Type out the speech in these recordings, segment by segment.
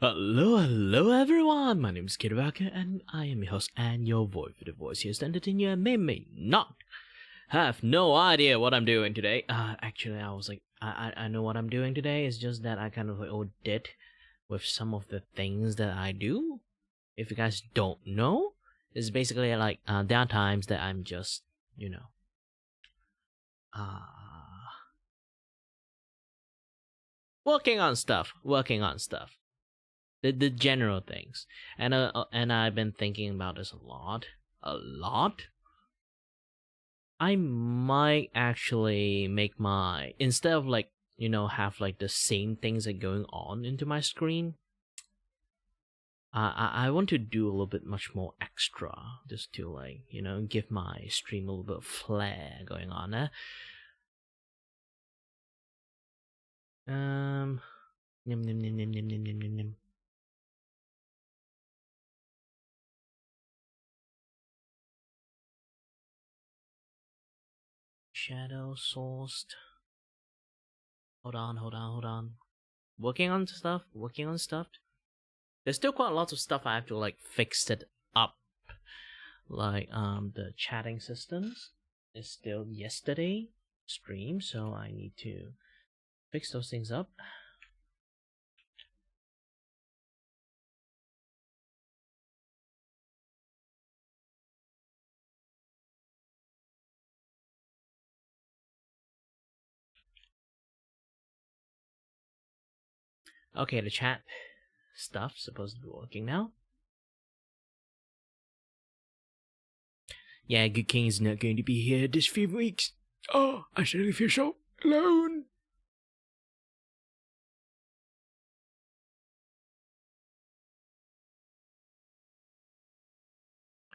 Hello everyone, my name is chit-chat and I am your host and your voice for the voice here to entertain you and may not have no idea what I'm doing today. Actually I was like, I know what I'm doing today, it's just that I kind of like did with some of the things that I do. If you guys don't know, it's basically like there are times that I'm just, working on stuff. The general things, and I've been thinking about this a lot. I might actually make my, instead of like have like the same things that going on into my screen. I want to do a little bit much more extra, just to like give my stream a little bit of flair going on there. Nim, nim, nim, nim, nim, nim, nim, nim, nim. Shadow sourced. Hold on. Working on stuff. There's still quite a lot of stuff I have to like fix it up. Like the chatting systems is still yesterday stream, so I need to fix those things up. Okay, the chat stuff supposed to be working now. Yeah, Good King is not going to be here this few weeks. Oh, I suddenly feel so alone.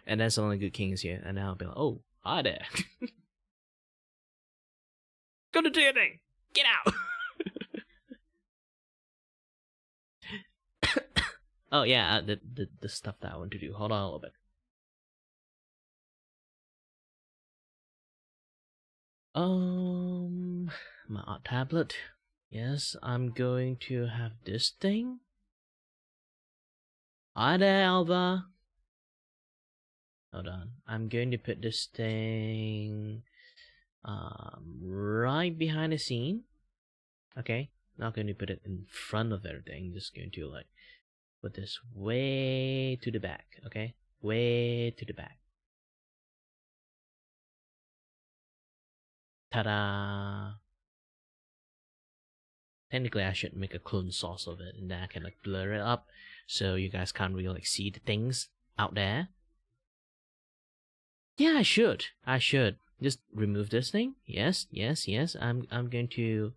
And then suddenly Good King is here, and now I'll be like, oh, hi there. Go to do your thing. Get out. Oh yeah, the stuff that I want to do. Hold on a little bit. My art tablet. Yes, I'm going to have this thing. Hi there, Alva. Hold on. I'm going to put this thing right behind the scene. Okay. Not going to put it in front of everything. Just going to like put this way to the back. Okay? Way to the back. Ta-da! Technically, I should make a clone source of it, and then I can like blur it up, so you guys can't really like see the things out there. Yeah, I should. Just remove this thing. Yes. I'm going to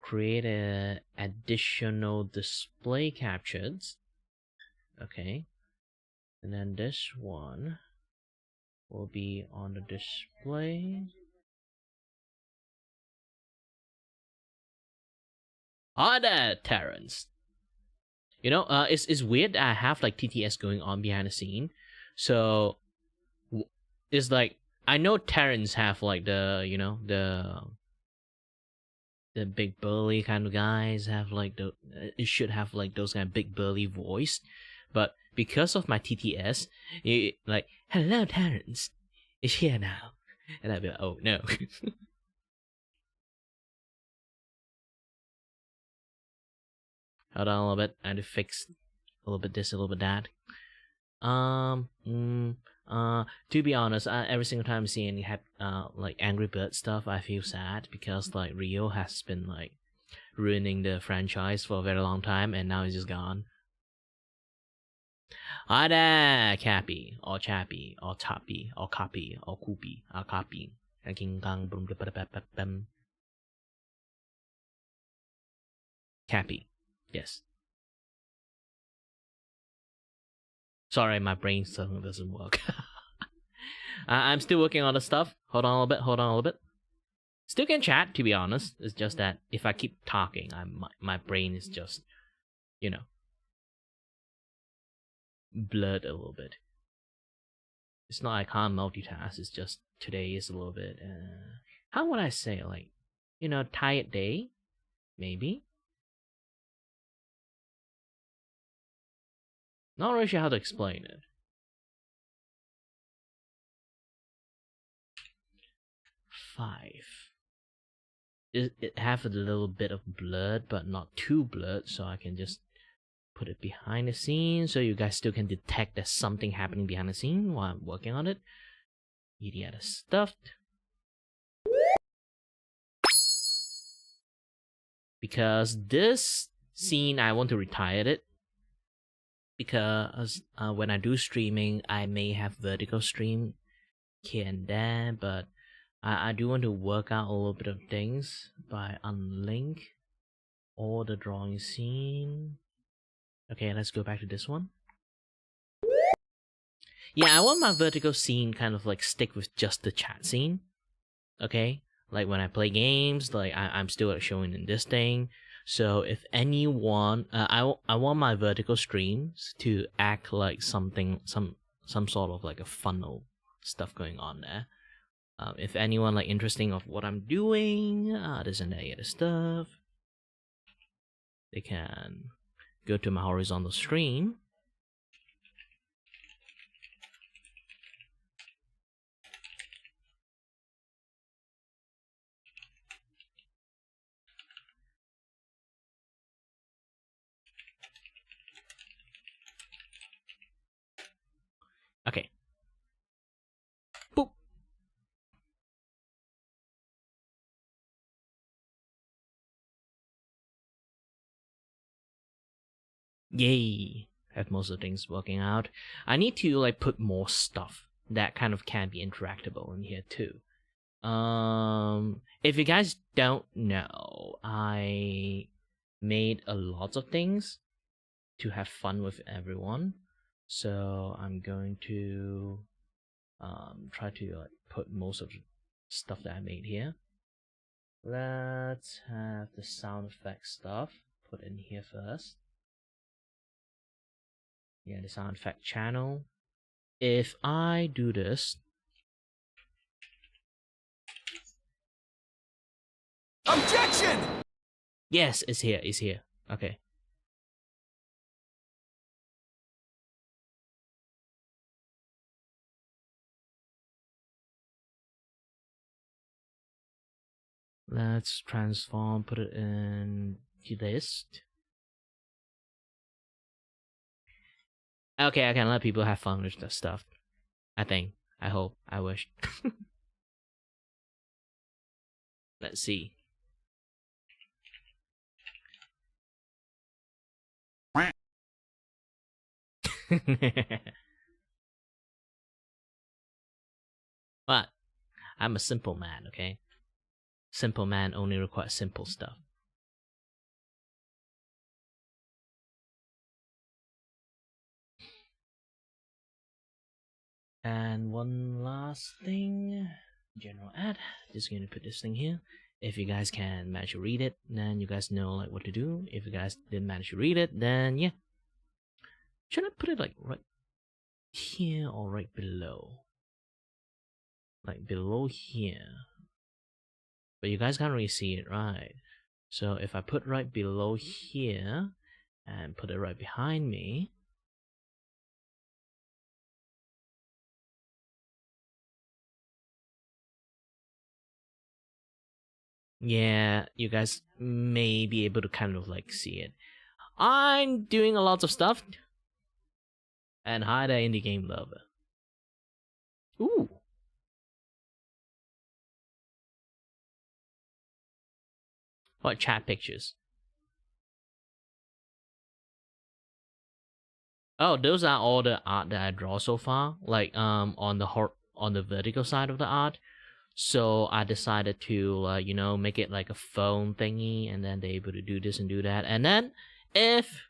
create a additional display captions. Okay. And then this one will be on the display. Hi there, Terrence. It's weird that I have like TTS going on behind the scene. So it's like I know Terrence have like the the big burly kind of guys have like it should have like those kind of big burly voice, but because of my TTS, like hello Terrence is here now, and I'd be like, oh no. Hold on a little bit. I had to fix a little bit this, a little bit that. To be honest, every single time I see any like Angry Bird stuff, I feel sad because like Rio has been like ruining the franchise for a very long time, and now he's just gone. Hi there, Cappy, or Chappy, or Toppy, or Copy, or Koopy, or Copy. Cappy, yes. Sorry, my brain still doesn't work. I'm still working on the stuff. Hold on a little bit. Still can chat, to be honest. It's just that if I keep talking, my brain is just, blurred a little bit. It's not I can't multitask. It's just today is a little bit. How would I say, like you know, tired day, maybe. Not really sure how to explain it. Five. It have a little bit of blurred, but not too blurred, so I can just put it behind the scene so you guys still can detect there's something happening behind the scene while I'm working on it. The other stuff. Because this scene, I want to retire it. Because when I do streaming, I may have vertical stream here and there, but I do want to work out a little bit of things by unlink all the drawing scene. Okay, let's go back to this one. Yeah, I want my vertical scene kind of like stick with just the chat scene. Okay? Like when I play games, like I'm still showing in this thing. So if anyone, I want my vertical streams to act like something, some sort of like a funnel stuff going on there. If anyone like interesting of what I'm doing, this and that other stuff, they can go to my horizontal stream. Okay. Boop. Yay. Have most of the things working out. I need to like put more stuff that kind of can be interactable in here too. If you guys don't know, I made a lot of things to have fun with everyone. So I'm going to try to like put most of the stuff that I made here. Let's have the sound effect stuff put in here first. Yeah, the sound effect channel. If I do this, objection! Yes, it's here, it's here. Okay. Let's transform, put it in list. Okay, I can let people have fun with that stuff. I think. I hope. I wish. Let's see. But I'm a simple man, okay? Simple man only requires simple stuff. And one last thing, general ad. Just gonna put this thing here. If you guys can manage to read it, then you guys know like what to do. If you guys didn't manage to read it, then yeah. Should I put it like right here or right below? Like below here. But you guys can't really see it, right? So if I put right below here and put it right behind me, yeah, you guys may be able to kind of like see it. I'm doing a lot of stuff. And hi there, indie game lover. Ooh. What chat pictures? Oh, those are all the art that I draw so far. Like on the vertical side of the art. So I decided to you know, make it like a phone thingy, and then they're able to do this and do that. And then if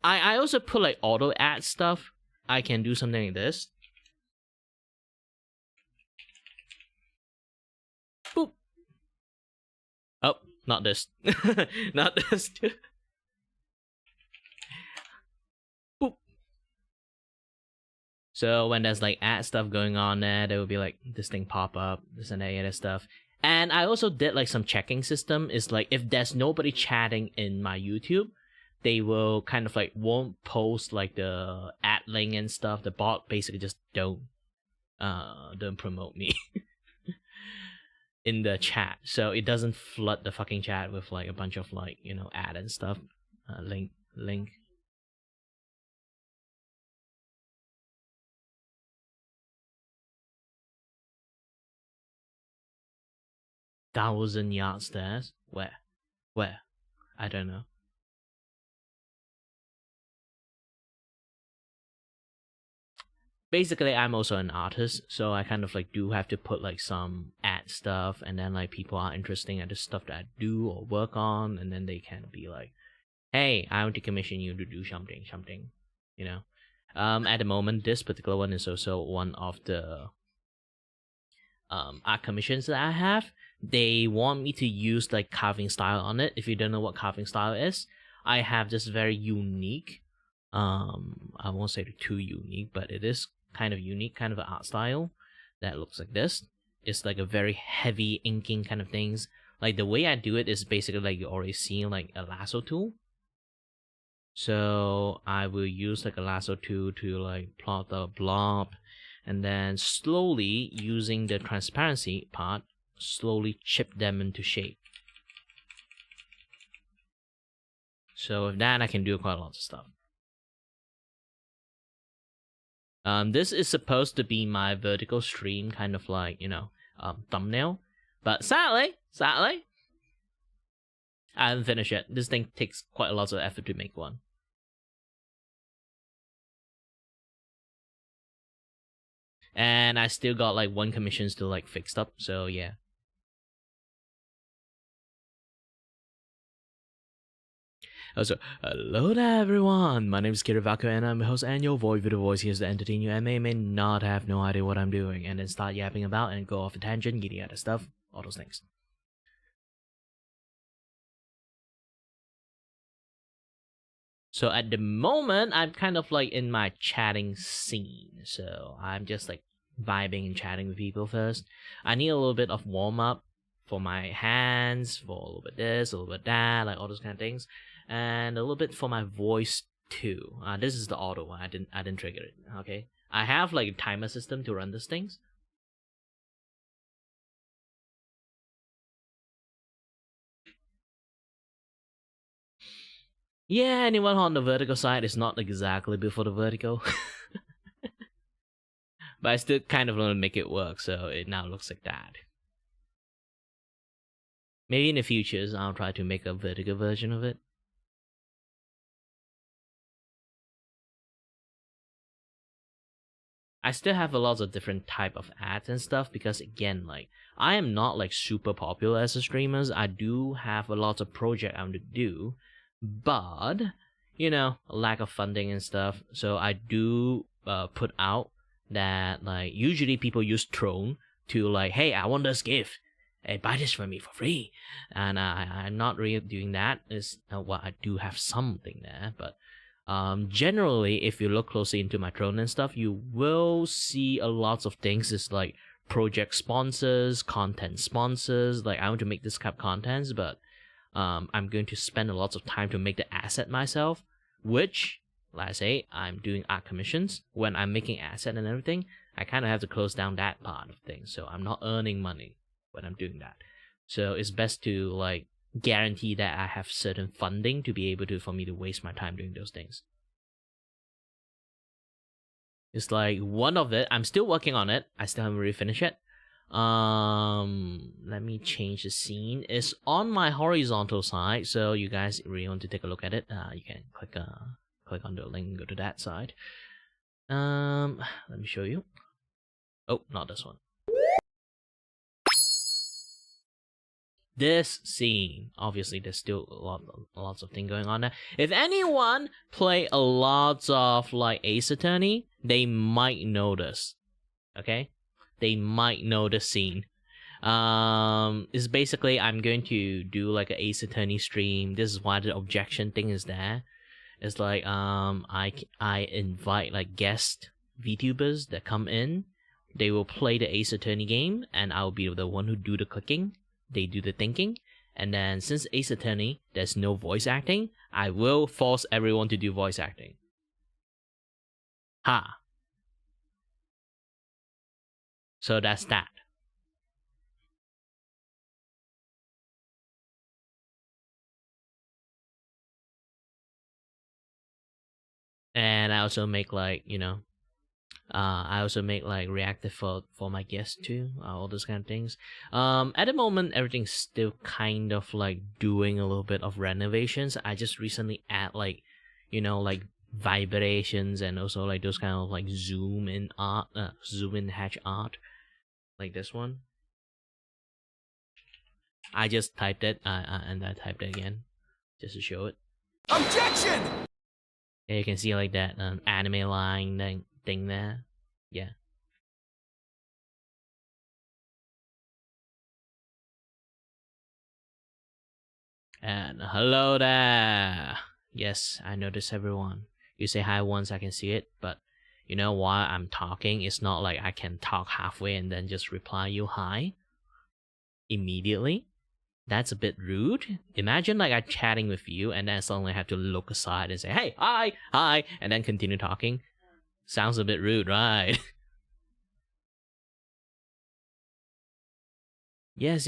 I also put like auto add stuff, I can do something like this. Boop. Oh, not this. Not this. Boop. So when there's like ad stuff going on there will be like this thing pop up, this and that other stuff. And I also did like some checking system. Is like if there's nobody chatting in my YouTube, they will kind of like won't post like the ad link and stuff. The bot basically just don't promote me in the chat, so it doesn't flood the fucking chat with like a bunch of like, you know, ad and stuff. Link. 1,000-yard stairs? Where? I don't know. Basically, I'm also an artist, so I kind of like do have to put like some ad stuff, and then like people are interested in the stuff that I do or work on, and then they can be like, hey, I want to commission you to do something, you know. At the moment, this particular one is also one of the art commissions that I have. They want me to use like carving style on it. If you don't know what carving style is, I have this very unique, I won't say too unique, but it is kind of unique kind of an art style that looks like this. It's like a very heavy inking kind of things. Like the way I do it is basically like you already seen like a lasso tool. So I will use like a lasso tool to like plot the blob, and then slowly using the transparency part, slowly chip them into shape. So with that, I can do quite a lot of stuff. This is supposed to be my vertical stream kind of like, you know, thumbnail, but sadly, I haven't finished yet. This thing takes quite a lot of effort to make one. And I still got like 1 commissions to like fix up, so yeah. Also, hello there everyone, my name is Vtuber and I'm your host and your voice with the voice here to entertain you and may not have no idea what I'm doing and then start yapping about and go off a tangent, getting out of stuff, all those things. So at the moment, I'm kind of like in my chatting scene, so I'm just like vibing and chatting with people first. I need a little bit of warm up for my hands, for a little bit this, a little bit that, like all those kind of things. And a little bit for my voice too. This is the auto one. I didn't trigger it. Okay, I have like a timer system to run these things. Yeah, anyone on the vertical side is not exactly before the vertical, but I still kind of want to make it work, so it now looks like that. Maybe in the futures I'll try to make a vertical version of it. I still have a lot of different type of ads and stuff because again, like I am not like super popular as a streamer. I do have a lot of project I want to do, but you know, lack of funding and stuff. So I do put out that like usually people use Throne to like, hey, I want this gift. Hey, buy this for me for free. And I'm not really doing that. Is well, I do have something there, but generally, if you look closely into my Throne and stuff, you will see a lot of things. It's like project sponsors, content sponsors. Like I want to make this kind of contents, but I'm going to spend a lot of time to make the asset myself. Which, like I say, I'm doing art commissions. When I'm making asset and everything, I kind of have to close down that part of things. So I'm not earning money when I'm doing that. So it's best to like guarantee that I have certain funding to be able to for me to waste my time doing those things. It's like one of it. I'm still working on it. I still haven't really finished it. Let me change the scene. It's on my horizontal side, so you guys really want to take a look at it. You can click on the link and go to that side. Let me show you. Oh, not this one. This scene, obviously there's still lots of things going on there. If anyone play a lot of like Ace Attorney, they might notice. Okay? They might know the scene. It's basically I'm going to do like an Ace Attorney stream. This is why the objection thing is there. It's like I invite like guest VTubers that come in, they will play the Ace Attorney game, and I'll be the one who do the clicking. They do the thinking. And then since Ace Attorney, there's no voice acting, I will force everyone to do voice acting. Ha. So that's that. And I also make like, I also make like reactive for my guests too, all those kind of things. At the moment, everything's still kind of like doing a little bit of renovations. I just recently add like, like vibrations and also like those kind of like zoom in hatch art, like this one. I just typed it and I typed it again just to show it. Objection! Yeah, you can see like that anime line thing there. Yeah. And hello there. Yes, I notice everyone. You say hi once, I can see it, but while I'm talking, it's not like I can talk halfway and then just reply you hi immediately. That's a bit rude. Imagine like I'm chatting with you and then suddenly I have to look aside and say, hey, hi, and then continue talking. Sounds a bit rude, right? Yes.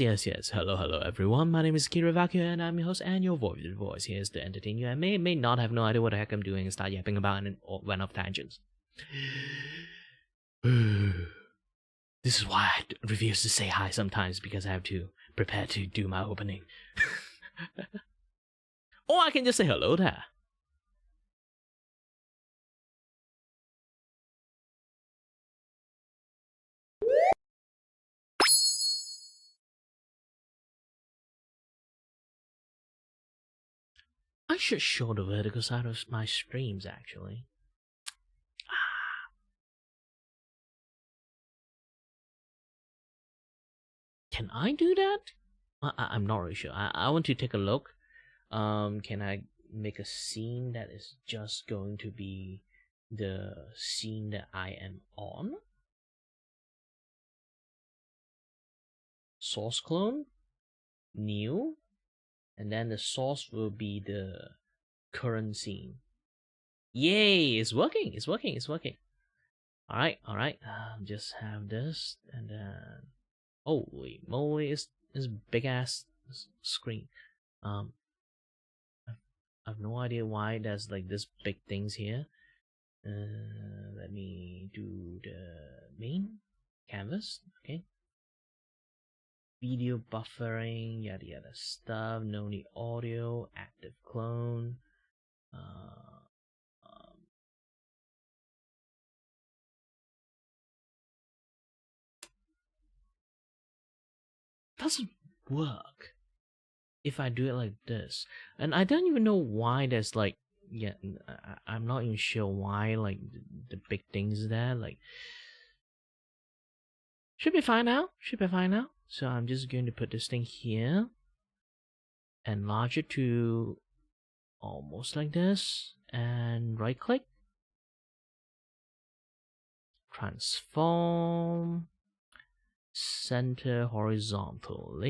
Hello, everyone. My name is Kira Vacu, and I'm your host and your voice here is to entertain you. I may not have no idea what the heck I'm doing and start yapping about and went off tangents. This is why I refuse to say hi sometimes, because I have to prepare to do my opening. Or I can just say hello there. I should show the vertical side of my streams, actually. Can I do that? I'm not really sure. I want to take a look. Can I make a scene that is just going to be the scene that I am on? Source clone? New? And then the source will be the current scene. Yay! It's working. Alright. Just have this, and then holy moly, it's big ass screen. I've no idea why there's like this big things here. Let me do the main canvas. Okay. Video buffering, yada stuff. No need audio. Active clone. Doesn't work if I do it like this, and I don't even know why there's like, I'm not even sure why like the big things there. Like, should be fine now. So I'm just going to put this thing here, enlarge it to almost like this, and right click, transform, center horizontally.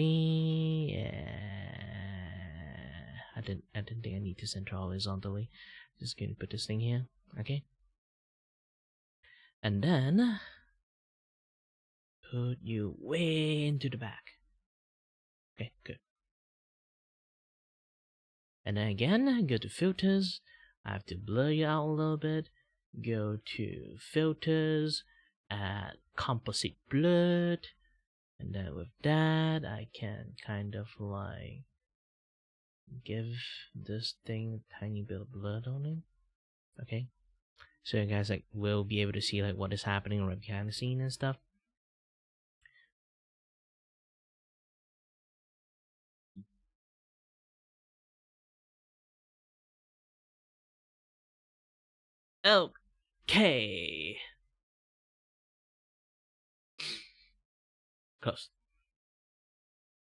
I didn't think I need to center horizontally. Just going to put this thing here. Okay. And then put you way into the back. Okay, good. And then again, go to filters. I have to blur you out a little bit. Go to filters, add composite blurred, and then with that I can kind of like give this thing a tiny bit of blur on it. Okay, so you guys like will be able to see like what is happening right behind the scene and stuff. Okay. Close.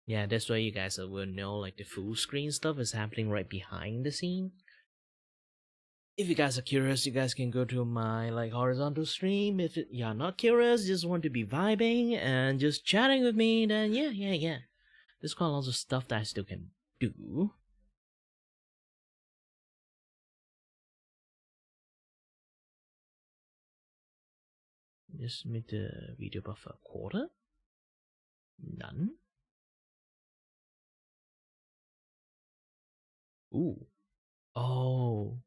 Yeah, that's why you guys will know like the full screen stuff is happening right behind the scene. if you guys are curious, you guys can go to my like horizontal stream. If you're not curious, just want to be vibing and just chatting with me, then yeah. There's quite lots of stuff that I still can do. Just made the video buffer a quarter. None. Ooh. Oh.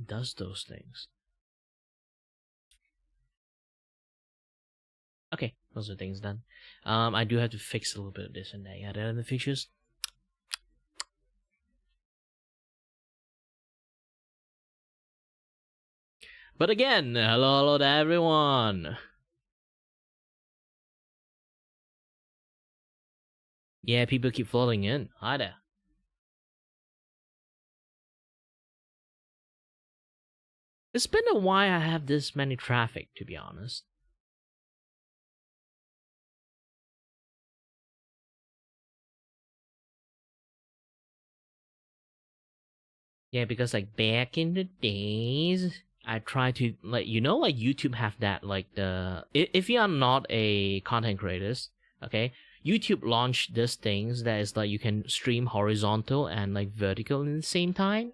Does those things. Okay, those are things done. I do have to fix a little bit of this and that. Add in the features. But again, hello to everyone. Yeah, people keep flooding in. Hi there. It's been a while I have this many traffic, to be honest. Yeah, because like back in the days, I try to like like YouTube have that like if you are not a content creator, okay, YouTube launched this things that is like you can stream horizontal and like vertical in the same time.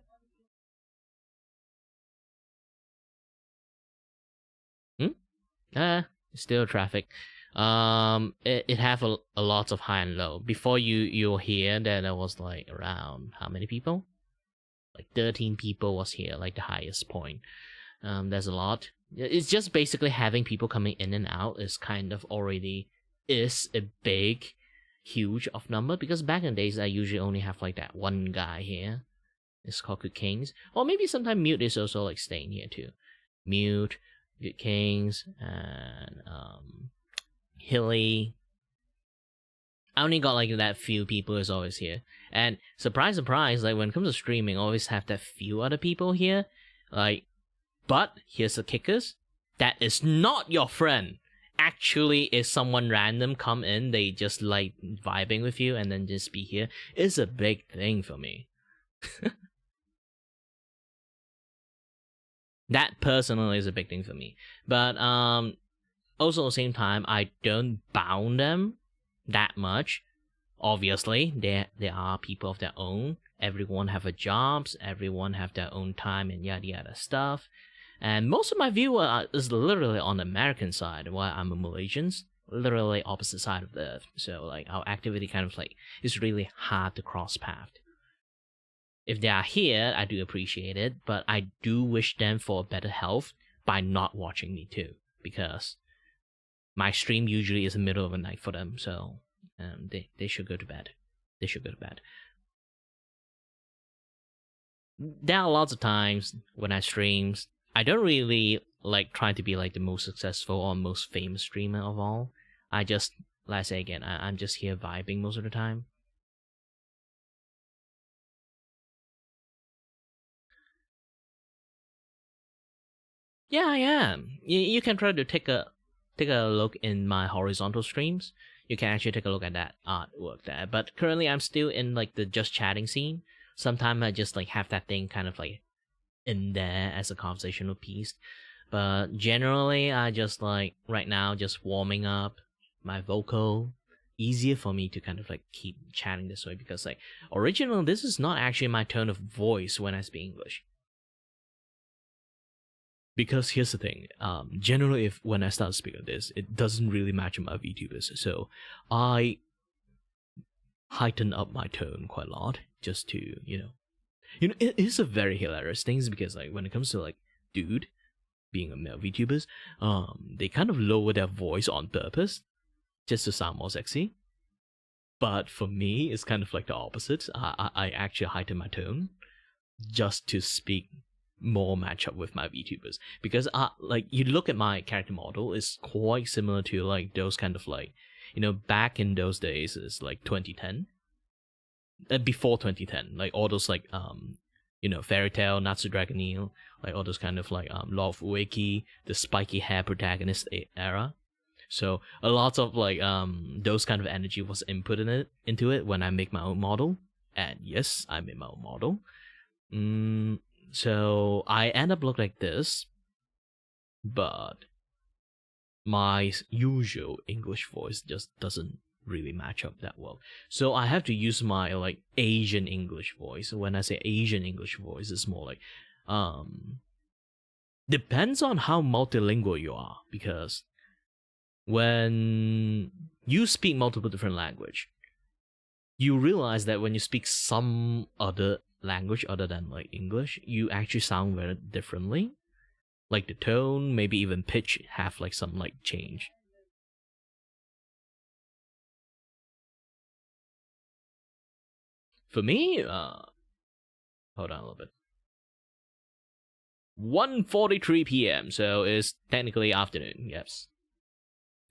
Still traffic. It have a lot of high and low. Before you're here, then there was like around how many people? Like 13 people was here, like the highest point. There's a lot. It's just basically having people coming in and out is kind of already is a big, huge of number, because back in the days I usually only have like that one guy here. It's called Good Kings. Or maybe sometimes Mute is also like staying here too. Mute, Good Kings, and Hilly. I only got like that few people is always here. And surprise, like when it comes to streaming, I always have that few other people here. Like, but here's the kickers. That is not your friend. Actually, if someone random come in, they just like vibing with you and then just be here. It's a big thing for me. That personally is a big thing for me. But also at the same time, I don't bound them that much. Obviously, there are people of their own. Everyone have a jobs. Everyone have their own time and yada stuff. And most of my viewer is literally on the American side, while I'm a Malaysian, literally opposite side of the earth. So like our activity kind of like is really hard to cross path. If they are here, I do appreciate it, but I do wish them for better health by not watching me too, because my stream usually is the middle of the night for them, so they should go to bed. They should go to bed. There are lots of times when I stream, I don't really like trying to be like the most successful or most famous streamer of all. I just, like I say again, I'm just here vibing most of the time. Yeah, I am. You can try to take a look in my horizontal streams. You can actually take a look at that artwork there. But currently, I'm still in like the just chatting scene. Sometimes I just like have that thing kind of like in there as a conversational piece. But generally, I just like right now just warming up my vocal. Easier for me to kind of like keep chatting this way, because like originally this is not actually my tone of voice when I speak English. Because here's the thing, generally if when I start speaking this, it doesn't really match my VTubers, so I heighten up my tone quite a lot just to, it is a very hilarious thing, because like when it comes to like dude being a male VTubers, they kind of lower their voice on purpose just to sound more sexy. But for me, it's kind of like the opposite. I actually heighten my tone just to speak more match up with my VTubers, because like you look at my character model, is quite similar to like those kind of like, back in those days is like 2010, before 2010, like all those like Fairy Tail, Natsu Dragon Eel, like all those kind of like Law of Ueki, the spiky hair protagonist era. So a lot of like those kind of energy was input into it when I make my own model, and yes, I made my own model. So I end up look like this, but my usual English voice just doesn't really match up that well. So I have to use my like Asian English voice. When I say Asian English voice, it's more like depends on how multilingual you are, because when you speak multiple different language, you realize that when you speak some other language other than like English, you actually sound very differently. Like the tone, maybe even pitch have like some like change. For me, hold on a little bit. 1:43 p.m. So it's technically afternoon, yes.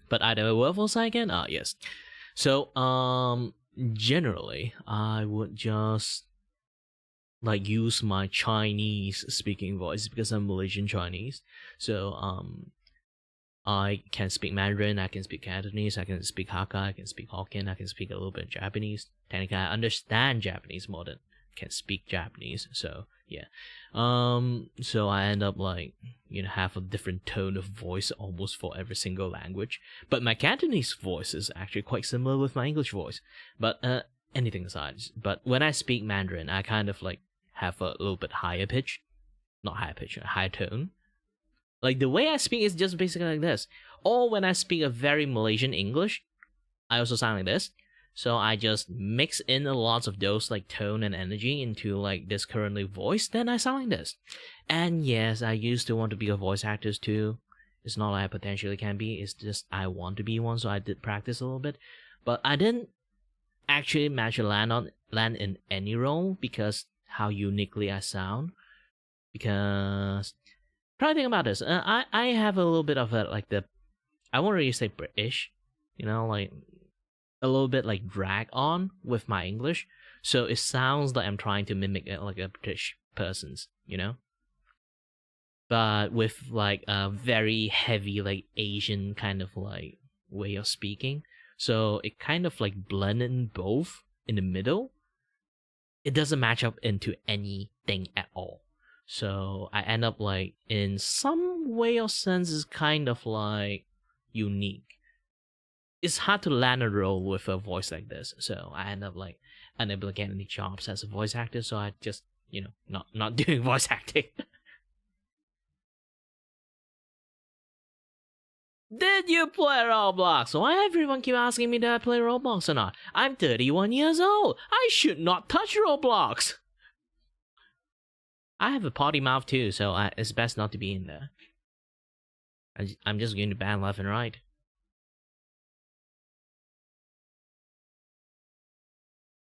But either what was I again? Yes. So generally I would just like use my Chinese speaking voice because I'm Malaysian Chinese. So I can speak Mandarin, I can speak Cantonese, I can speak Hakka, I can speak Hokkien, I can speak a little bit of Japanese. Technically I understand Japanese more than can speak Japanese. So yeah. So I end up like, you know, have a different tone of voice almost for every single language. But my Cantonese voice is actually quite similar with my English voice. But anything aside, but when I speak Mandarin, I kind of like have a little bit higher pitch. Not higher pitch, a higher tone. Like the way I speak is just basically like this. Or when I speak a very Malaysian English, I also sound like this. So I just mix in a lot of those like tone and energy into like this currently voice, then I sound like this. And yes, I used to want to be a voice actor too. It's not like I potentially can be, it's just I want to be one, so I did practice a little bit. But I didn't actually manage to land in any role because how uniquely I sound. Because try to think about this. I have a little bit of a like the, I won't really say British, you know, like a little bit like drag on with my English, so it sounds like I'm trying to mimic like a British person's, you know, but with like a very heavy like Asian kind of like way of speaking. So it kind of like blended both in the middle. It doesn't match up into anything at all. So I end up like in some way or sense is kind of like unique. It's hard to land a role with a voice like this, so I end up like unable to get any jobs as a voice actor, so I just, you know, not doing voice acting. Did you play Roblox? Why everyone keep asking me did I play Roblox or not? I'm 31 years old. I should not touch Roblox. I have a potty mouth too, so it's best not to be in there. I'm just going to ban left and right.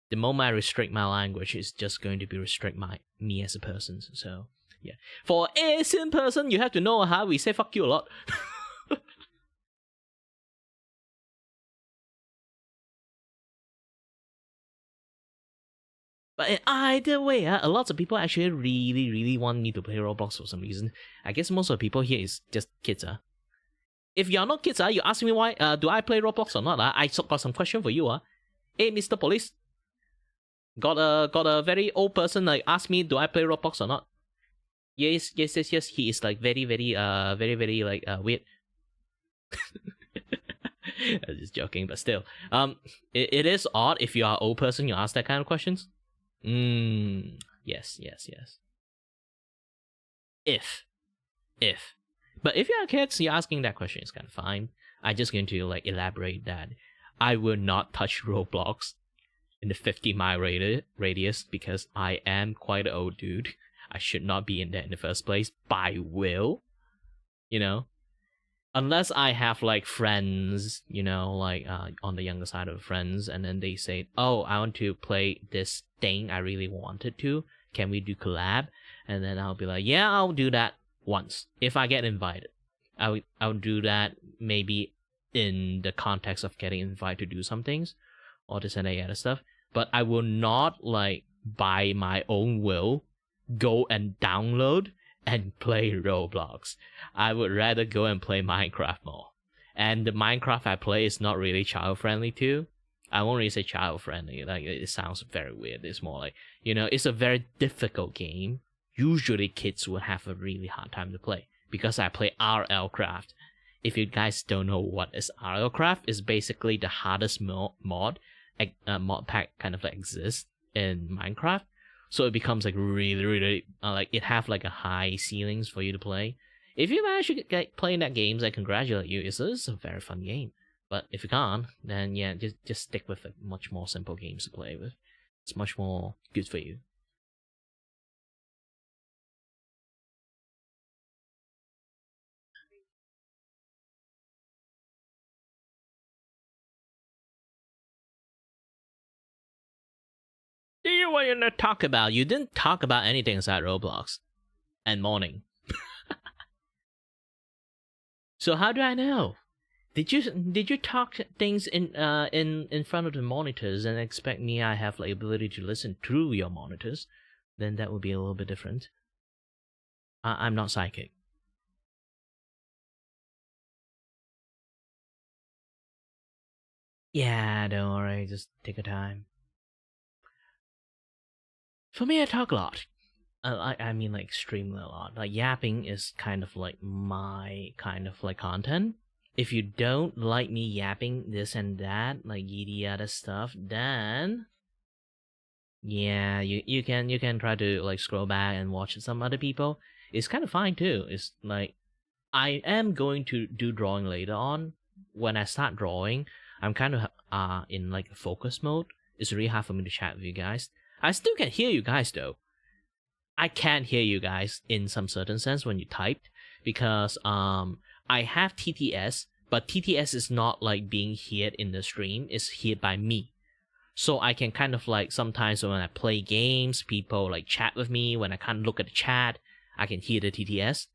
The moment I restrict my language, it's just going to be restrict me as a person. So yeah, for Asian person, you have to know how we say fuck you a lot. But either way, a lot of people actually really want me to play Roblox for some reason. I guess most of the people here is just kids. If you're not kids, you ask me why do I play Roblox or not? I got some question for you. Hey, Mr. Police. Got a very old person like ask me do I play Roblox or not? Yes. He is like very like weird. I'm just joking, but still, it is odd if you are an old person you ask that kind of questions. Yes. If, but if you're kids, you're asking that question is kind of fine. I'm just going to like elaborate that I will not touch Roblox in the 50-mile radius because I am quite an old dude. I should not be in there in the first place. By will, you know, unless I have like friends, you know, like on the younger side of friends, and then they say, "Oh, I want to play this thing. I really wanted to. Can we do collab?" And then I'll be like, "Yeah, I'll do that once if I get invited. I'll do that maybe in the context of getting invited to do some things, or this and that other stuff. But I will not like by my own will go and download and play Roblox. I would rather go and play Minecraft more. And the Minecraft I play is not really child friendly too. I won't really say child friendly. Like it sounds very weird. It's more like, you know, it's a very difficult game. usually kids would have a really hard time to play because I play RL Craft. If you guys don't know what is RL Craft, it's basically the hardest mod pack kind of like exists in Minecraft. So it becomes like really like it have like a high ceilings for you to play. If you manage to get playing that game, I congratulate you. It's a very fun game. But if you can't, then yeah, just stick with like much more simple games to play with. It's much more good for you. Do you want to talk about? You didn't talk about anything inside Roblox and morning. So how do I know? Did you talk things in front of the monitors and expect me I have the ability to listen through your monitors? Then that would be a little bit different. I'm not psychic. Yeah, don't worry, just take your time. For me, I talk a lot. I mean, like, extremely a lot. Like, yapping is kind of like my kind of like content. If you don't like me yapping this and that, like yada yada stuff, then yeah, you can try to like scroll back and watch some other people. It's kind of fine too. It's like I am going to do drawing later on. When I start drawing, I'm kind of in like focus mode. It's really hard for me to chat with you guys. I still can hear you guys though. I can't hear you guys in some certain sense when you typed because I have TTS, but TTS is not like being heard in the stream, it's heard by me. So I can kind of like sometimes when I play games, people like chat with me. When I can't look at the chat, I can hear the TTS.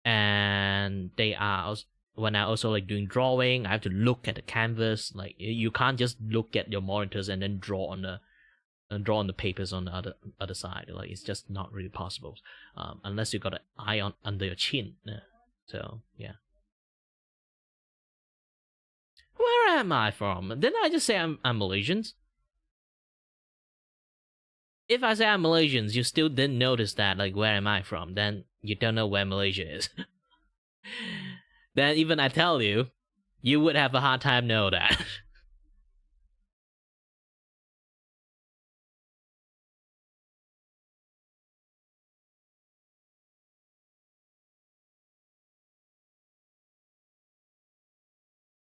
And they are when I also like doing drawing, I have to look at the canvas. Like you can't just look at your monitors and then draw on the papers on the other side. Like it's just not really possible, unless you got an eye on under your chin. So yeah. Where am I from? Didn't I just say I'm Malaysian? If I say I'm Malaysian, you still didn't notice that. Like where am I from? Then you don't know where Malaysia is. Then even I tell you, you would have a hard time know that.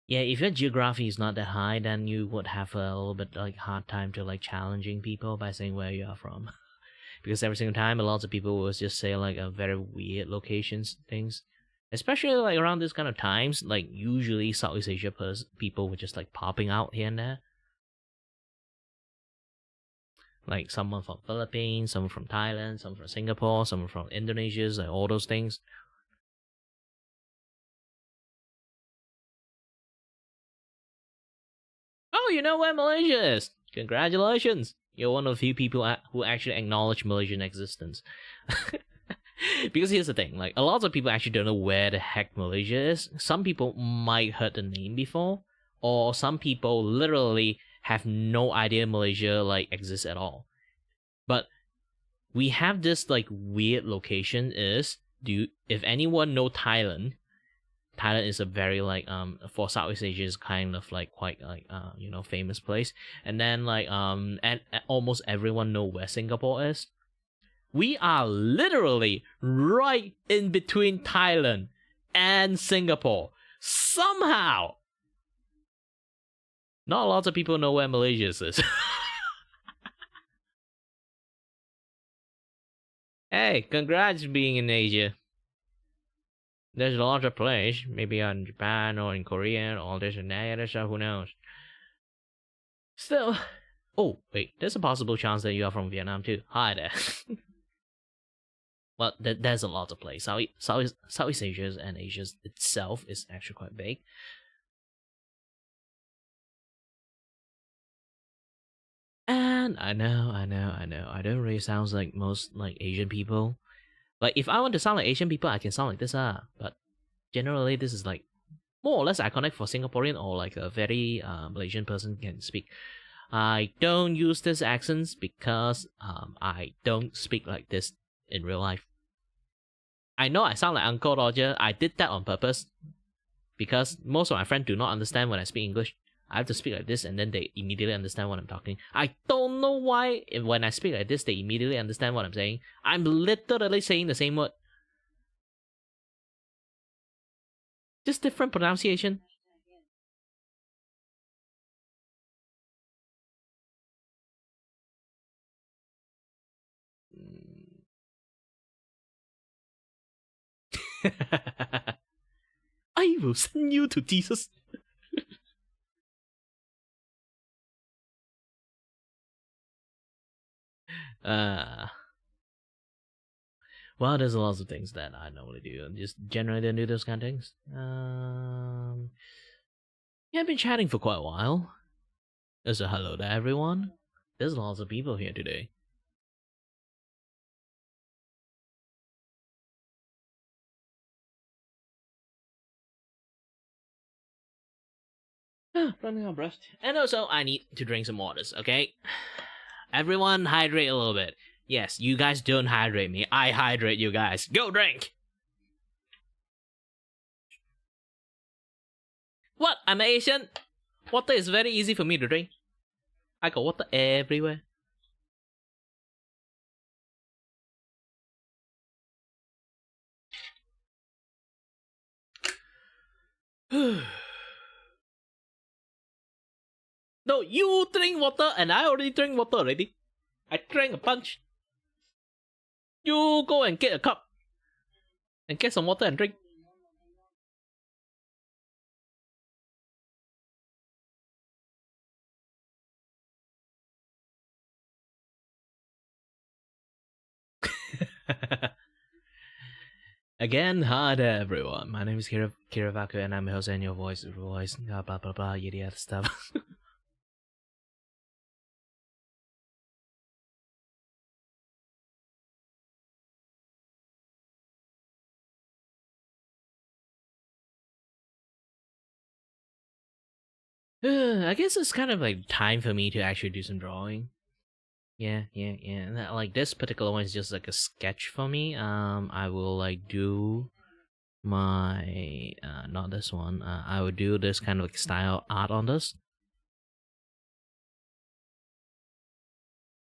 Yeah, if your geography is not that high, then you would have a little bit like hard time to like challenging people by saying where you are from, because every single time a lot of people will just say like a very weird locations things, especially like around this kind of times. Like usually Southeast Asia people were just like popping out here and there, like someone from Philippines, someone from Thailand, someone from Singapore, someone from Indonesia, like all those things. Oh, you know where Malaysia is? Congratulations! You're one of the few people who actually acknowledge Malaysian existence. Because here's the thing, like a lot of people actually don't know where the heck Malaysia is. Some people might heard the name before, or some people literally have no idea Malaysia like exists at all. But we have this like weird location if anyone know Thailand, Thailand is a very like for Southeast Asia is kind of like quite like famous place. And then like and almost everyone know where Singapore is. We are literally right in between Thailand and Singapore. Somehow. Not a lot of people know where Malaysia is. Hey, congrats being in Asia. There's a lot of place, maybe in Japan or in Korea or this and that, so who knows. Still, oh wait, there's a possible chance that you are from Vietnam too. Hi there. Well, there's a lot of places. Southeast Asia and Asia itself is actually quite big. And I know, I don't really sound like most like Asian people. Like if I want to sound like Asian people, I can sound like this, but generally this is like more or less iconic for Singaporean or like a very Malaysian person can speak. I don't use these accents because I don't speak like this in real life. I know I sound like Uncle Roger. I did that on purpose because most of my friends do not understand when I speak English. I have to speak like this and then they immediately understand what I'm talking. I don't know why when I speak like this, they immediately understand what I'm saying. I'm literally saying the same word. Just different pronunciation. I will send you to Jesus. Well, there's lots of things that I normally do. I just generally don't do those kind of things. Yeah, I've been chatting for quite a while. So hello to everyone. There's lots of people here today. Running out of breath. And also, I need to drink some waters, okay? Everyone, hydrate a little bit. Yes, you guys don't hydrate me. I hydrate you guys. Go drink! What? I'm Asian? Water is very easy for me to drink. I got water everywhere. No, you drink water and I already drink water already. I drank a bunch. You go and get a cup. And get some water and drink. Again, hi there everyone. My name is Kiravaku and I'm your host and your voice, blah blah blah, yada yada stuff. I guess it's kind of like time for me to actually do some drawing. Yeah. And like this particular one is just like a sketch for me. I will like do my not this one. I would do this kind of like style art on this.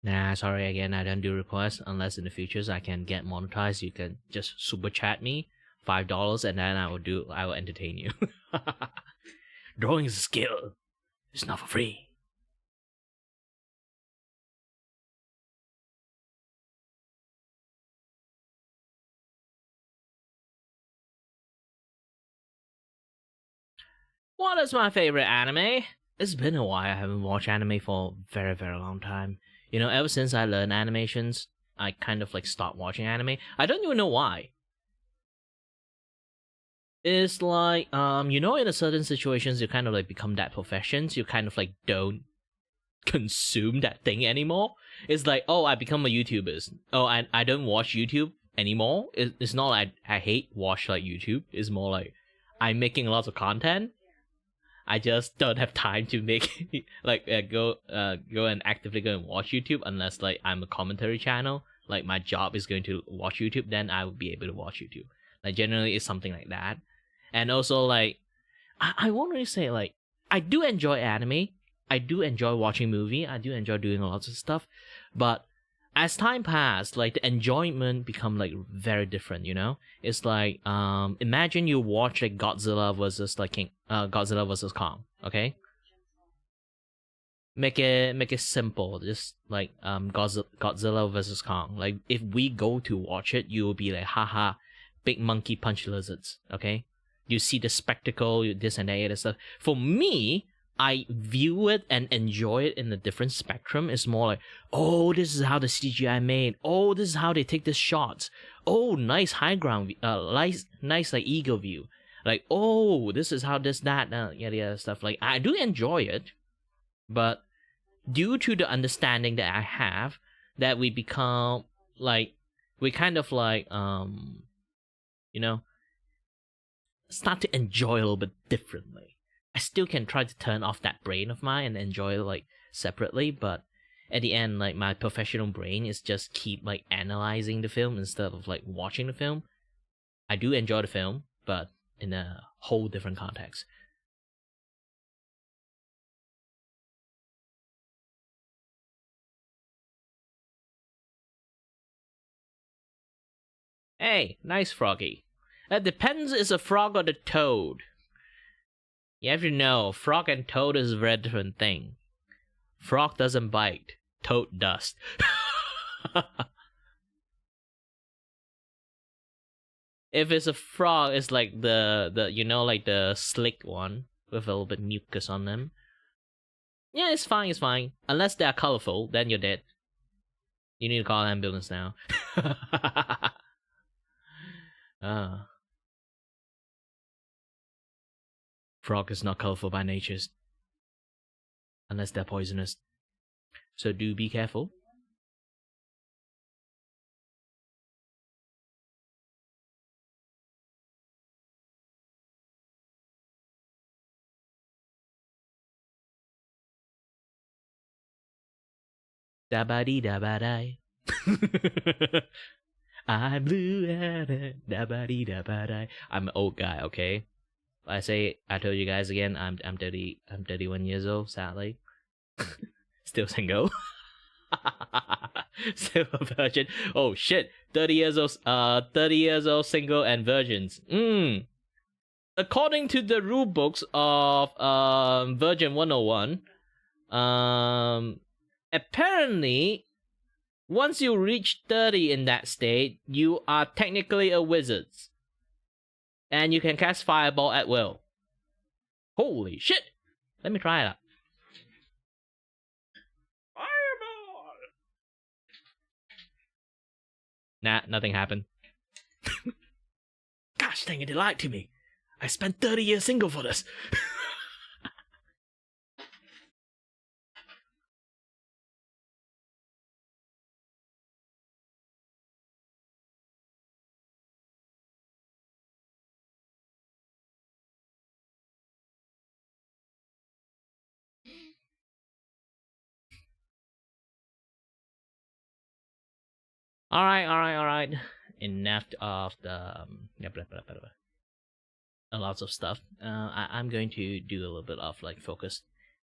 Nah, sorry again, I don't do requests unless in the futures I can get monetized. You can just super chat me $5 and then I will entertain you. Drawing is a skill. It's not for free. What is my favorite anime? It's been a while. I haven't watched anime for a very, very long time. You know, ever since I learned animations, I kind of like stopped watching anime. I don't even know why. It's like, you know, in a certain situations, you kind of like become that profession. So you kind of like don't consume that thing anymore. It's like, oh, I become a YouTuber. Oh, I don't watch YouTube anymore. It's not like I hate watch like YouTube. It's more like I'm making lots of content. I just don't have time to make like go and actively go and watch YouTube unless like I'm a commentary channel. Like my job is going to watch YouTube, then I will be able to watch YouTube. Like generally, it's something like that. And also like I won't really say like I do enjoy anime. I do enjoy watching movie. I do enjoy doing lots of stuff, but as time passed, like the enjoyment become like very different. You know, it's like imagine you watch like Godzilla versus like Godzilla versus Kong. Okay, make it simple. Just like Godzilla versus Kong. Like if we go to watch it, you will be like, haha, big monkey punch lizards. Okay, you see the spectacle, this and that and stuff. For me, I view it and enjoy it in a different spectrum. It's more like, oh, this is how the CGI made. Oh, this is how they take the shots. Oh, nice high ground, nice like eagle view. Like, oh, this is how this that yada yada stuff. Like, I do enjoy it, but due to the understanding that I have, that we become like we kind of like you know, start to enjoy a little bit differently. I still can try to turn off that brain of mine and enjoy like separately, but at the end, like, my professional brain is just keep like analyzing the film instead of like watching the film. I do enjoy the film, but in a whole different context. Hey, nice froggy. It depends is a frog or the toad. You have to know, frog and toad is a very different thing. Frog doesn't bite, toad does. If it's a frog, it's like the you know, like the slick one with a little bit mucus on them. Yeah, it's fine. Unless they are colorful, then you're dead. You need to call an ambulance now. Frog is not colorful by nature, unless they're poisonous. So do be careful. Da-ba-dee-da-ba-die. I'm blue and da-ba-dee-da-ba-die. I'm an old guy, okay? I told you guys again, I'm 31 years old, sadly. Still single. Still a virgin. Oh shit. 30 years old, single and virgins. According to the rule books of Virgin 101, apparently once you reach 30 in that state, you are technically a wizard. And you can cast Fireball at will. Holy shit! Let me try it out. Fireball! Nah, nothing happened. Gosh dang it, they lied to me. I spent 30 years single for this. Alright. Enough of the lots of stuff. I'm going to do a little bit of like focus,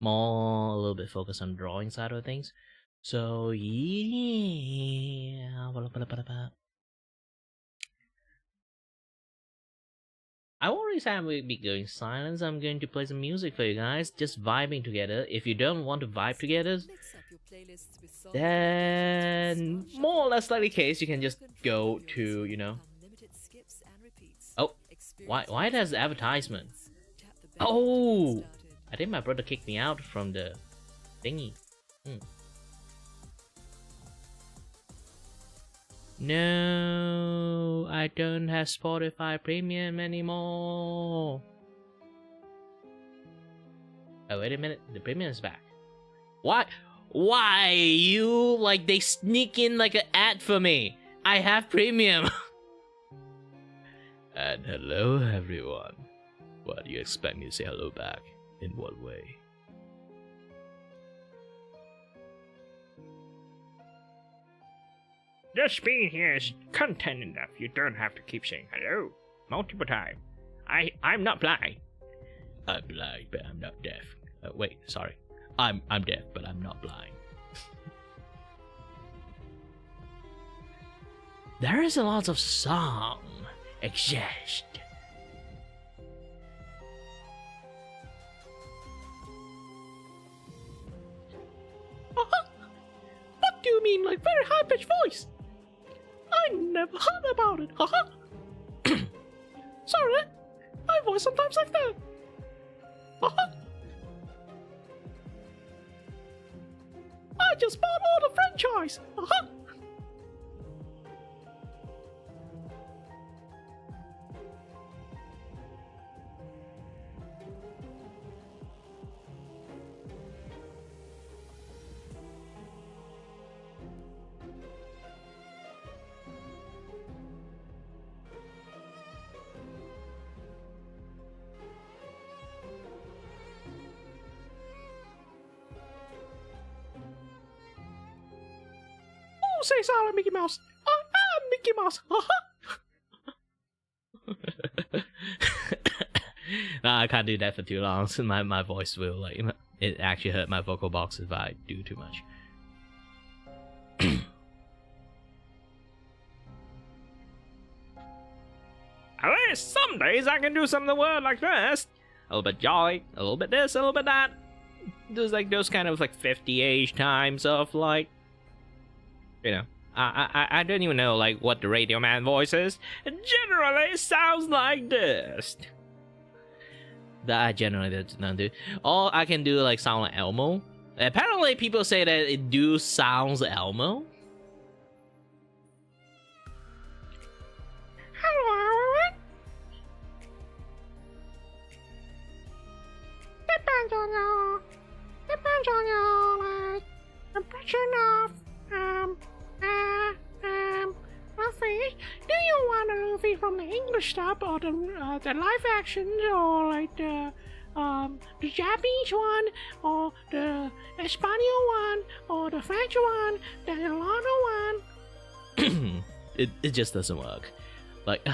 a little bit focus on drawing side of things. So yeah, I already said I would be going silence. I'm going to play some music for you guys, just vibing together. If you don't want to vibe together, then more or less likely case you can just go to, you know. Oh, why there's the advertisement? Oh, I think my brother kicked me out from the thingy. No, I don't have Spotify Premium anymore. Oh, wait a minute, the premium is back. What? Why you like they sneak in like an ad for me? I have premium. And hello everyone. What do you expect me to say hello back? In what way? The speed here is content enough. You don't have to keep saying hello multiple times. I'm not blind. I'm blind, but I'm not deaf. Wait, sorry. I'm deaf, but I'm not blind. There is a lot of song exist. What do you mean, like very high pitched voice? I never heard about it. Sorry, my voice sometimes like that. I just bought all the franchise. Don't say silent Mickey Mouse. I am Mickey Mouse. Nah, I can't do that for too long. So my voice will like it actually hurt my vocal box if I do too much. At least some days I can do some of the word like this. A little bit jolly, a little bit this, a little bit that. There's like those kind of like 50-age times of like, you know, I don't even know like what the Radio Man voice is. It generally sounds like this. That I generally don't do. All I can do like sound like Elmo. Apparently people say that it do sounds Elmo. Hello. Depends on your like impression of Luffy. Do you want a Luffy from the English dub or the live actions or like the Japanese one or the Espanol one or the French one, the Ilano one? it just doesn't work. Like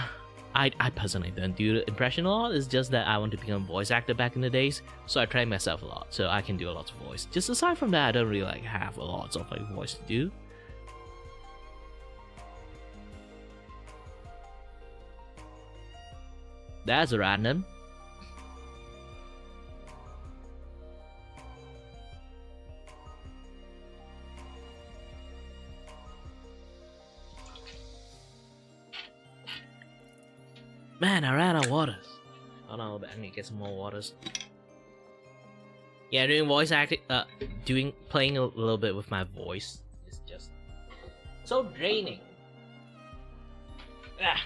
I personally don't do the impression a lot. It's just that I want to become a voice actor back in the days, so I train myself a lot, so I can do a lot of voice. Just aside from that, I don't really like have a lot of like voice to do. That's random. Man, I ran out of waters. Oh no, but I need to get some more waters. Yeah, doing voice acting, playing a little bit with my voice is just so draining. Ah.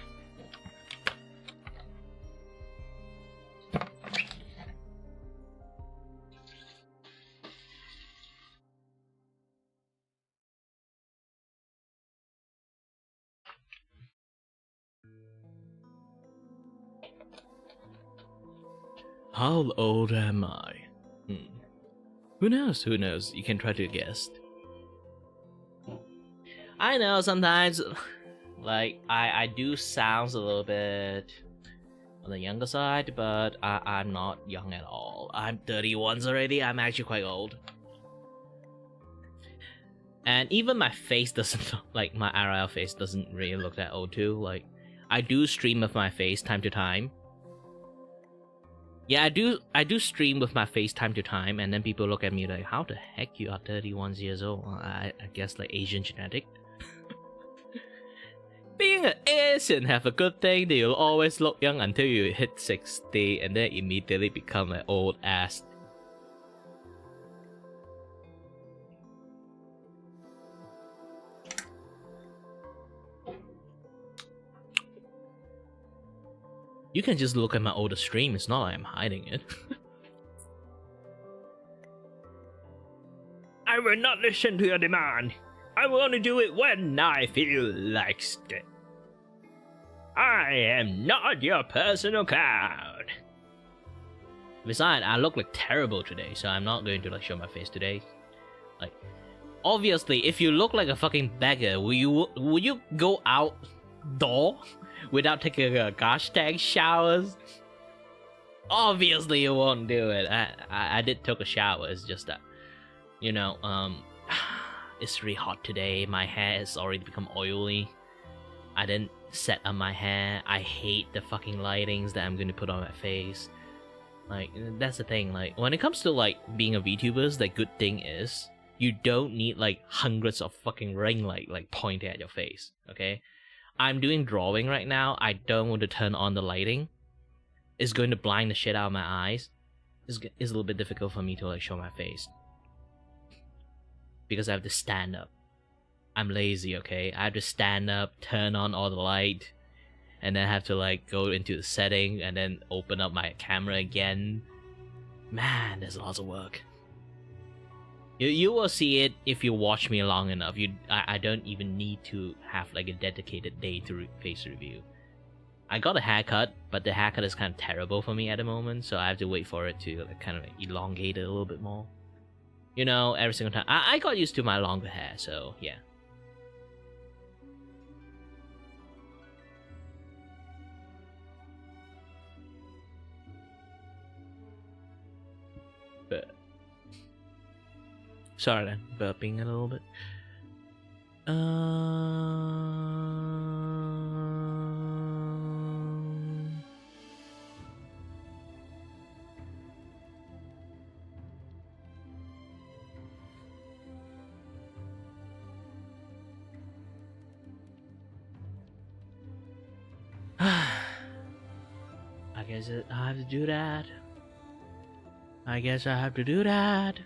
How old am I? Who knows? Who knows? You can try to guess. I know sometimes, like, I do sound a little bit on the younger side, but I'm not young at all. I'm 31 already. I'm actually quite old. And even my face doesn't, like, my IRL face doesn't really look that old too. Like, I do stream with my face time to time. Yeah, I do stream with my face time to time, and then people look at me like, how the heck you are 31 years old? I guess like Asian genetic. Being an Asian have a good thing that you'll always look young until you hit 60 and then immediately become an old ass. You can just look at my older stream, it's not like I'm hiding it. I will not listen to your demand. I will only do it when I feel like it. I am not your personal clown. Besides, I look like terrible today, so I'm not going to like show my face today. Like, obviously, if you look like a fucking beggar, will you go outdoor without taking a gosh dang showers? Obviously you won't do it. I did take a shower. It's just that, you know, it's really hot today. My hair has already become oily. I didn't set up my hair. I hate the fucking lightings that I'm going to put on my face. Like, that's the thing. Like, when it comes to like being a VTuber, the good thing is you don't need like hundreds of fucking ring light like pointing at your face. Okay. I'm doing drawing right now. I don't want to turn on the lighting. It's going to blind the shit out of my eyes. It's a little bit difficult for me to like show my face. Because I have to stand up. I'm lazy, okay? I have to stand up, turn on all the light, and then have to like go into the setting and then open up my camera again. Man, there's lots of work. You will see it if you watch me long enough. I don't even need to have like a dedicated day to face review. I got a haircut, but the haircut is kind of terrible for me at the moment, so I have to wait for it to like, kind of like, elongate it a little bit more. You know, every single time. I got used to my longer hair, so yeah. Sorry then, burping a little bit. I guess I have to do that. I guess I have to do that.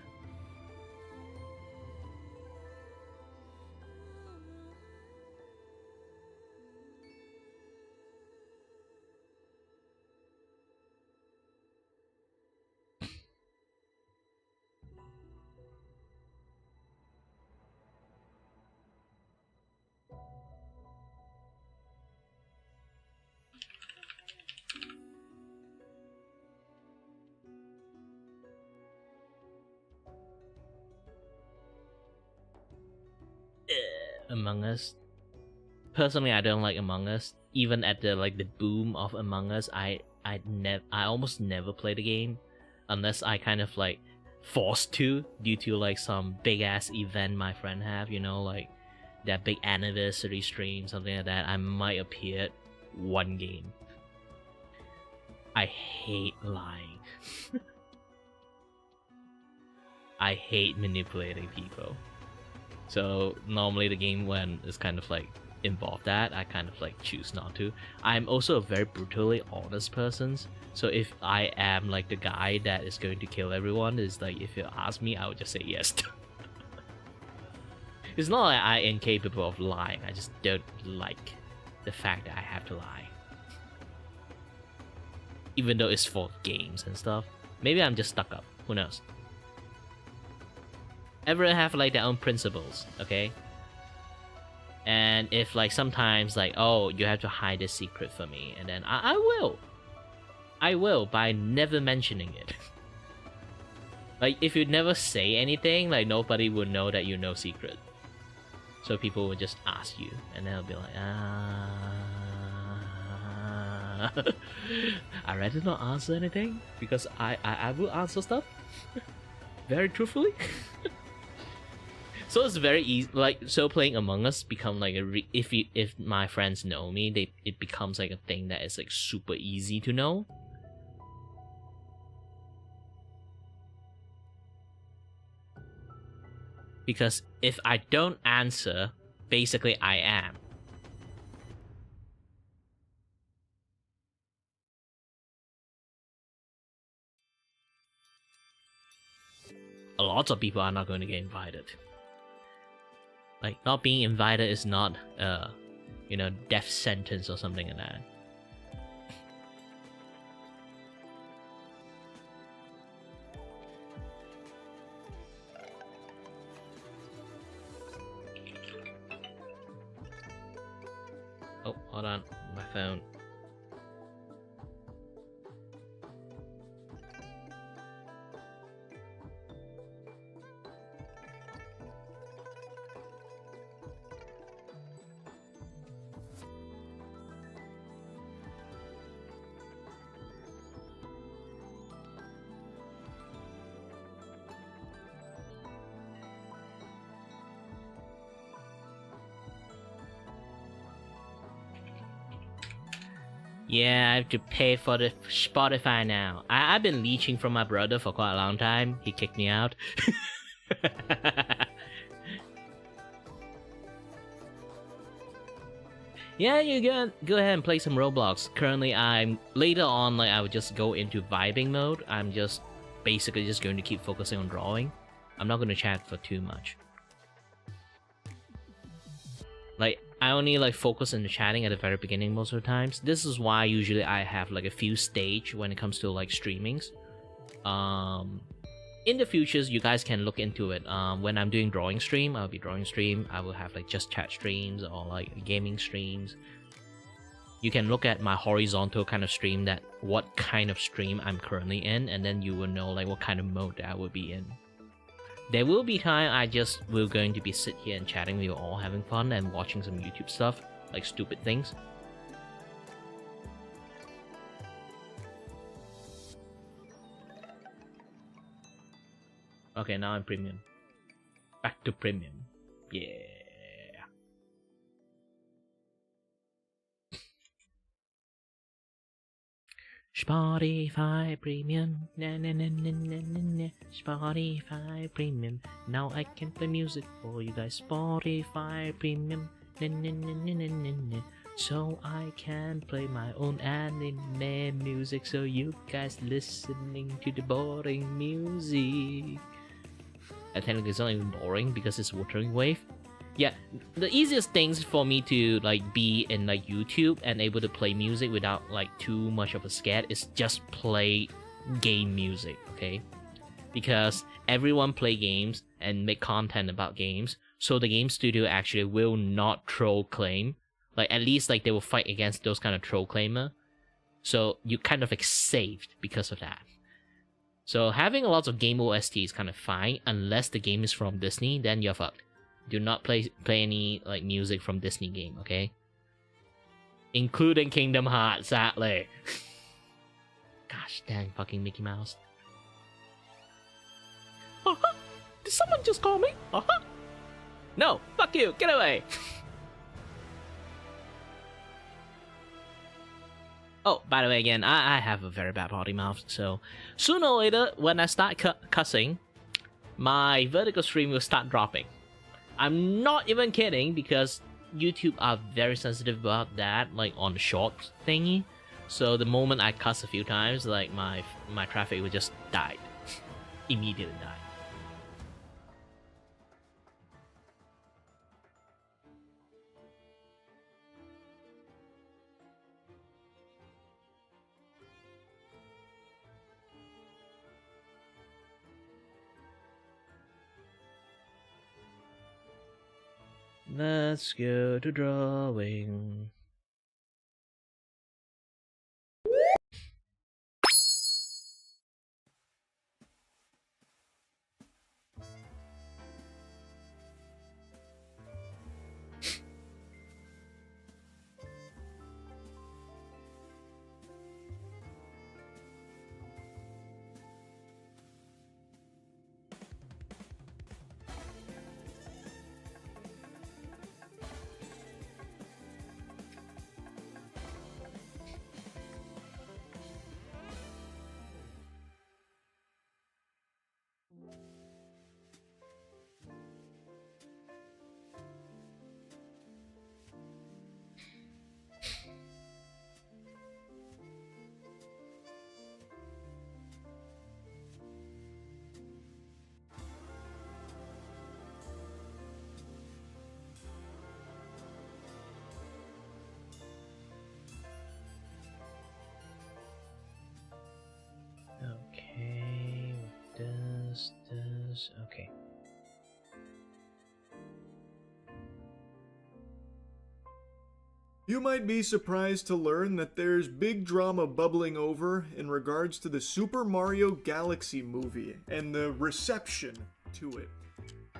Among Us. Personally, I don't like Among Us. Even at the boom of Among Us, I almost never play the game unless I kind of like forced to due to like some big ass event my friend have, you know, like that big anniversary stream, something like that. I might appear one game. I hate lying. I hate manipulating people. So normally the game when it's kind of like involved that, I kind of like choose not to. I'm also a very brutally honest person. So if I am like the guy that is going to kill everyone, is like if you ask me, I would just say yes. It's not like I'm incapable of lying. I just don't like the fact that I have to lie. Even though it's for games and stuff. Maybe I'm just stuck up. Who knows? Everyone have like their own principles, okay? And if like sometimes like, oh, you have to hide a secret for me, and then I will by never mentioning it. Like if you never say anything, like nobody would know that you know secret. So people will just ask you, and they'll be like, I'd rather not answer anything because I will answer stuff very truthfully. So it's very easy. Like so, playing Among Us become like if my friends know me, it becomes like a thing that is like super easy to know. Because if I don't answer, basically I am. A lot of people are not going to get invited. Like, not being invited is not, you know, death sentence or something like that. Oh, hold on, my phone. Yeah, I have to pay for the Spotify now. I've been leeching from my brother for quite a long time. He kicked me out. Yeah, you go ahead and play some Roblox. Currently, later on, like I would just go into vibing mode. I'm just basically just going to keep focusing on drawing. I'm not going to chat for too much. Like, I only like focus on the chatting at the very beginning most of the times. This is why usually I have like a few stage when it comes to like streamings. In the futures, you guys can look into it. When I'm doing drawing stream, I'll be drawing stream. I will have like just chat streams or like gaming streams. You can look at my horizontal kind of stream, that what kind of stream I'm currently in, and then you will know like what kind of mode that I will be in. There will be time I just will going to be sit here and chatting with you all, having fun and watching some YouTube stuff, like stupid things. Okay, now I'm premium. Back to premium. Yeah. Spotify Premium, na na na na na na na. Spotify Premium. Now I can play music for you guys. Spotify Premium, na na na na na na na. So I can play my own anime music. So you guys listening to the boring music. I think it's not even boring because it's watering wave. Yeah, the easiest things for me to like be in like YouTube and able to play music without like too much of a scare is just play game music, okay? Because everyone play games and make content about games, so the game studio actually will not troll claim. Like at least like they will fight against those kind of troll claimer. So you kind of like saved because of that. So having a lot of game OST is kind of fine unless the game is from Disney, then you're fucked. Do not play any like music from Disney game, okay? Including Kingdom Hearts, sadly. Gosh dang fucking Mickey Mouse. Uh-huh. Did someone just call me? Uh-huh. No, fuck you, get away. Oh, by the way, again, I have a very bad potty mouth, so sooner or later, when I start cussing, my vertical stream will start dropping. I'm not even kidding, because YouTube are very sensitive about that, like on the short thingy. So the moment I cuss a few times, like my traffic will just die. Immediately die. Let's go to drawing. Okay, okay. You might be surprised to learn that there's big drama bubbling over in regards to the Super Mario Galaxy movie and the reception to it.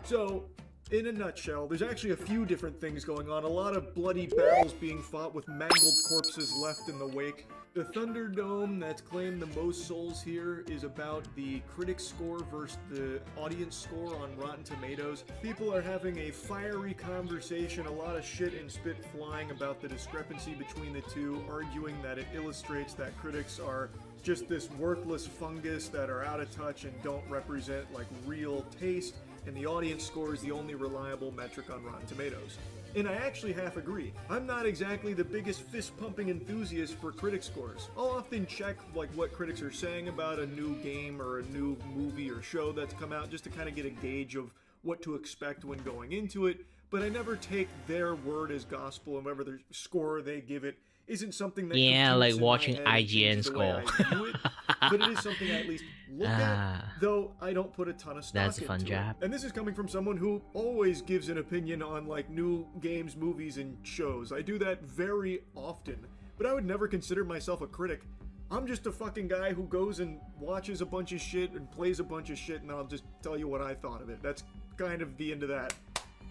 So, in a nutshell, there's actually a few different things going on. A lot of bloody battles being fought with mangled corpses left in the wake. The Thunderdome that's claimed the most souls here is about the critic score versus the audience score on Rotten Tomatoes. People are having a fiery conversation, a lot of shit and spit flying about the discrepancy between the two, arguing that it illustrates that critics are just this worthless fungus that are out of touch and don't represent like real taste, and the audience score is the only reliable metric on Rotten Tomatoes. And I actually half agree. I'm not exactly the biggest fist-pumping enthusiast for critic scores. I'll often check like what critics are saying about a new game or a new movie or show that's come out just to kind of get a gauge of what to expect when going into it, but I never take their word as gospel, and whatever the score they give it isn't something that like in watching my head IGN and changes the way score. I view it, but it is something I at least look at, though I don't put a ton of stock That's a fun into job. it. And this is coming from someone who always gives an opinion on like new games, movies, and shows. I do that very often, but I would never consider myself a critic. I'm just a fucking guy who goes and watches a bunch of shit and plays a bunch of shit, and I'll just tell you what I thought of it. That's kind of the end of that.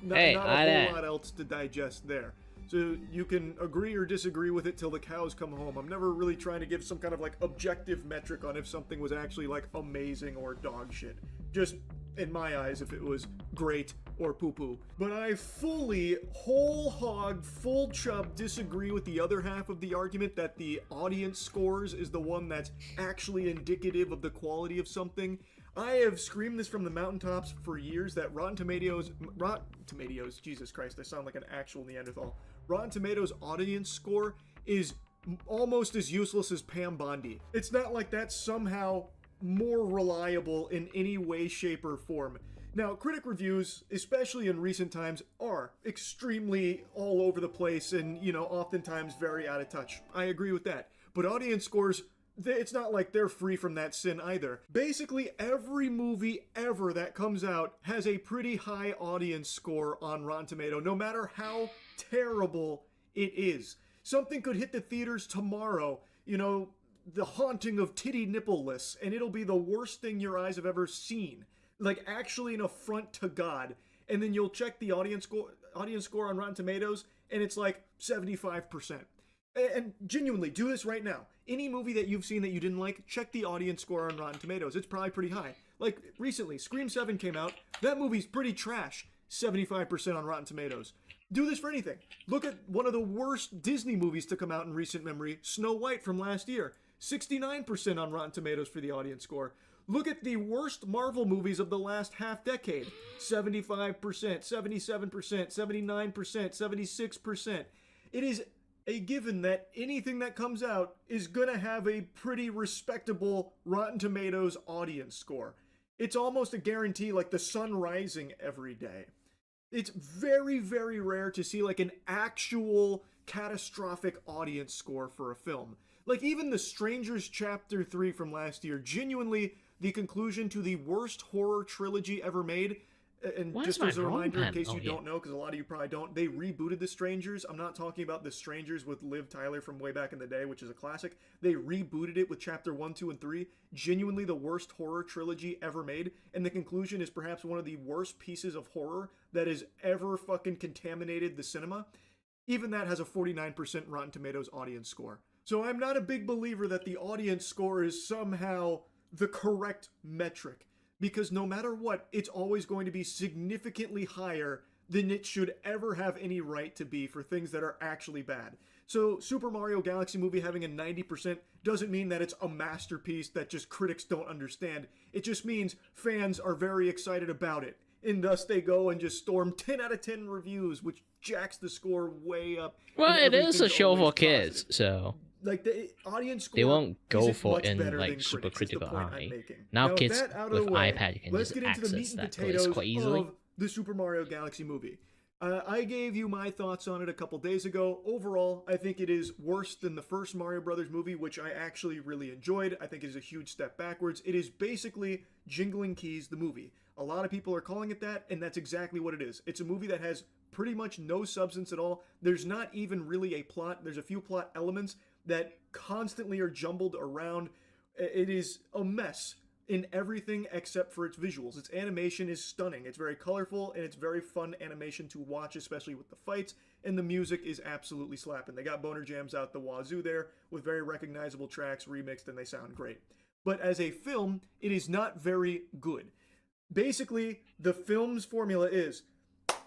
Not a whole lot else to digest there. So you can agree or disagree with it till the cows come home. I'm never really trying to give some kind of like objective metric on if something was actually like amazing or dog shit. Just in my eyes, if it was great or poo-poo. But I fully, whole hog, full chub disagree with the other half of the argument that the audience scores is the one that's actually indicative of the quality of something. I have screamed this from the mountaintops for years that Rotten Tomatoes, Jesus Christ, I sound like an actual Neanderthal. Rotten Tomatoes audience score is almost as useless as Pam Bondi. It's not like that's somehow more reliable in any way, shape, or form. Now, critic reviews, especially in recent times, are extremely all over the place and, oftentimes very out of touch. I agree with that. But audience scores, it's not like they're free from that sin either. Basically, every movie ever that comes out has a pretty high audience score on Rotten Tomato, no matter how terrible it is. Something could hit the theaters tomorrow, The Haunting of Titty Nippleless, and it'll be the worst thing your eyes have ever seen. Like, actually an affront to God. And then you'll check the audience score on Rotten Tomatoes, and it's like 75%. And genuinely, do this right now. Any movie that you've seen that you didn't like, check the audience score on Rotten Tomatoes. It's probably pretty high. Like, recently, Scream 7 came out. That movie's pretty trash. 75% on Rotten Tomatoes. Do this for anything. Look at one of the worst Disney movies to come out in recent memory, Snow White from last year. 69% on Rotten Tomatoes for the audience score. Look at the worst Marvel movies of the last half decade. 75%, 77%, 79%, 76%. It is a given that anything that comes out is gonna have a pretty respectable Rotten Tomatoes audience score. It's almost a guarantee, like the sun rising every day. It's very, very rare to see like an actual catastrophic audience score for a film. Like even The Strangers Chapter 3 from last year, genuinely the conclusion to the worst horror trilogy ever made. And just as a reminder, in case you don't know, because a lot of you probably don't, they rebooted The Strangers. I'm not talking about The Strangers with Liv Tyler from way back in the day, which is a classic. They rebooted it with Chapter 1, 2, and 3. Genuinely the worst horror trilogy ever made. And the conclusion is perhaps one of the worst pieces of horror that has ever fucking contaminated the cinema. Even that has a 49% Rotten Tomatoes audience score. So I'm not a big believer that the audience score is somehow the correct metric. Because no matter what, it's always going to be significantly higher than it should ever have any right to be for things that are actually bad. So Super Mario Galaxy movie having a 90% doesn't mean that it's a masterpiece that just critics don't understand. It just means fans are very excited about it. And thus they go and just storm 10 out of 10 reviews, which jacks the score way up. Well, it is a show for kids, so... Like the audience score, they won't go for in like super critical eye. Now kids with iPad, you can just access that place quite easily. Of the Super Mario Galaxy movie. I gave you my thoughts on it a couple days ago. Overall, I think it is worse than the first Mario Brothers movie, which I actually really enjoyed. I think it is a huge step backwards. It is basically Jingling Keys, the movie. A lot of people are calling it that, and that's exactly what it is. It's a movie that has pretty much no substance at all. There's not even really a plot. There's a few plot elements that constantly are jumbled around. It is a mess in everything except for its visuals. Its animation is stunning. It's very colorful, and it's very fun animation to watch, especially with the fights, and the music is absolutely slapping. They got boner jams out the wazoo there with very recognizable tracks remixed, and they sound great. But as a film, it is not very good. Basically, the film's formula is,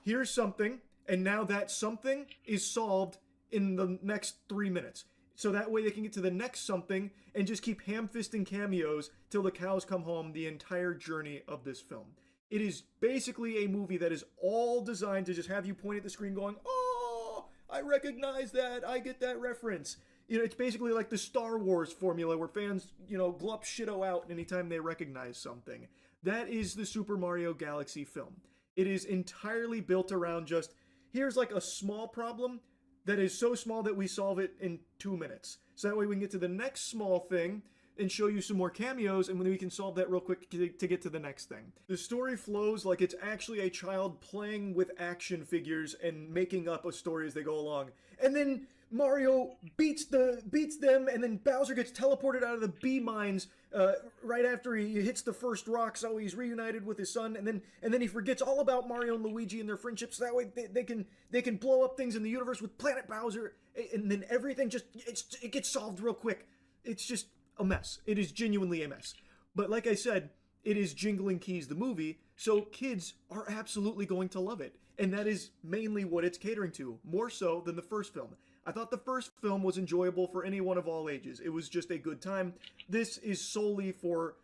here's something, and now that something is solved in the next 3 minutes. So that way they can get to the next something and just keep ham-fisting cameos till the cows come home the entire journey of this film. It is basically a movie that is all designed to just have you point at the screen going, oh, I recognize that, I get that reference. It's basically like the Star Wars formula where fans, glup shitto out anytime they recognize something. That is the Super Mario Galaxy film. It is entirely built around just, here's like a small problem that is so small that we solve it in 2 minutes. So that way we can get to the next small thing and show you some more cameos, and then we can solve that real quick to get to the next thing. The story flows like it's actually a child playing with action figures and making up a story as they go along. And then Mario beats them, and then Bowser gets teleported out of the bee mines right after he hits the first rock, so he's reunited with his son, and then he forgets all about Mario and Luigi and their friendship, so that way they can blow up things in the universe with Planet Bowser, and then everything it gets solved real quick. It's just a mess. It is genuinely a mess. But like I said, it is Jingling Keys, the movie, So kids are absolutely going to love it. And that is mainly what it's catering to, more so than the first film. I thought the first film was enjoyable for anyone of all ages. It was just a good time. This is solely for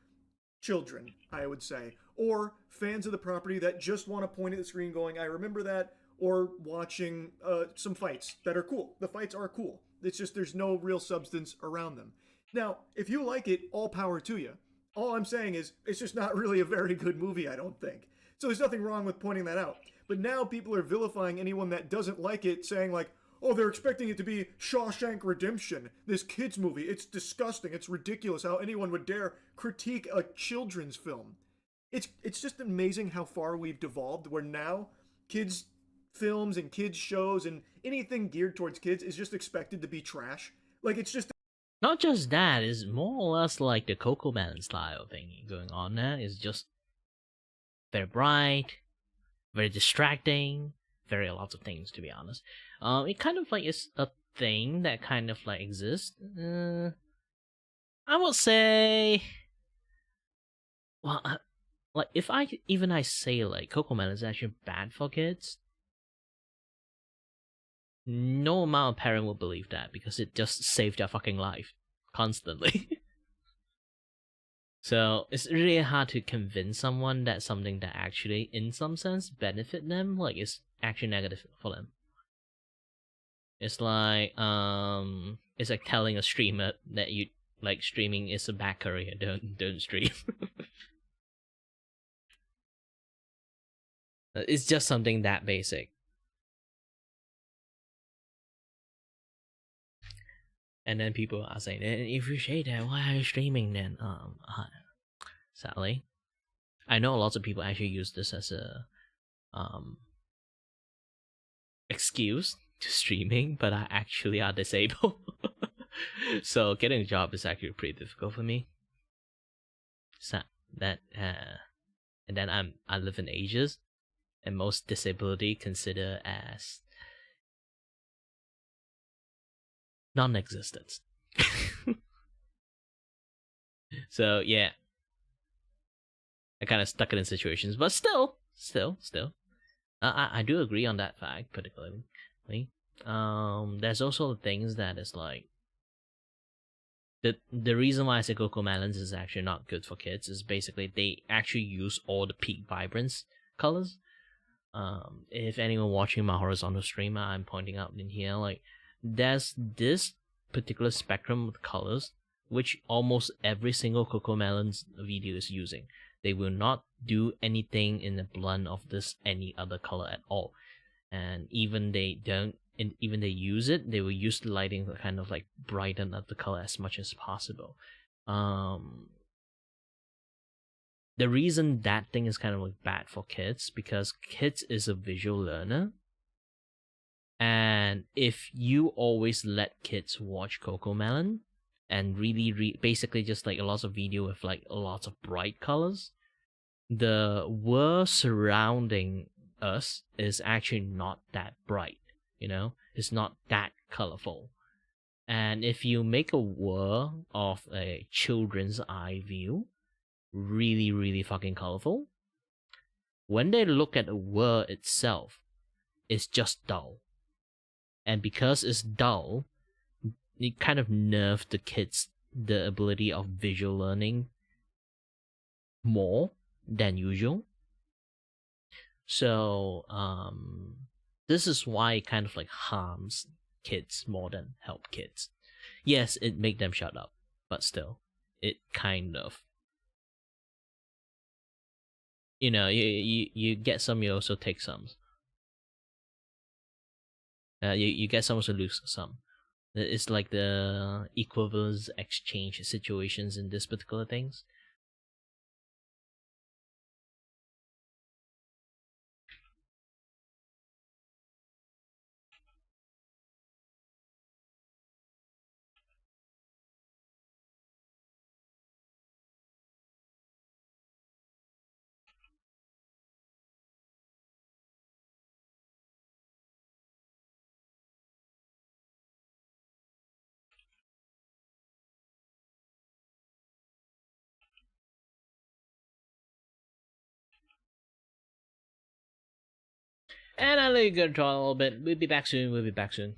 children, I would say, or fans of the property that just want to point at the screen going, I remember that, or watching some fights that are cool. The fights are cool. It's just there's no real substance around them. Now, if you like it, all power to you. All I'm saying is it's just not really a very good movie, I don't think. So there's nothing wrong with pointing that out. But now people are vilifying anyone that doesn't like it, saying like, oh, they're expecting it to be Shawshank Redemption, this kids movie. It's disgusting. It's ridiculous how anyone would dare critique a children's film. It's just amazing how far we've devolved where now kids films and kids shows and anything geared towards kids is just expected to be trash. Like it's just Not just that, it's more or less like the Coco Melon style thing going on there. It's just very bright, very distracting, very lots of things to be honest. It kind of like is a thing that kind of like exists. I would say, well, like if I say like Coco Melon is actually bad for kids, no amount of parent will believe that because it just saved their fucking life constantly. So it's really hard to convince someone that something that actually, in some sense, benefit them, like is actually negative for them. It's like telling a streamer that you like streaming is a bad career. Don't stream. It's just something that basic. And then people are saying, if you say that, why are you streaming then? Sadly, I know lots of people actually use this as a excuse to streaming, but I actually are disabled. So getting a job is actually pretty difficult for me. So that and then I live in Asia, and most disability considered as non-existent. So yeah, I kind of stuck it in situations, but still, I do agree on that fact particularly. There's also things that is like the reason why I say Coco Melons is actually not good for kids is basically they actually use all the peak vibrance colors. If anyone watching my horizontal stream, I'm pointing out in here, like there's this particular spectrum of colors which almost every single Coco Melons video is using. They will not do anything in the blend of this any other color at all, and even they use it, they will use the lighting to kind of like brighten up the color as much as possible. The reason that thing is kind of like bad for kids because kids is a visual learner, and if you always let kids watch Coco Melon and really basically just like a lot of video with like lots of bright colors, the world surrounding us is actually not that bright, it's not that colorful. And if you make a world of a children's eye view really fucking colorful, when they look at the world itself, it's just dull. And because it's dull, it kind of nerfed the kids the ability of visual learning more than usual. So this is why it kind of like harms kids more than help kids. Yes, it make them shut up, but still, it kind of, you get some, you also take some. You get some, also lose some. It's like the equivalence exchange situations in this particular things. And I'll let you go talk a little bit. We'll be back soon. We'll be back soon.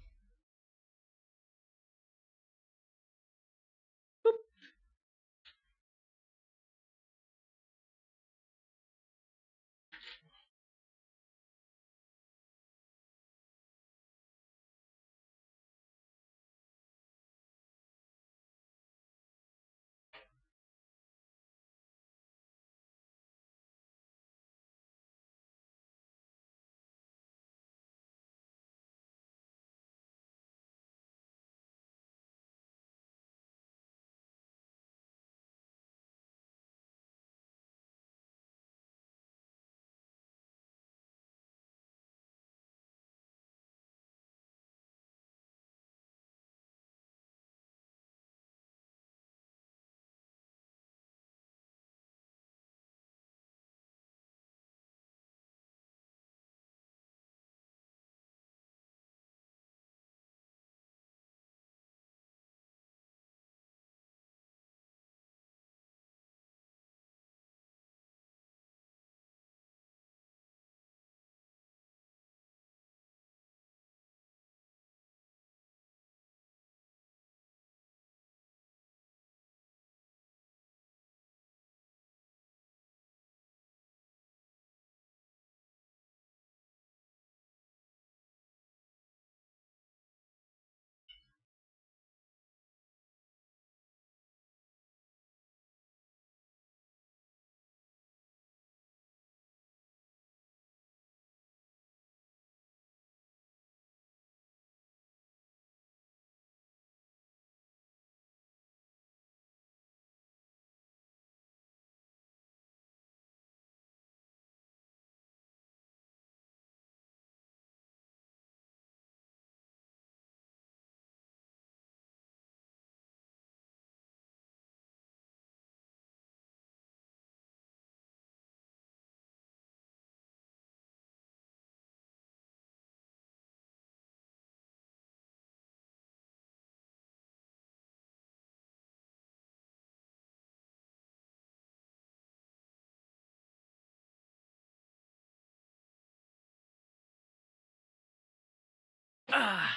Ah,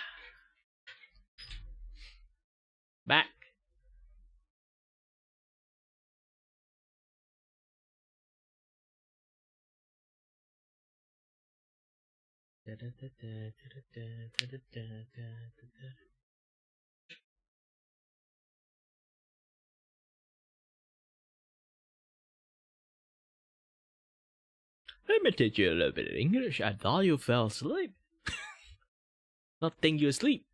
back. Let me teach you a little bit of English. I thought you fell asleep. Not think you asleep.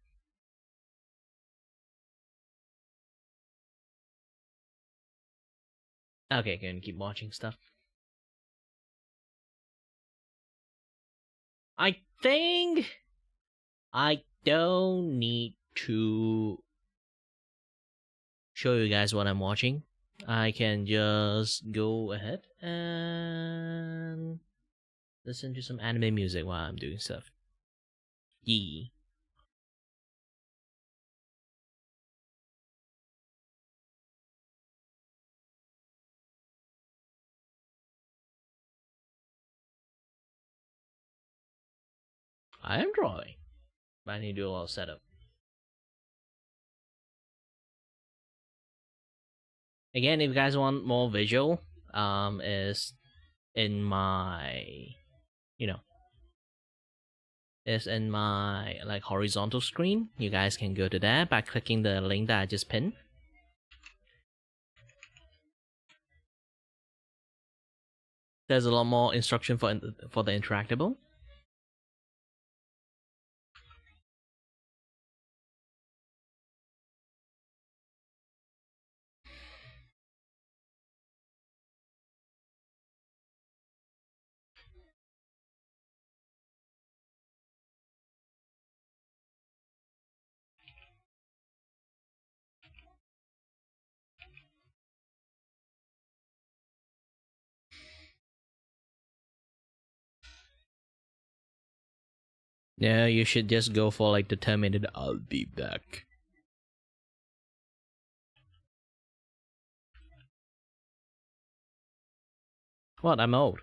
Okay, can keep watching stuff. I think I don't need to show you guys what I'm watching. I can just go ahead and listen to some anime music while I'm doing stuff. Yee. I am drawing, but I need to do a lot of setup. Again, if you guys want more visual, is in my, you know, is in my like horizontal screen. You guys can go to that by clicking the link that I just pinned. There's a lot more instruction for the interactable. Yeah, you should just go for like the 10-minute I'll be back. What? I'm old.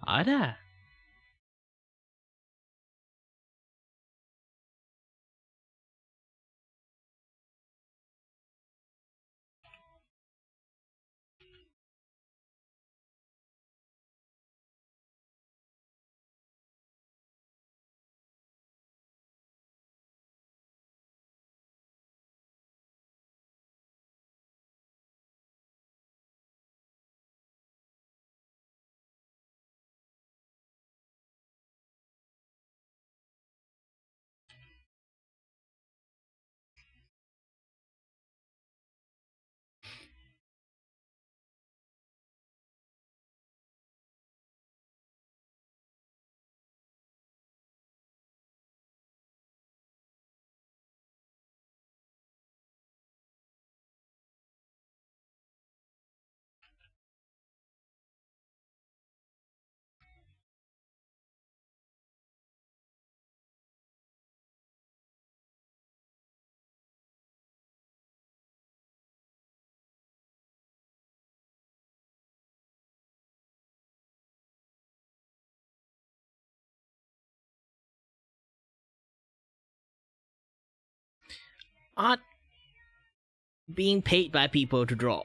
Ada. Art being paid by people to draw.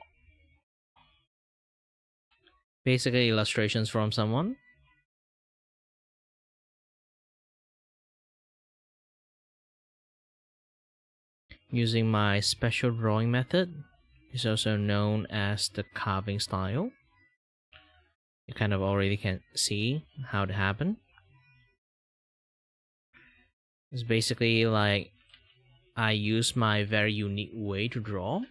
Basically, illustrations from someone. Using my special drawing method. It's also known as the carving style. You kind of already can see how it happened. It's basically like I use my very unique way to draw.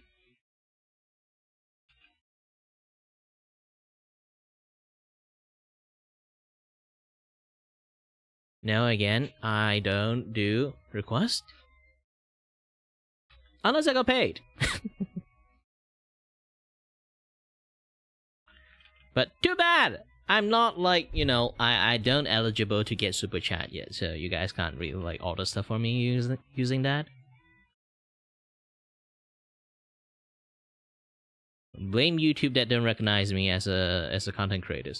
Now again, I don't do request unless I got paid. But too bad! I'm not like, I don't eligible to get super chat yet, so you guys can't really like order stuff for me using that. Blame YouTube that don't recognize me as a content creator.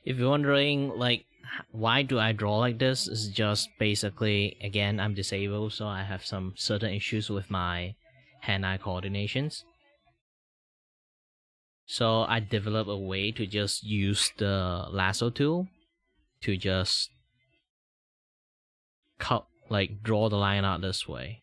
If you're wondering, like, why do I draw like this, it's just basically, again, I'm disabled, so I have some certain issues with my hand-eye coordinations. So I developed a way to just use the lasso tool to just cut, like, draw the line out this way.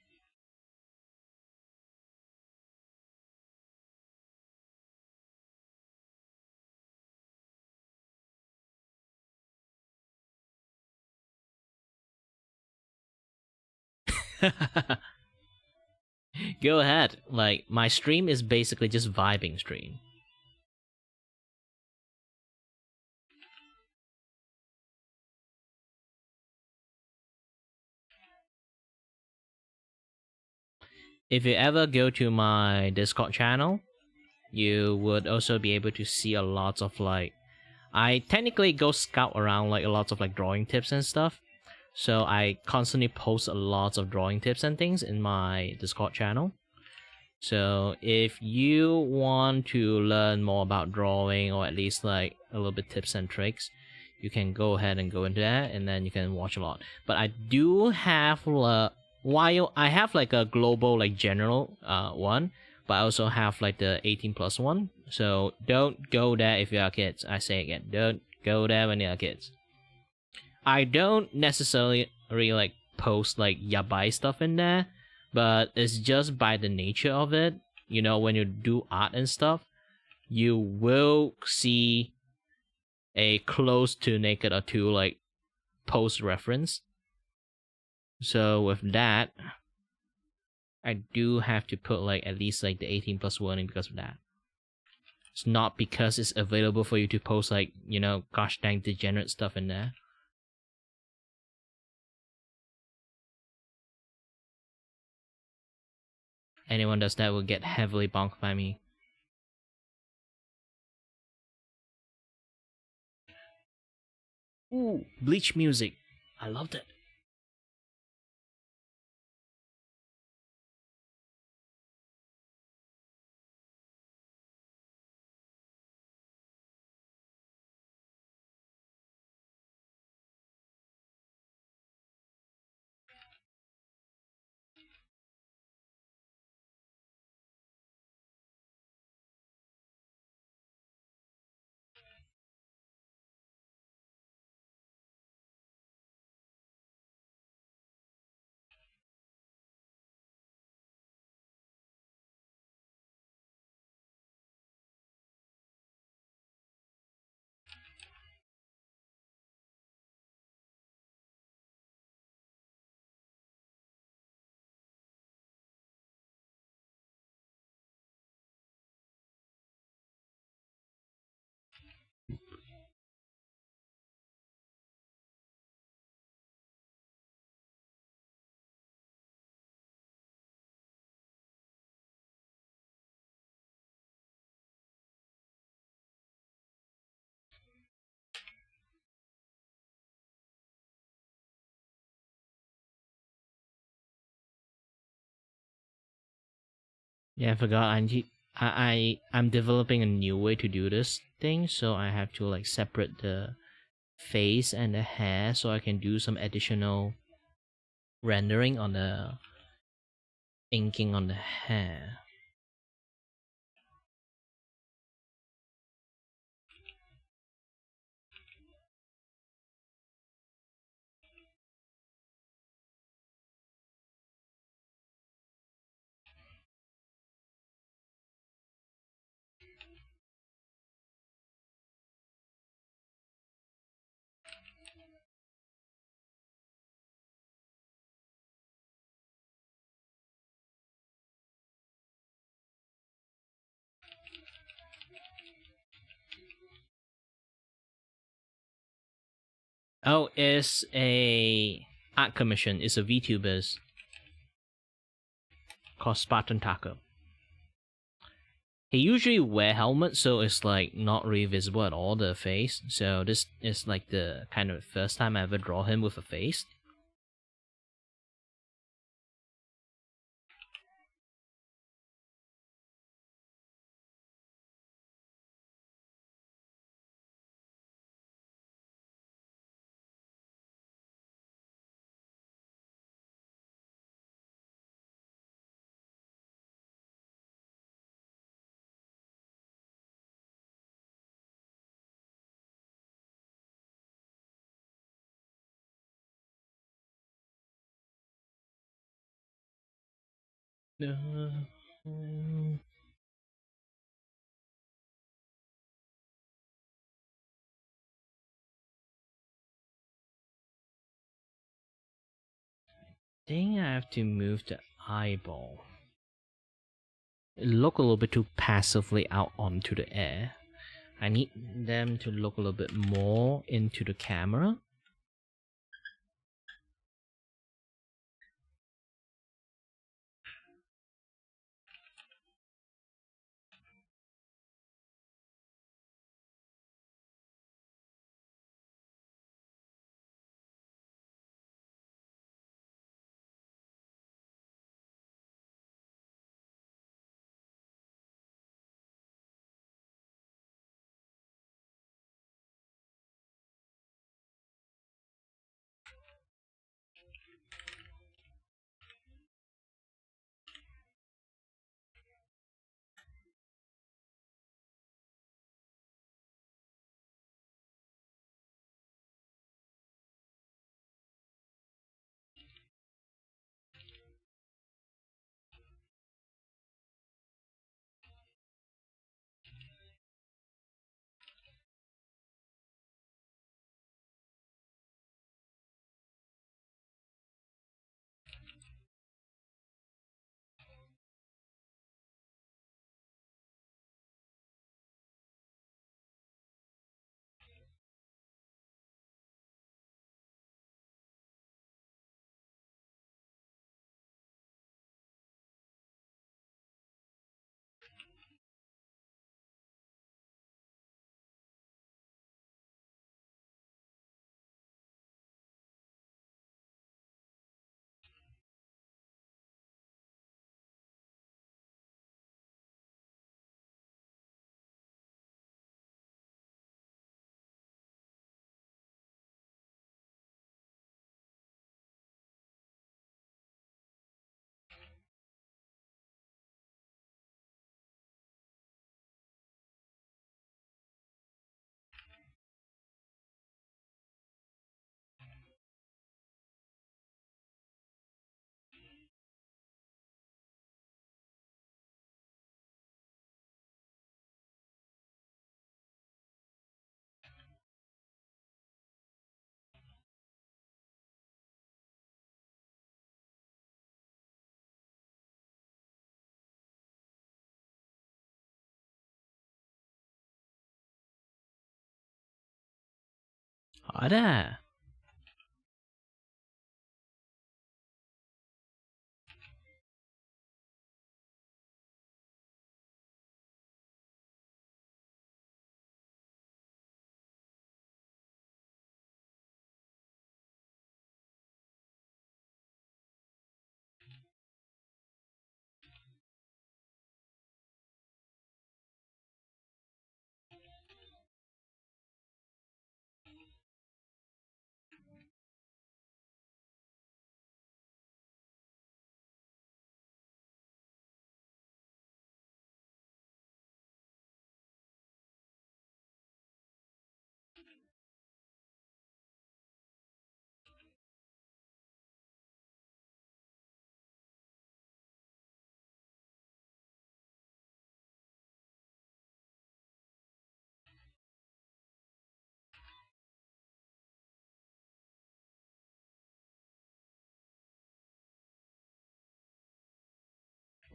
Go ahead. Like, my stream is basically just vibing stream. If you ever go to my Discord channel, you would also be able to see a lot of, like, I technically go scout around like a lot of like drawing tips and stuff. So I constantly post a lot of drawing tips and things in my Discord channel. So if you want to learn more about drawing, or at least like a little bit tips and tricks, you can go ahead and go into that, and then you can watch a lot. But I do have while I have like a global like general one, but I also have like the 18+ one. So don't go there if you are kids. I say again, don't go there when you are kids. I don't necessarily really like post like yabai stuff in there, but it's just by the nature of it. You know, when you do art and stuff, you will see a close to naked or two like post reference. So with that, I do have to put like at least like the 18+ warning because of that. It's not because it's available for you to post like, you know, gosh dang degenerate stuff in there. Anyone does that will get heavily bonked by me. Ooh, Bleach music. I loved it. Yeah, I forgot. I'm developing a new way to do this thing, so I have to like separate the face and the hair, so I can do some additional rendering on the inking on the hair. Oh, it's a art commission. It's a Vtubers called Spartan Taco. He usually wear helmet, so it's like not really visible at all, the face. So this is like the kind of first time I ever draw him with a face. Think I have to move the eyeball. It look a little bit too passively out onto the air. I need them to look a little bit more into the camera. Hi there.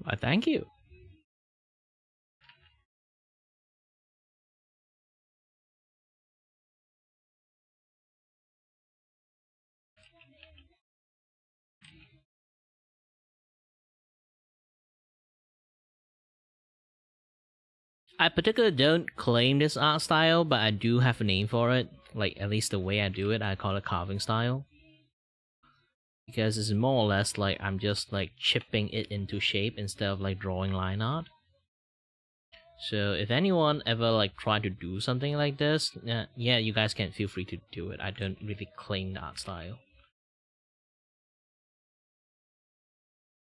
Why, thank you. I particularly don't claim this art style, but I do have a name for it. Like, at least the way I do it, I call it carving style. Because it's more or less like I'm just like chipping it into shape instead of like drawing line art. So if anyone ever like try to do something like this, yeah, you guys can feel free to do it. I don't really claim the art style.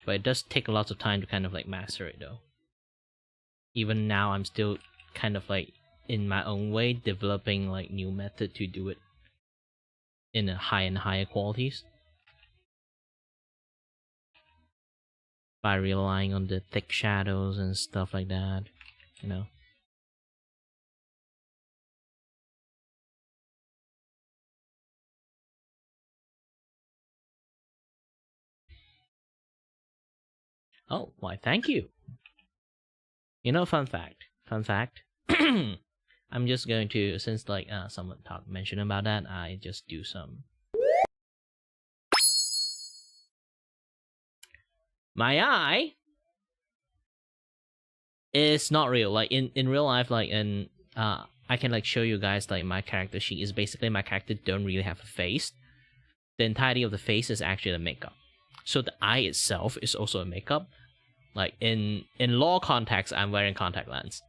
But it does take a lot of time to kind of like master it though. Even now I'm still kind of like in my own way developing like new method to do it in a higher and higher qualities. by relying on the thick shadows and stuff like that, you know. Oh, why, thank you. You know, fun fact. I'm just going to, since like someone mentioned about that, I just do some. My eye is not real. Like in real life, like in I can like show you guys like my character sheet is basically my character don't really have a face. The entirety of the face is actually the makeup. So the eye itself is also a makeup. Like in law context, I'm wearing contact lens.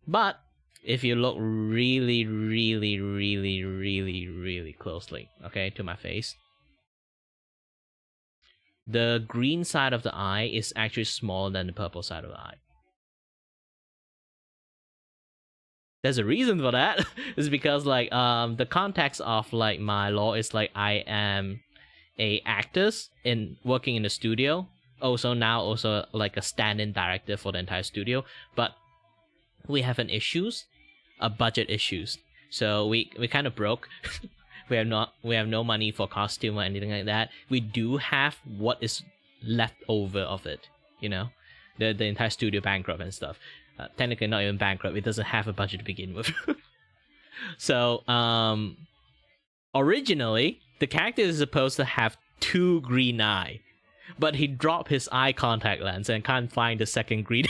But if you look really, really, really, really, really closely, okay, to my face, the green side of the eye is actually smaller than the purple side of the eye. There's a reason for that. It's because like the context of like my law is like I am a actress in working in the studio. Also like a stand-in director for the entire studio. But we have an issues, a budget issues. So we kind of broke. we have no money for costume or anything like that. We do have what is left over of it. You know, the entire studio bankrupt and stuff. Technically not even bankrupt. It doesn't have a budget to begin with. So originally the character is supposed to have 2 green eye, but he dropped his eye contact lens and can't find the second green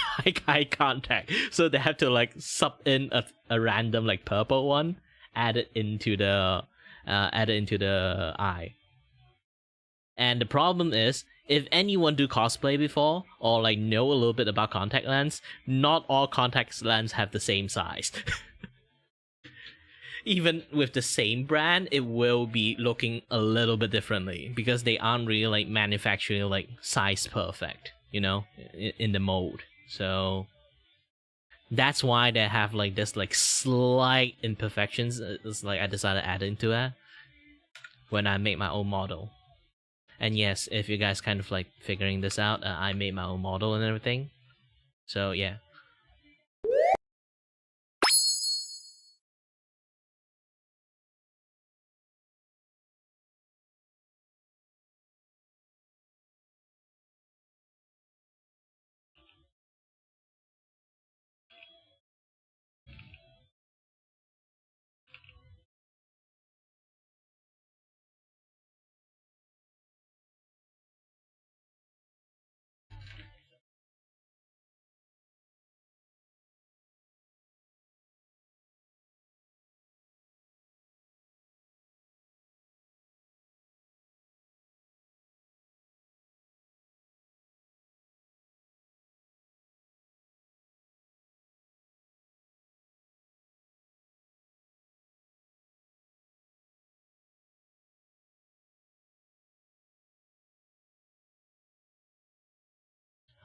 eye contact, so they have to like sub in a random like purple one, add it into the eye. And the problem is, if anyone do cosplay before or like know a little bit about contact lens, not all contact lens have the same size. Even with the same brand, it will be looking a little bit differently because they aren't really like manufacturing like size perfect, you know, in the mold. So that's why they have like this like slight imperfections. It's like I decided to add into that when I make my own model. And yes, if you guys kind of like figuring this out, I made my own model and everything. So yeah.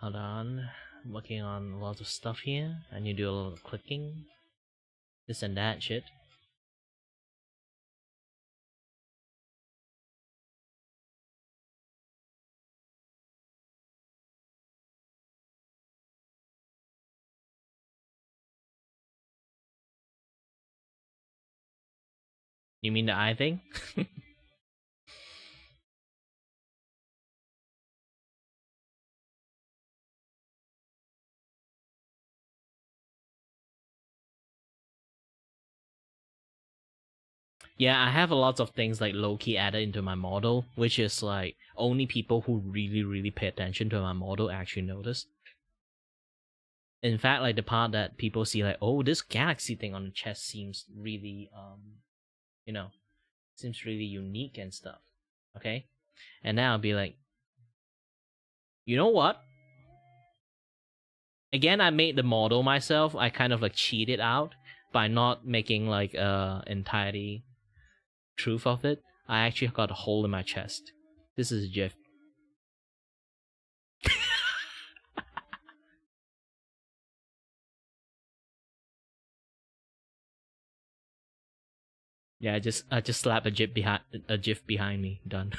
Hold on, I'm working on lots of stuff here. I need to do a little clicking, this and that shit. You mean the eye thing? Yeah, I have a lot of things like low-key added into my model, which is like only people who really, really pay attention to my model actually notice. In fact, like the part that people see like, oh, this galaxy thing on the chest seems really, you know, seems really unique and stuff. Okay? And then I'll be like, you know what? Again, I made the model myself. I kind of like cheated out by not making like entirety truth of it. I actually got a hole in my chest. This is a GIF. Yeah, I just slap a GIF behind me. Done.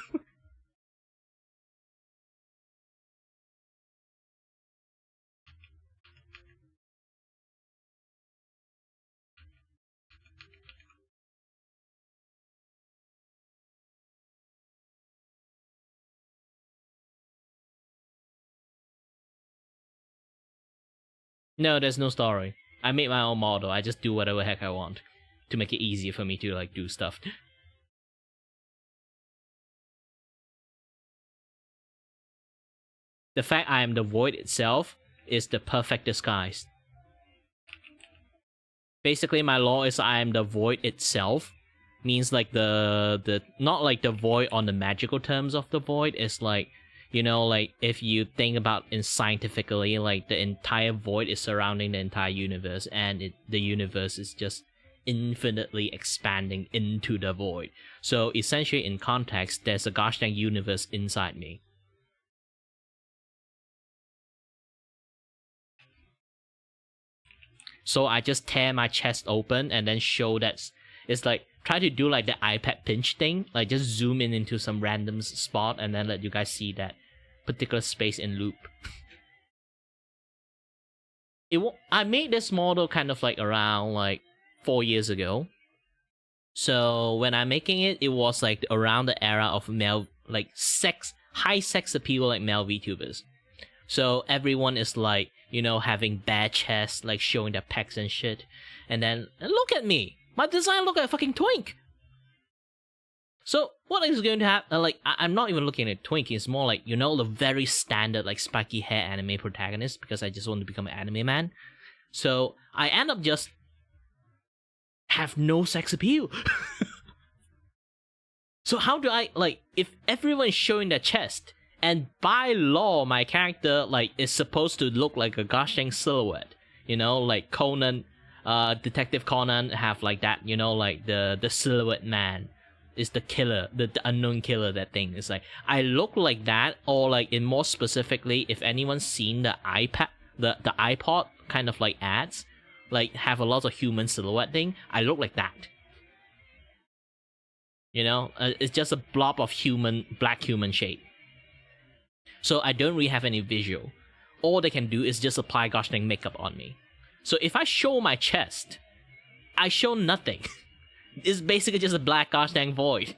No, there's no story. I made my own model. I just do whatever heck I want to make it easier for me to like do stuff. The fact I am the void itself is the perfect disguise. Basically, my law is I am the void itself. Means like the not like the void on the magical terms of the void. It's like, you know, like if you think about it scientifically, like the entire void is surrounding the entire universe, and the universe is just infinitely expanding into the void. So essentially, in context, there's a gosh dang universe inside me. So I just tear my chest open and then show that it's like, try to do like the iPad pinch thing, like just zoom in into some random spot and then let you guys see that particular space in loop. I made this model kind of like around like 4 years ago. So when I'm making it, it was like around the era of male, like high sex appeal like male VTubers. So everyone is like, you know, having bare chests, like showing their pecs and shit. And then, look at me! My design look like a fucking twink! So, what is going to happen? Like, I'm not even looking at twink, it's more like, you know, the very standard, like, spiky hair anime protagonist, because I just want to become an anime man. So, I end up just have no sex appeal. So how do I, like, if everyone's showing their chest, and by law, my character, like, is supposed to look like a gosh dang silhouette. You know, like Conan, Detective Conan have like that, you know, like the silhouette man is the killer, the unknown killer, that thing. It's like, I look like that, or like, in more specifically, if anyone's seen the iPod kind of like ads, like have a lot of human silhouette thing, I look like that. You know, it's just a blob of black human shape. So I don't really have any visual. All they can do is just apply gosh dang makeup on me. So if I show my chest, I show nothing. It's basically just a black gosh dang void.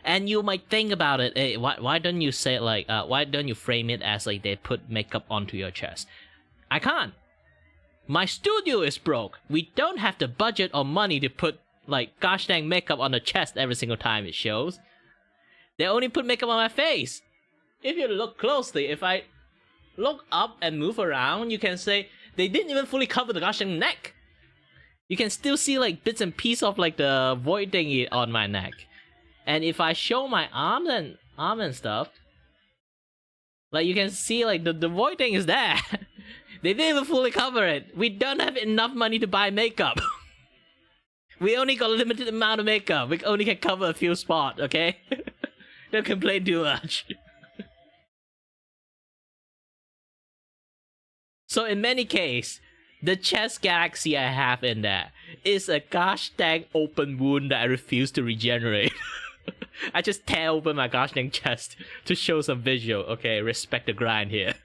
And you might think about it, hey, why don't you say like, why don't you frame it as like they put makeup onto your chest? I can't. My studio is broke. We don't have the budget or money to put like gosh dang makeup on the chest every single time it shows. They only put makeup on my face. If you look closely, if I look up and move around, you can say they didn't even fully cover the gosh dang neck. You can still see like bits and pieces of like the void thingy on my neck. And if I show my arm and stuff, like you can see like the void thing is there. They didn't even fully cover it. We don't have enough money to buy makeup. We only got a limited amount of makeup. We only can cover a few spots, okay? Don't complain too much. So in many cases, the chest galaxy I have in there is a gosh dang open wound that I refuse to regenerate. I just tear open my gosh dang chest to show some visual. Okay, respect the grind here.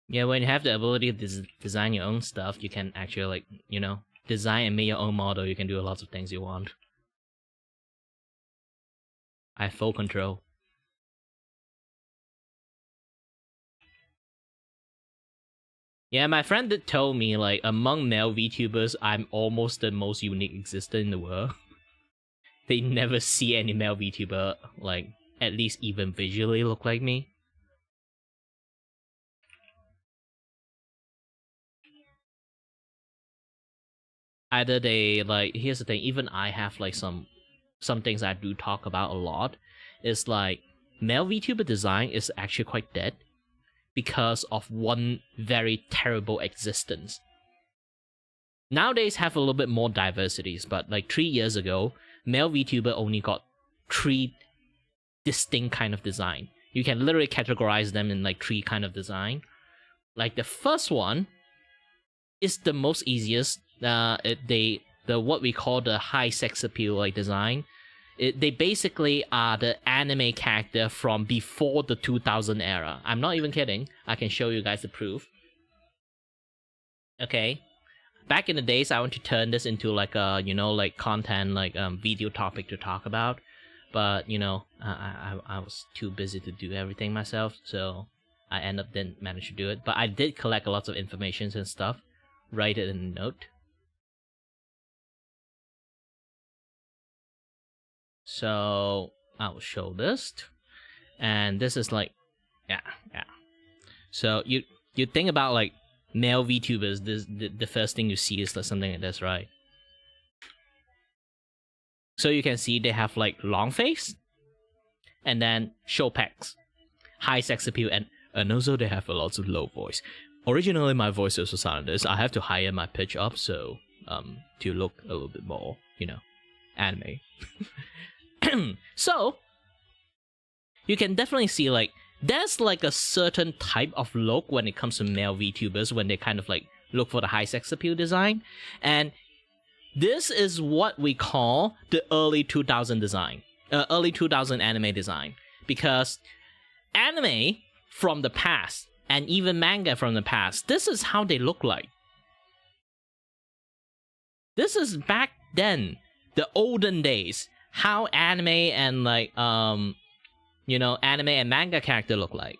Yeah, when you have the ability to design your own stuff, you can actually, like, you know, design and make your own model. You can do lots of things you want. I have full control. Yeah, my friend did tell me, like, among male VTubers, I'm almost the most unique exister in the world. They never see any male VTuber, like, at least even visually look like me. Either they, like, here's the thing, even I have, like, some things I do talk about a lot, is, like, male VTuber design is actually quite dead because of one very terrible existence. Nowadays have a little bit more diversities, but, like, 3 years ago, male VTuber only got 3 distinct kind of design. You can literally categorize them in, like, 3 kind of design. Like, the first one is the most easiest. The what we call the high sex appeal like design They basically are the anime character from before the 2000 era. I'm not even kidding. I can show you guys the proof. Okay. Back in the days, I want to turn this into like a, like content, like video topic to talk about. But, I was too busy to do everything myself. So I didn't manage to do it. But I did collect lots of information and stuff. Write it in a note. So I will show this, and this is like, yeah. So you think about like male VTubers. The first thing you see is like something like this, right? So you can see they have like long face, and then show pecs, high sex appeal, and also they have a lot of low voice. Originally, my voice also sounded this. I have to higher my pitch up so to look a little bit more, anime. So you can definitely see like there's like a certain type of look when it comes to male VTubers when they kind of like look for the high sex appeal design, and this is what we call the early 2000 design, early 2000 anime design, because anime from the past and even manga from the past, this is how they look like. This is back then, the olden days. How anime and like anime and manga character look like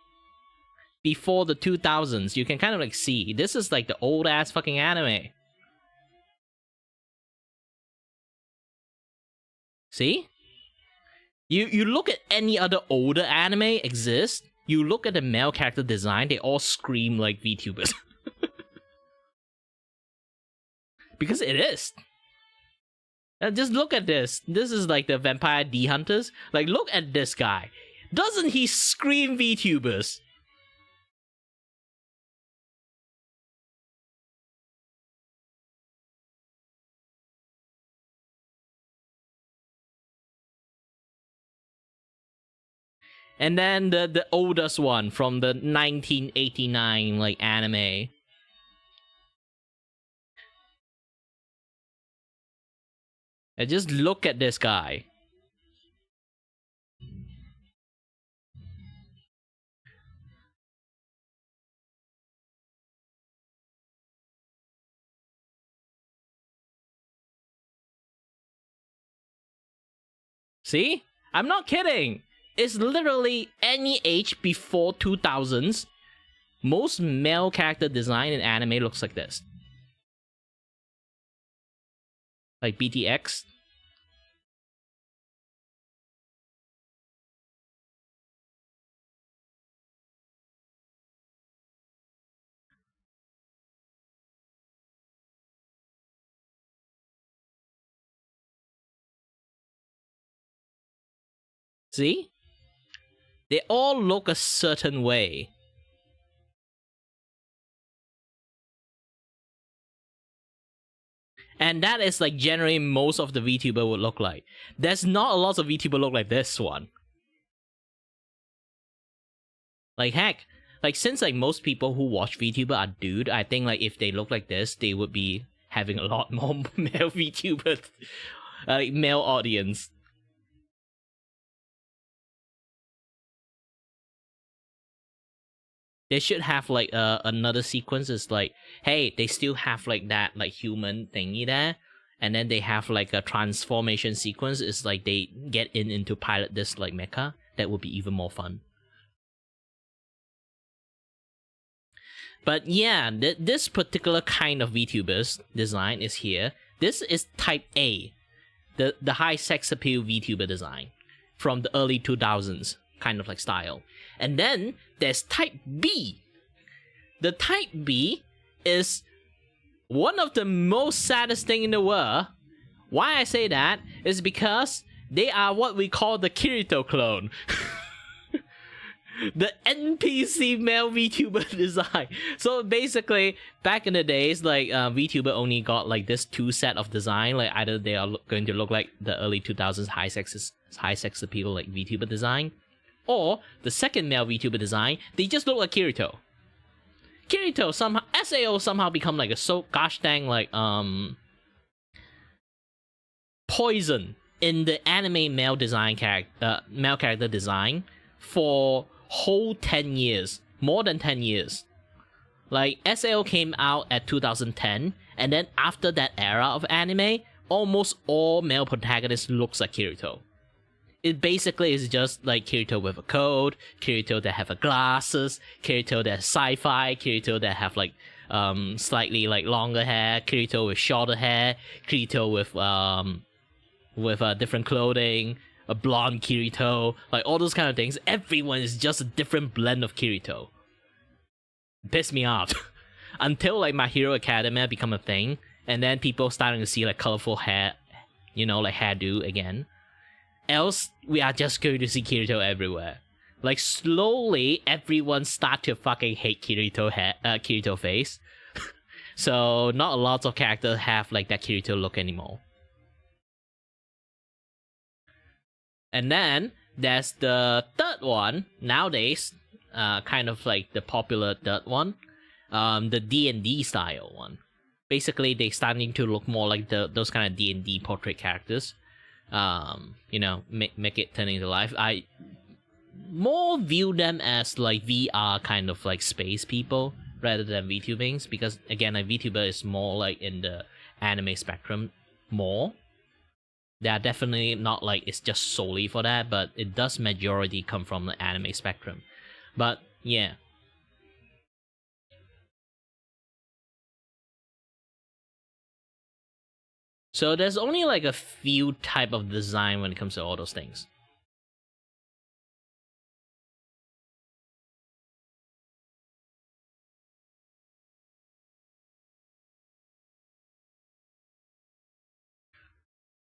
before the 2000s. You can kind of like see this is like the old ass fucking anime. See, you look at any other older anime exist, you look at the male character design, they all scream like VTubers. Because it is. Just look at this. This is like the Vampire D Hunters. Like, look at this guy. Doesn't he scream VTubers? And then the oldest one from the 1989 like anime. And just look at this guy. See? I'm not kidding. It's literally any age before 2000s. Most male character design in anime looks like this. Like BTX. See? They all look a certain way. And that is like generally most of the VTuber would look like. There's not a lot of VTuber look like this one. Like heck, like since like most people who watch VTuber are dude, I think like if they look like this, they would be having a lot more male VTubers, like male audience. They should have like another sequence is like, hey, they still have like that like human thingy there, and then they have like a transformation sequence. It's like they get into pilot this like mecha. That would be even more fun. But yeah, this particular kind of VTubers design is here. This is type A, the high sex appeal VTuber design from the early 2000s kind of like style. And then there's type B. The type B is one of the most saddest thing in the world. Why I say that is because they are what we call the Kirito clone. The NPC male VTuber design. So basically, back in the days, like VTuber only got like this two set of design. Like either they are going to look like the early 2000s high sex appeal like VTuber design, or the second male VTuber design, they just look like Kirito. Kirito somehow, SAO somehow become like a so gosh dang like poison in the anime male character design for whole 10 years, more than 10 years. Like, SAO came out at 2010, and then after that era of anime, almost all male protagonists looks like Kirito. It basically is just like Kirito with a coat, Kirito that have a glasses, Kirito that's sci-fi, Kirito that have like slightly like longer hair, Kirito with shorter hair, Kirito with different clothing, a blonde Kirito, like all those kind of things. Everyone is just a different blend of Kirito. Piss me off. Until like My Hero Academia become a thing, and then people starting to see like colorful hair, you know, like hairdo again. Else, we are just going to see Kirito everywhere. Like, slowly, everyone start to fucking hate Kirito face. So, not a lot of characters have like that Kirito look anymore. And then, there's the third one, nowadays, kind of like the popular third one, the D&D style one. Basically, they starting to look more like those kind of D&D portrait characters. You know, make it turn into life. I more view them as like VR kind of like space people rather than VTubings, because again, like VTuber is more like in the anime spectrum more. They are definitely not like it's just solely for that, but it does majority come from the anime spectrum. But yeah. So there's only like a few type of design when it comes to all those things.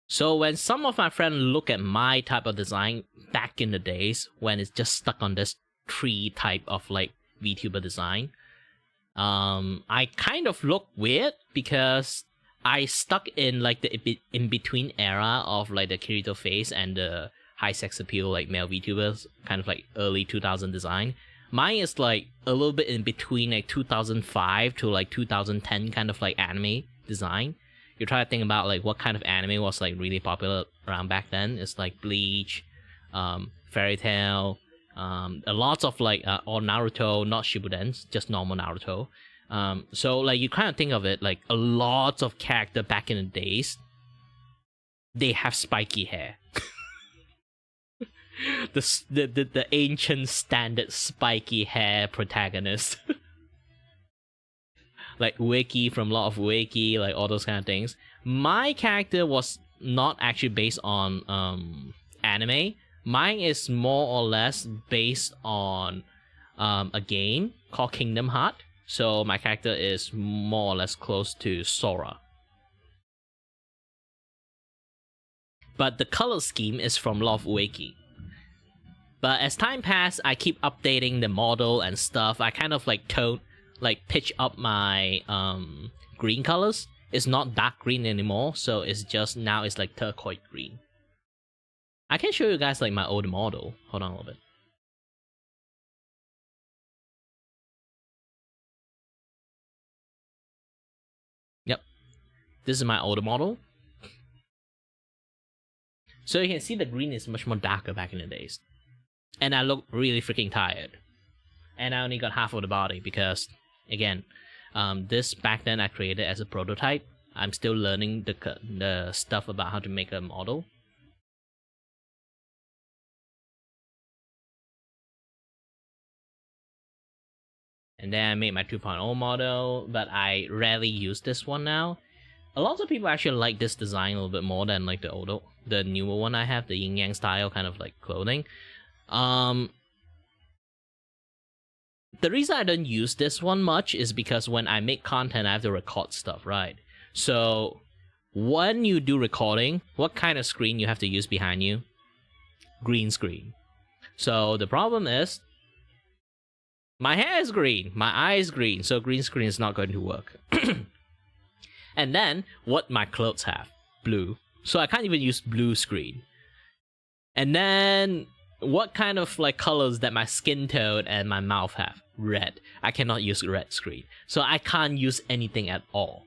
So when some of my friends look at my type of design back in the days, when it's just stuck on this 3 type of like VTuber design, I kind of look weird because I stuck in like the in-between era of like the Kirito face and the high sex appeal like male VTubers, kind of like early 2000 design. Mine is like a little bit in between like 2005 to like 2010 kind of like anime design. You try to think about like what kind of anime was like really popular around back then. It's like Bleach, Fairy Tail, a lot of like or Naruto, not Shippuden, just normal Naruto. So like you kind of think of it like a lot of character back in the days, they have spiky hair. the ancient standard spiky hair protagonist. Like Wiki from Law of Wiki, like all those kind of things. My character was not actually based on anime. Mine is more or less based on a game called Kingdom Hearts. So my character is more or less close to Sora. But the color scheme is from Law of Wiki. But as time passed, I keep updating the model and stuff. I kind of like pitch up my green colors. It's not dark green anymore, so it's just now it's like turquoise green. I can show you guys like my old model. Hold on a little bit. Yep, this is my older model. So you can see the green is much more darker back in the days. And I look really freaking tired. And I only got half of the body because, again, this back then I created as a prototype. I'm still learning the stuff about how to make a model. And then I made my 2.0 model, but I rarely use this one now. A lot of people actually like this design a little bit more than like the newer one I have, the yin yang style kind of like clothing. The reason I don't use this one much is because when I make content, I have to record stuff, right? So when you do recording, what kind of screen you have to use behind you? Green screen. So the problem is, my hair is green, my eye is green, so green screen is not going to work. And then, what my clothes have? Blue. So I can't even use blue screen. And then, what kind of like colors that my skin tone and my mouth have? Red. I cannot use red screen. So I can't use anything at all.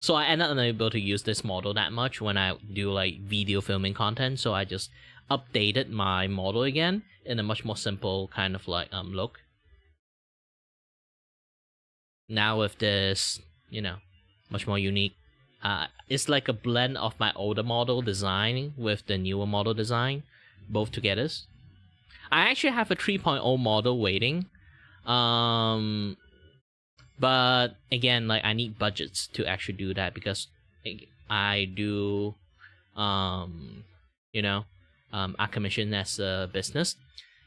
So I end up unable to use this model that much when I do like video filming content. So I just updated my model again in a much more simple kind of like look. Now with this, you know, much more unique. It's like a blend of my older model design with the newer model design, both together. I actually have a 3.0 model waiting. But again, like I need budgets to actually do that because I do, you know, I commission as a business.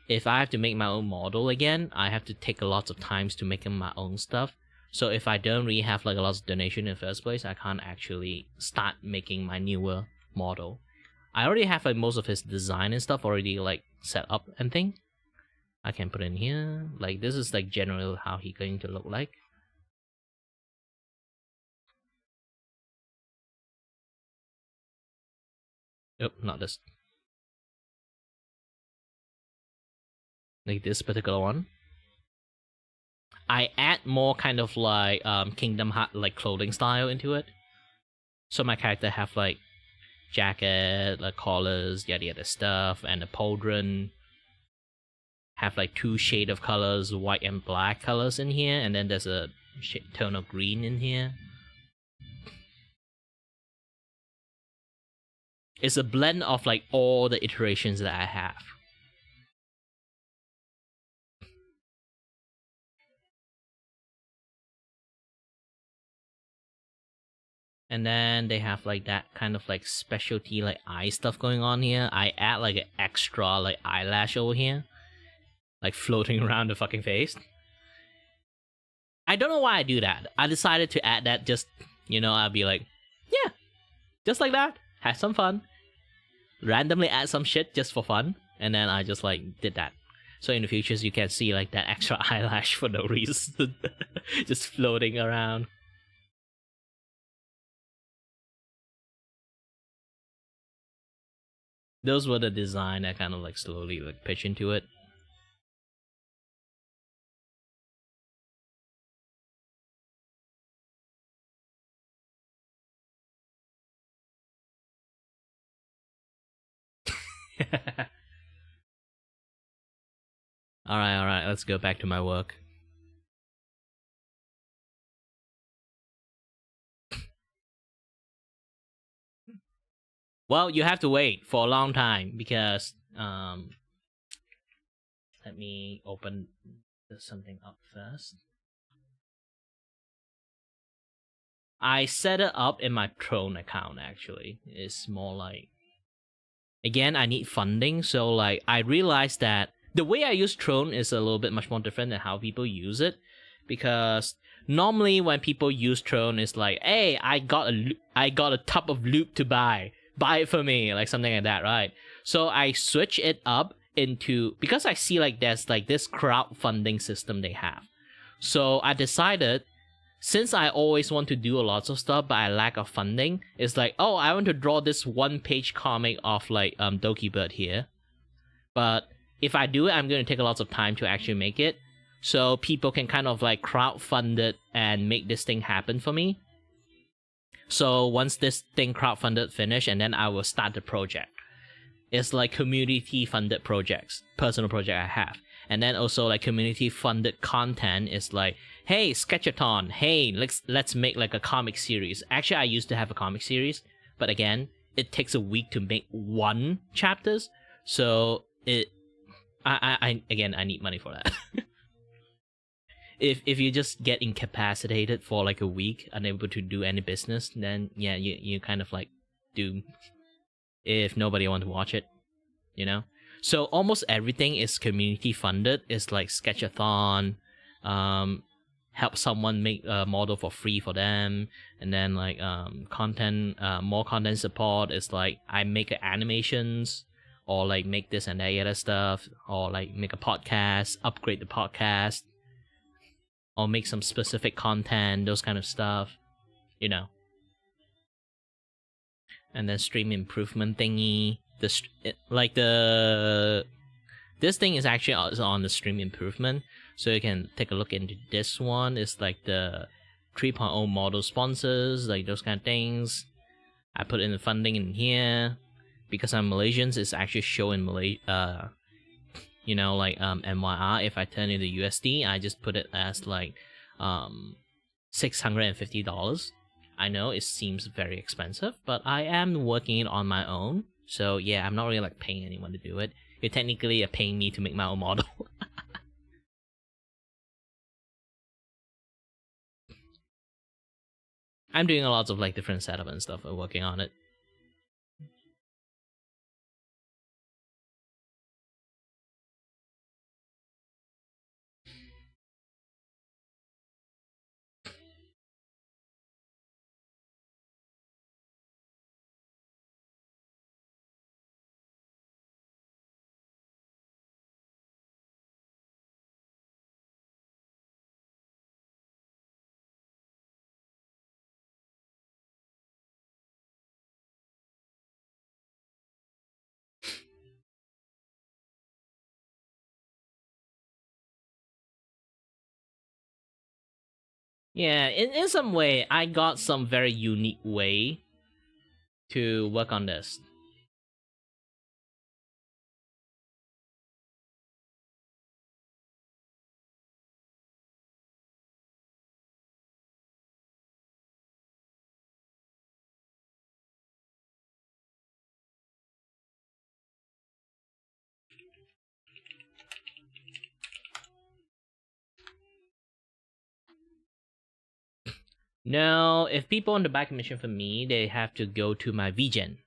If I have to make my own model again, I have to take a lot of times to make my own stuff. So if I don't really have like a lot of donation in the first place, I can't actually start making my newer model. I already have like most of his design and stuff already like set up and thing. I can put in here. Like this is like generally how he's going to look like. Oh, not this. Like this particular one. I add more kind of like Kingdom Heart like clothing style into it. So my character have like jacket, like collars, yada yada stuff, and a pauldron. Have like 2 shade of colors, white and black colors in here, and then there's a tone of green in here. It's a blend of like all the iterations that I have. And then they have like that kind of like specialty like eye stuff going on here. I add like an extra like eyelash over here. Like floating around the fucking face. I don't know why I do that. I decided to add that just, you know, I'll be like, yeah, just like that. Have some fun. Randomly add some shit just for fun. And then I just like did that. So in the futures you can see like that extra eyelash for no reason. Just floating around. Those were the design I kind of like slowly like pitch into it. Alright, let's go back to my work. Well, you have to wait for a long time because let me open something up first. I set it up in my Throne account actually. It's more like, again, I need funding, so like I realized that the way I use Throne is a little bit much more different than how people use it, because normally when people use Throne, it's like, hey, I got a tub of loot to buy it for me, like something like that, right? So I switch it up into, because I see like there's like this crowdfunding system they have. So I decided, since I always want to do a lot of stuff but I lack of funding, it's like, oh, I want to draw this 1-page comic of like Doki Bird here, but if I do it, I'm going to take a lot of time to actually make it, so people can kind of like crowdfund it and make this thing happen for me. So once this thing crowdfunded finish, and then I will start the project. It's like community funded projects, personal project I have. And then also like community funded content is like, hey, sketchathon, hey, let's make like a comic series. Actually, I used to have a comic series, but again, it takes a week to make 1 chapters. So I need money for that. If you just get incapacitated for like a week, unable to do any business, then yeah, you kind of like doomed if nobody want to watch it, you know? So almost everything is community funded. It's like sketchathon, help someone make a model for free for them, and then like content, more content support is like I make animations, or like make this and that other stuff, or like make a podcast, upgrade the podcast, or make some specific content, those kind of stuff, you know. And then stream improvement thingy. This thing is actually on the stream improvement, so you can take a look into this one. It's like the 3.0 model sponsors, like those kind of things. I put in the funding in here. Because I'm Malaysian, it's actually showing MYR. If I turn it to USD, I just put it as like $650. I know it seems very expensive, but I am working it on my own. So yeah, I'm not really like paying anyone to do it. You're technically paying me to make my own model. I'm doing a lot of like different setup and stuff and working on it. Yeah, in some way, I got some very unique way to work on this. No, if people want to buy commission from me, they have to go to my VGen.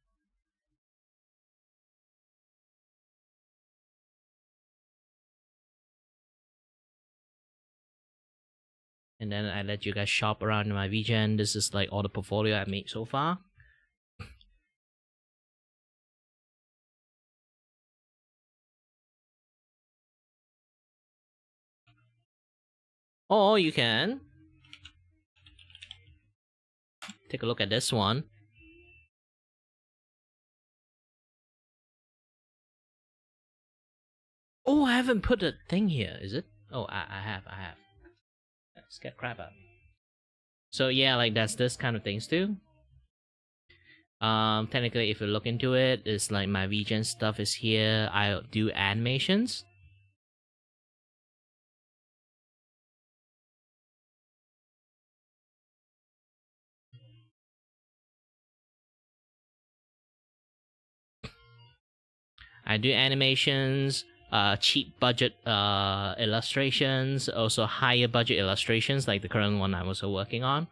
And then I let you guys shop around in my VGen. This is like all the portfolio I made so far. Or you can take a look at this one. Oh, I haven't put a thing here, is it? Oh, I have. Scared crap out of me. So yeah, like that's this kind of things too. Technically, if you look into it, it's like my VGen stuff is here. I do animations. I do animations, cheap budget illustrations, also higher budget illustrations, like the current one I'm also working on.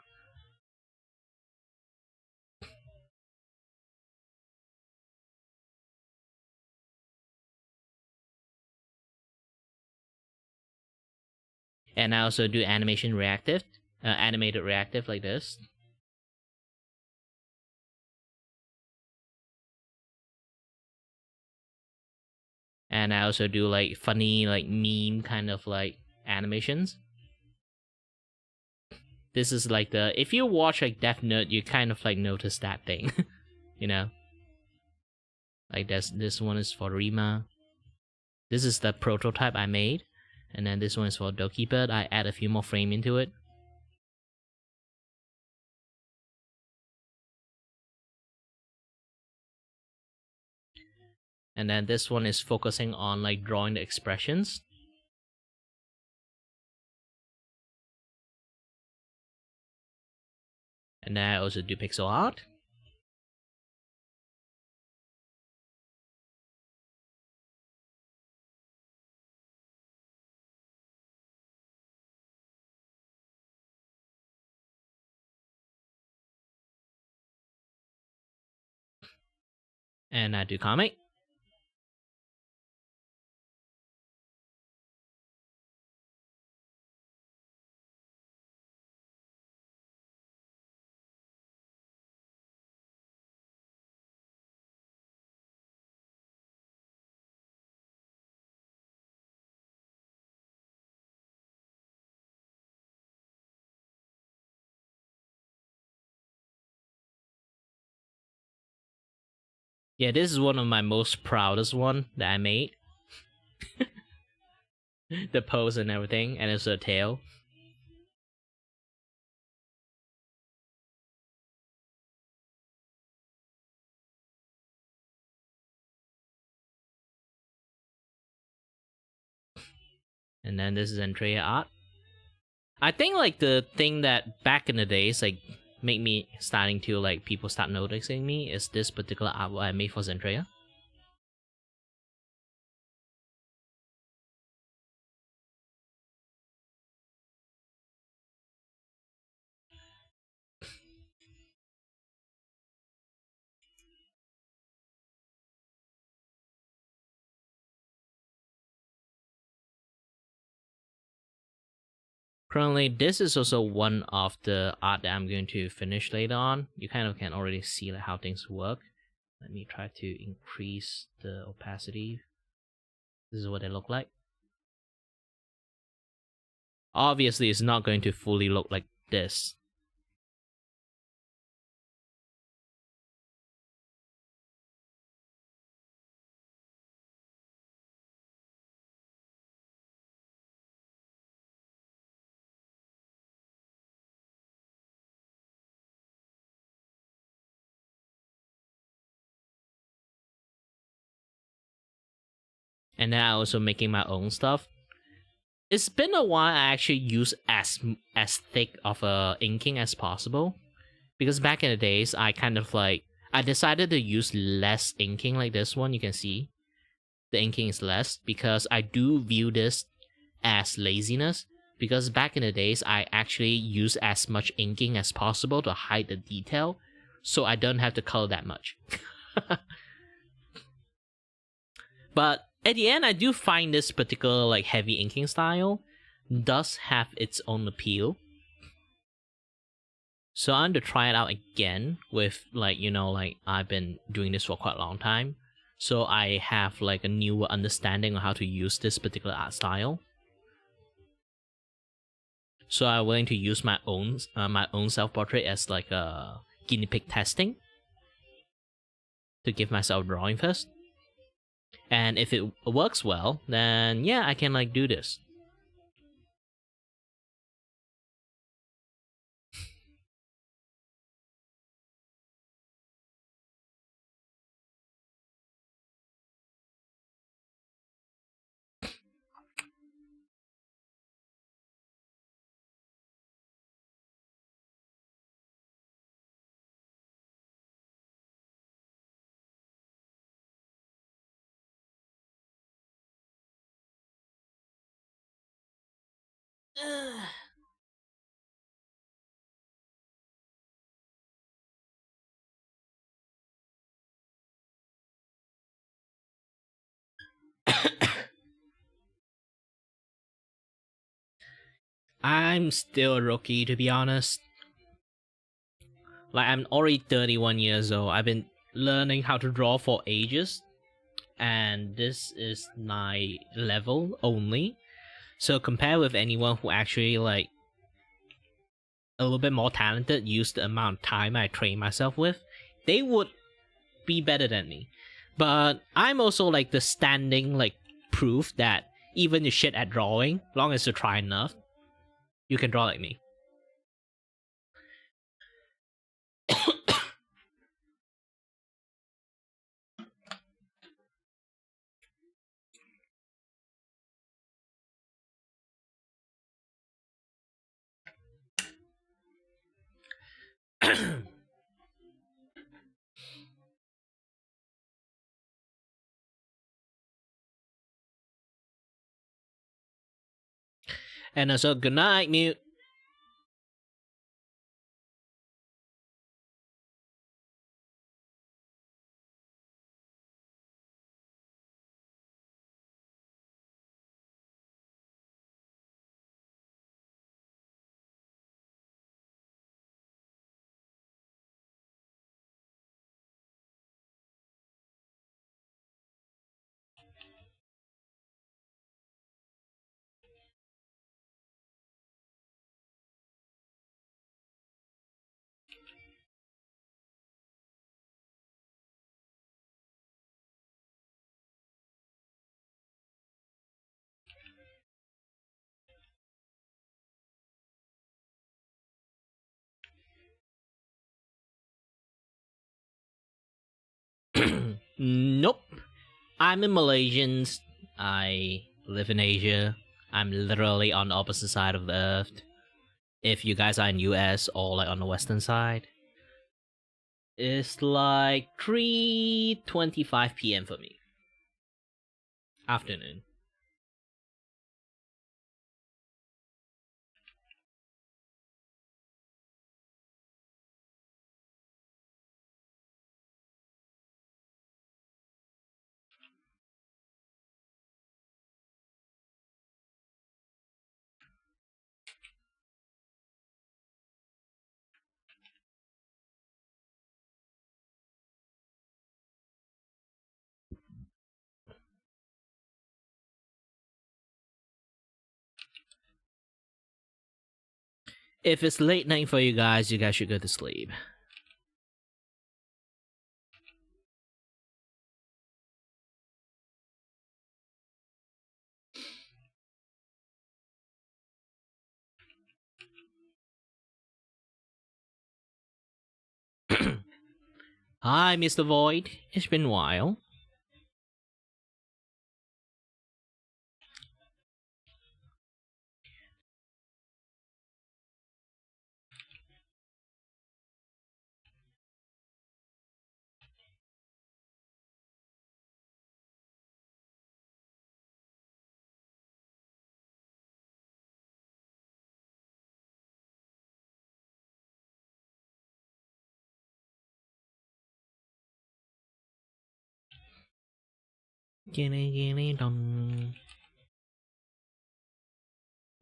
And I also do animated reactive like this. And I also do like funny, like meme kind of like animations. This is like the, if you watch like Death Note, you kind of like notice that thing, you know? Like this one is for Rima. This is the prototype I made. And then this one is for Dokeeper. I add a few more frame into it. And then this one is focusing on like drawing the expressions. And then I also do pixel art. And I do comic. Yeah, this is one of my most proudest one that I made. The pose and everything, and it's a tail. And then this is Andrea art. I think like the thing that back in the days like made me starting to like people start noticing me is this particular art I made for Zendrea. Currently, this is also one of the art that I'm going to finish later on. You kind of can already see like, how things work. Let me try to increase the opacity. This is what they look like. Obviously, it's not going to fully look like this. And then I'm also making my own stuff. It's been a while I actually use as thick of a inking as possible. Because back in the days, I kind of like... I decided to use less inking like this one, you can see. The inking is less because I do view this as laziness. Because back in the days, I actually use as much inking as possible to hide the detail. So I don't have to color that much. But at the end, I do find this particular like heavy inking style does have its own appeal. So I'm going to try it out again with like, you know, like I've been doing this for quite a long time. So I have like a newer understanding of how to use this particular art style. So I'm willing to use my own self-portrait as like a guinea pig testing. To give myself a drawing first. And if it works well, then yeah, I can like do this. I'm still a rookie, to be honest. Like, I'm already 31 years old. I've been learning how to draw for ages. And this is my level only. So compared with anyone who actually, like, a little bit more talented, use the amount of time I train myself with, they would be better than me. But I'm also, like, the standing, like, proof that even you shit at drawing, long as you try enough, you can draw like me. And also, good night, mute. Nope. I'm a Malaysian. I live in Asia. I'm literally on the opposite side of the earth. If you guys are in US or like on the western side, it's like 3:25 p.m. for me. Afternoon. If it's late night for you guys should go to sleep. Hi, Mr. Void. It's been a while.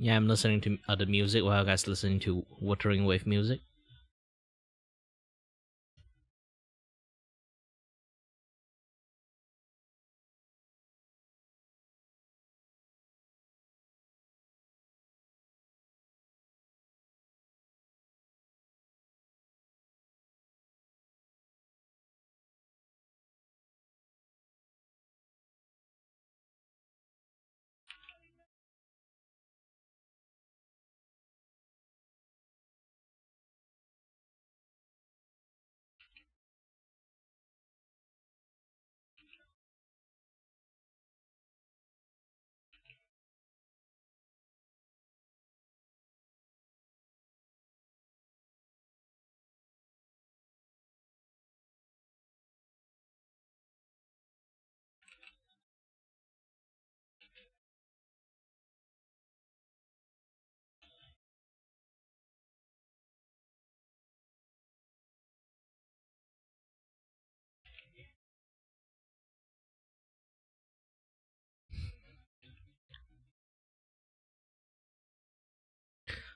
Yeah, I'm listening to other music while you guys listening to Watering Wave music.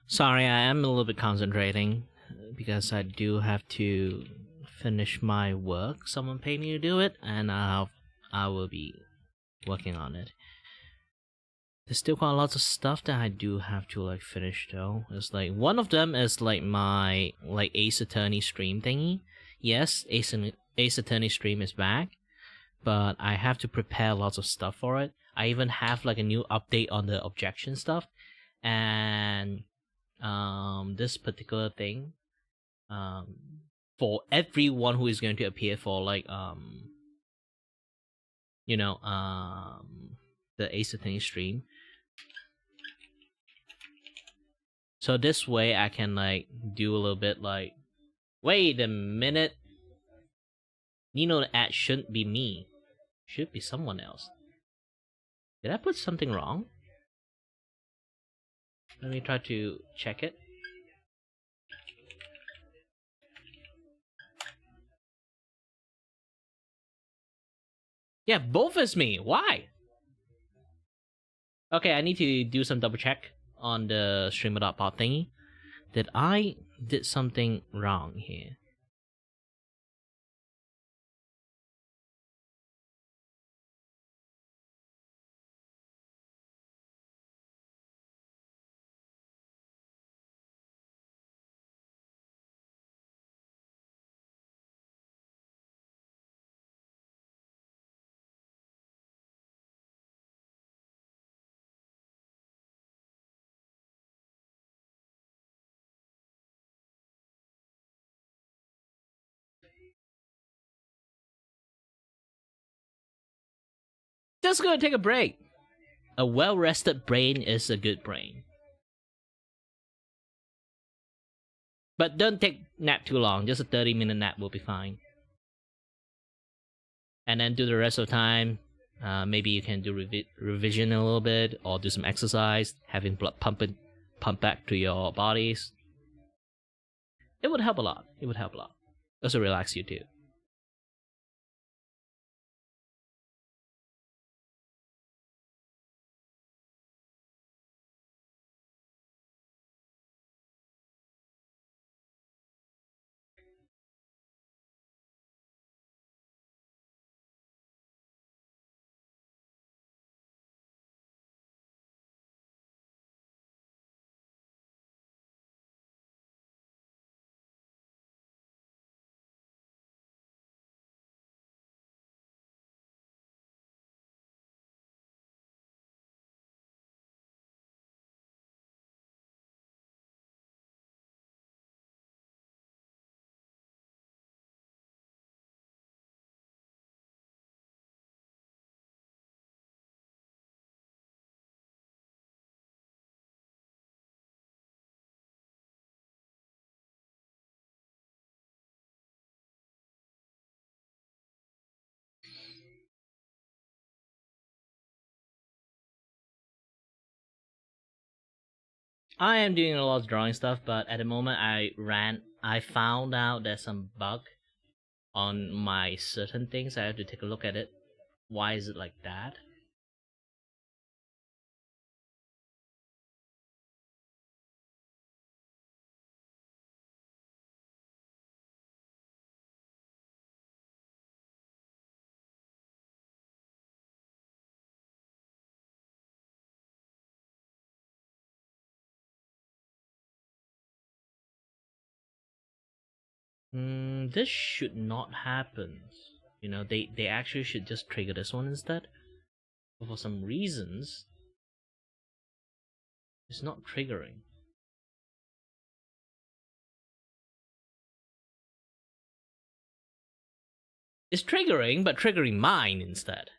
Sorry, I am a little bit concentrating because I do have to finish my work. Someone paid me to do it, and I will be working on it. There's still quite lots of stuff that I do have to like finish though. It's like one of them is like my like Ace Attorney stream thingy. Yes, Ace Attorney stream is back, but I have to prepare lots of stuff for it. I even have like a new update on the objection stuff, and this particular thing for everyone who is going to appear for like you know the Ace Attorney stream. So this way I can like do a little bit like, wait a minute, you know the ad shouldn't be me, should be someone else. Did I put something wrong? Let me try to check it. Yeah, both is me. Why? Okay, I need to do some double check on the streamer.bot thingy. That I did something wrong here. Just gonna take a break. a well-rested brain is a good brain. But don't take nap too long. Just a 30-minute nap will be fine. And then do the rest of the time. Maybe you can do revision a little bit, or do some exercise, having blood pump back to your bodies. It would help a lot. It would help a lot. Also relax you too. I am doing a lot of drawing stuff, but at the moment I found out there's some bug on my certain things. I have to take a look at it. Why is it like that? This should not happen. You know, they actually should just trigger this one instead. But for some reasons, it's not triggering. It's triggering, but triggering mine instead.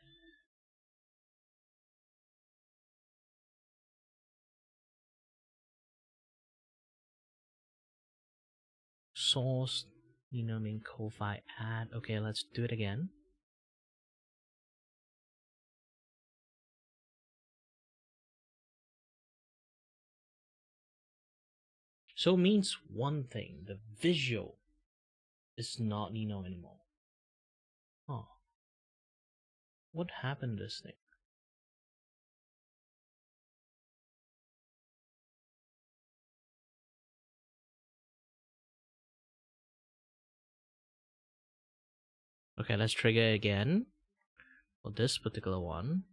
Source, main Ko-Fi add. Okay, let's do it again. So means one thing, the visual is not anymore. Oh. What happened to this thing? Okay, let's trigger it again. For this particular one.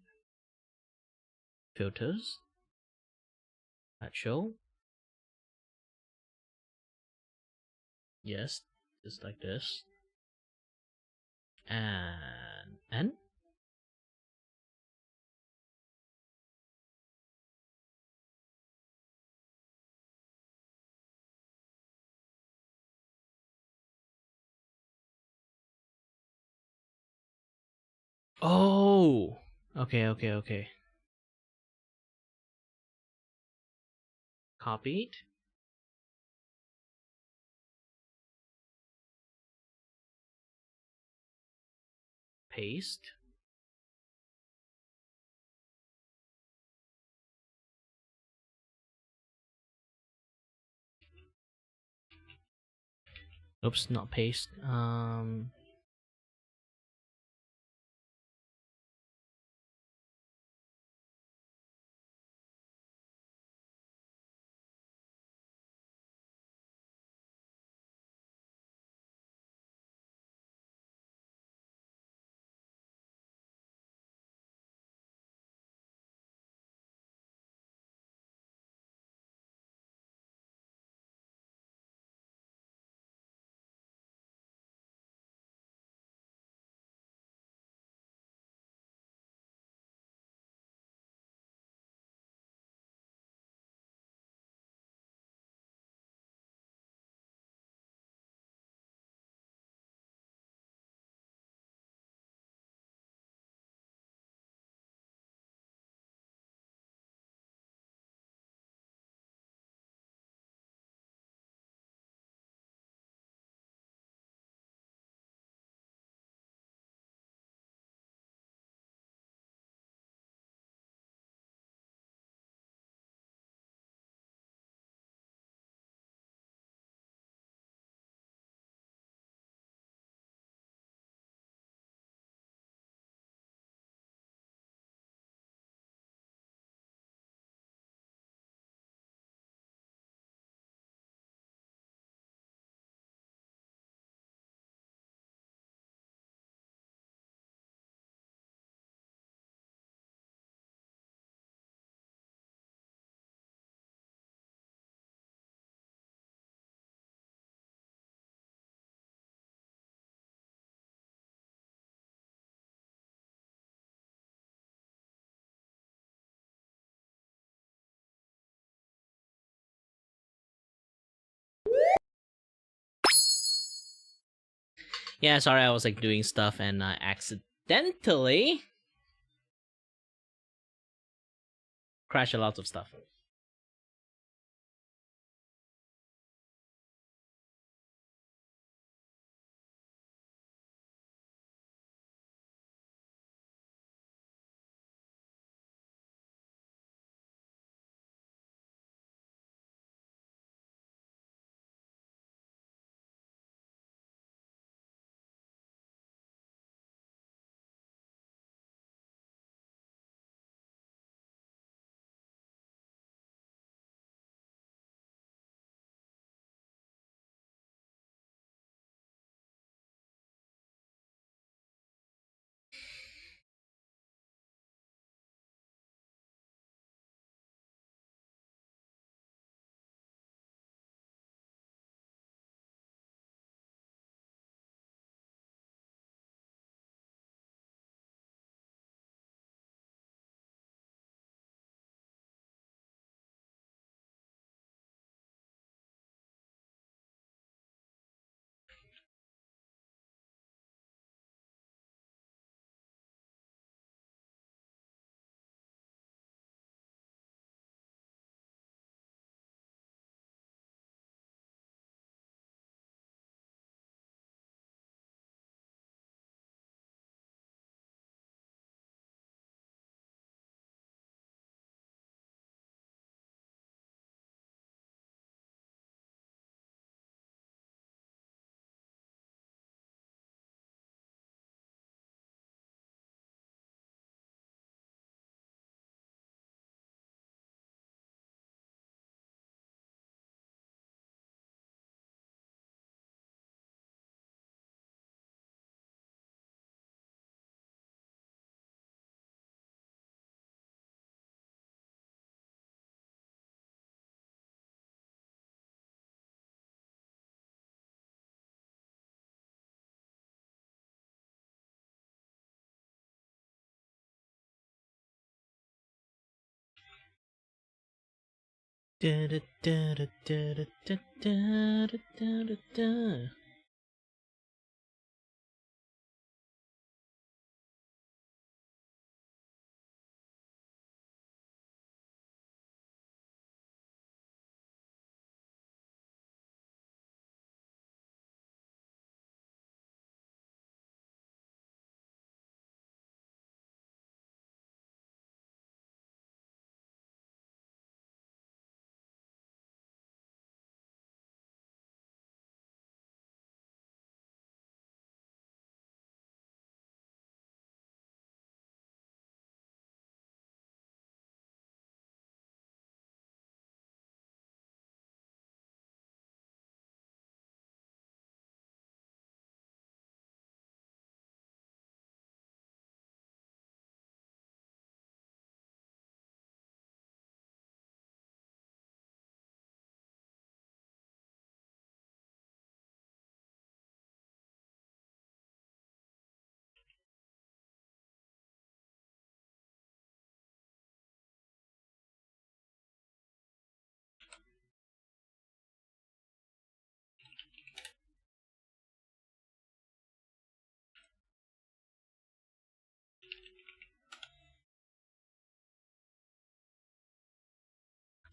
Filters. Add show. Yes, just like this. And oh, okay. Copied. Paste. Oops, not paste. Yeah, sorry, I was like doing stuff and I accidentally crashed a lot of stuff.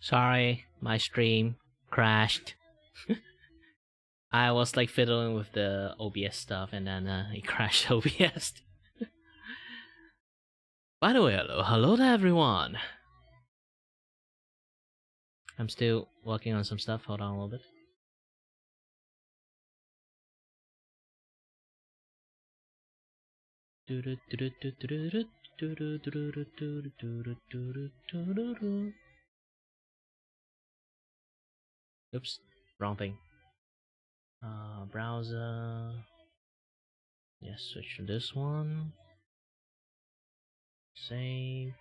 Sorry, my stream crashed. I was like fiddling with the OBS stuff and then it crashed OBS. By the way, hello to everyone. I'm still working on some stuff. Hold on a little bit. Oops, wrong thing. Browser. Yes, switch to this one. Saved.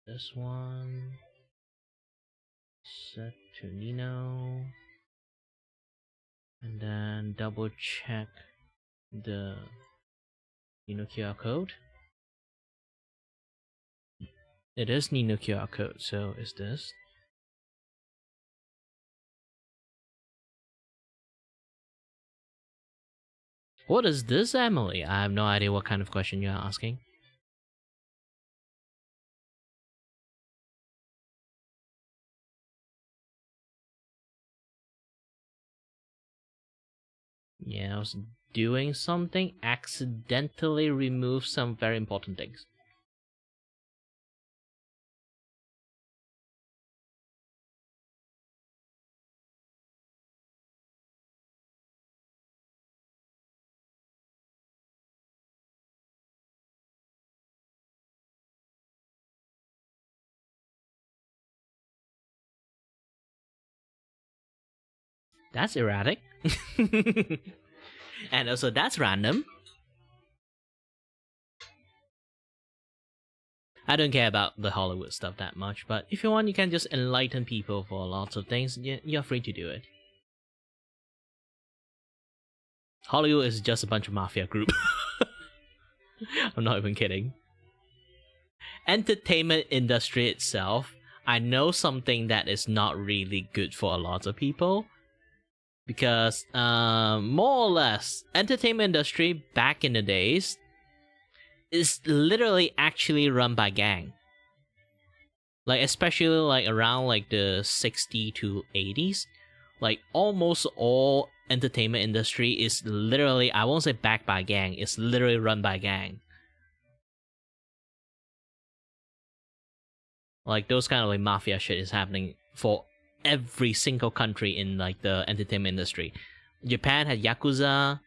This one. Set to Nino. And then double check the Nino QR code. It is Nino QR code, so is this. What is this, Emily? I have no idea what kind of question you're asking. Yeah, I was doing something, accidentally removed some very important things. That's erratic. And also that's random. I don't care about the Hollywood stuff that much, but if you want, you can just enlighten people for lots of things. You're free to do it. Hollywood is just a bunch of mafia group. I'm not even kidding. Entertainment industry itself, I know something that is not really good for a lot of people. Because, more or less, entertainment industry back in the days is literally actually run by gang. Like, especially like around like the 60s to 80s. Like, almost all entertainment industry is literally, I won't say backed by gang, it's literally run by gang. Like, those kind of like mafia shit is happening for every single country in like the entertainment industry. Japan had Yakuza,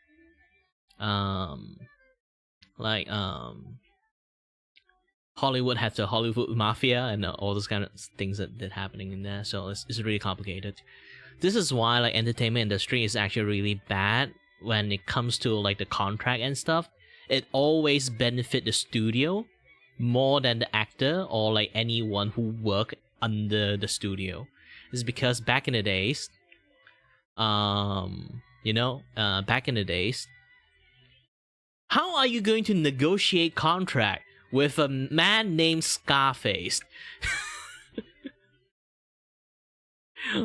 Hollywood has the Hollywood Mafia and all those kind of things that happening in there. So it's really complicated. This is why like entertainment industry is actually really bad when it comes to like the contract and stuff. It always benefit the studio more than the actor or like anyone who work under the studio. It's because back in the days, back in the days, how are you going to negotiate contract with a man named Scarface?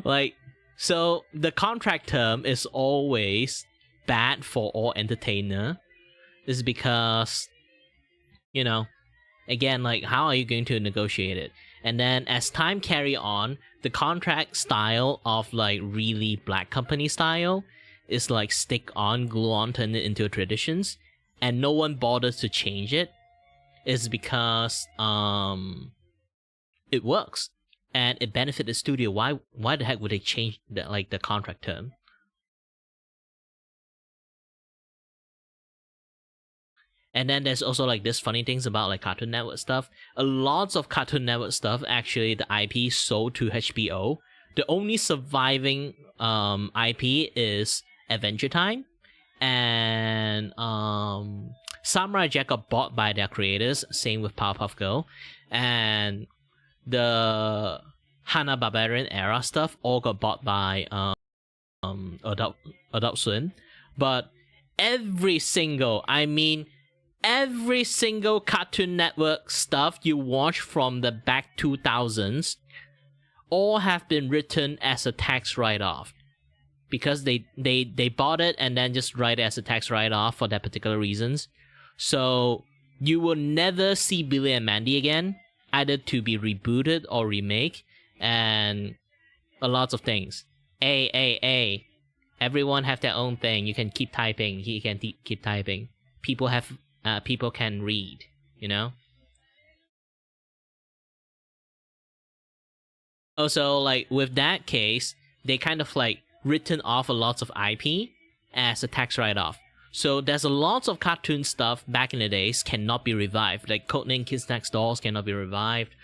Like, so the contract term is always bad for all entertainer. Is because, again, like, how are you going to negotiate it? And then as time carry on, the contract style of like really black company style is like stick on, glue on, turn it into traditions, and no one bothers to change it. Is because it works and it benefits the studio. Why the heck would they change the contract term? And then there's also like this funny things about like Cartoon Network stuff. A lot of Cartoon Network stuff, actually the IP sold to HBO. The only surviving IP is Adventure Time. And Samurai Jack got bought by their creators. Same with Powerpuff Girl. And the Hanna-Barbera era stuff all got bought by Adult Swim. But every single Cartoon Network stuff you watch from the back 2000s all have been written as a tax write-off. Because they bought it and then just write it as a tax write-off for that particular reasons. So you will never see Billy and Mandy again, either to be rebooted or remake, and a lot of things. Everyone have their own thing. You can keep typing. He can keep typing. People can read, Also, like, with that case, they kind of, like, written off a lot of IP as a tax write-off. So there's a lot of cartoon stuff back in the days cannot be revived. Like, Codename Kids Next Door cannot be revived.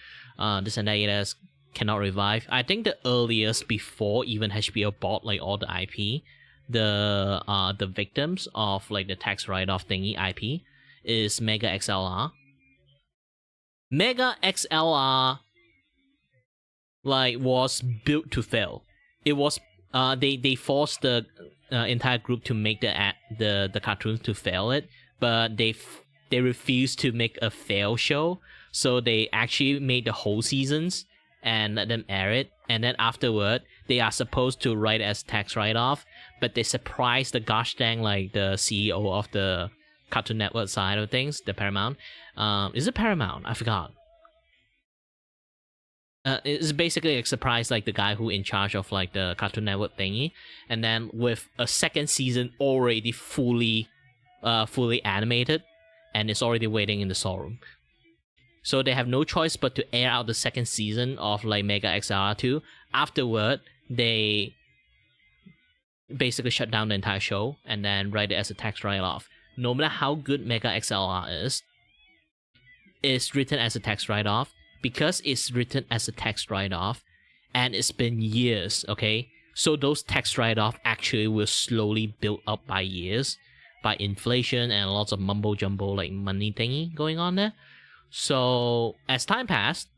This and that cannot revive. I think the earliest before even HBO bought, like, all the IP, the victims of, like, the tax write-off thingy IP is Mega XLR. Mega XLR, like, was built to fail. It was they forced the entire group to make the cartoons to fail it, but they refused to make a fail show, so they actually made the whole seasons and let them air it, and then afterward they are supposed to write as tax write-off, but they surprised the gosh dang like the CEO of the Cartoon Network side of things, the Paramount. Is it Paramount? I forgot. It's basically a surprise, like the guy who in charge of like the Cartoon Network thingy, and then with a second season already fully animated, and it's already waiting in the storeroom. So they have no choice but to air out the second season of like Mega XLR2. Afterward, they basically shut down the entire show and then write it as a tax write-off. No matter how good Mega XLR is, it's written as a tax write-off. Because it's written as a tax write-off, and it's been years, okay? So those tax write-off actually will slowly build up by years, by inflation and lots of mumbo-jumbo like money thingy going on there. So as time passed,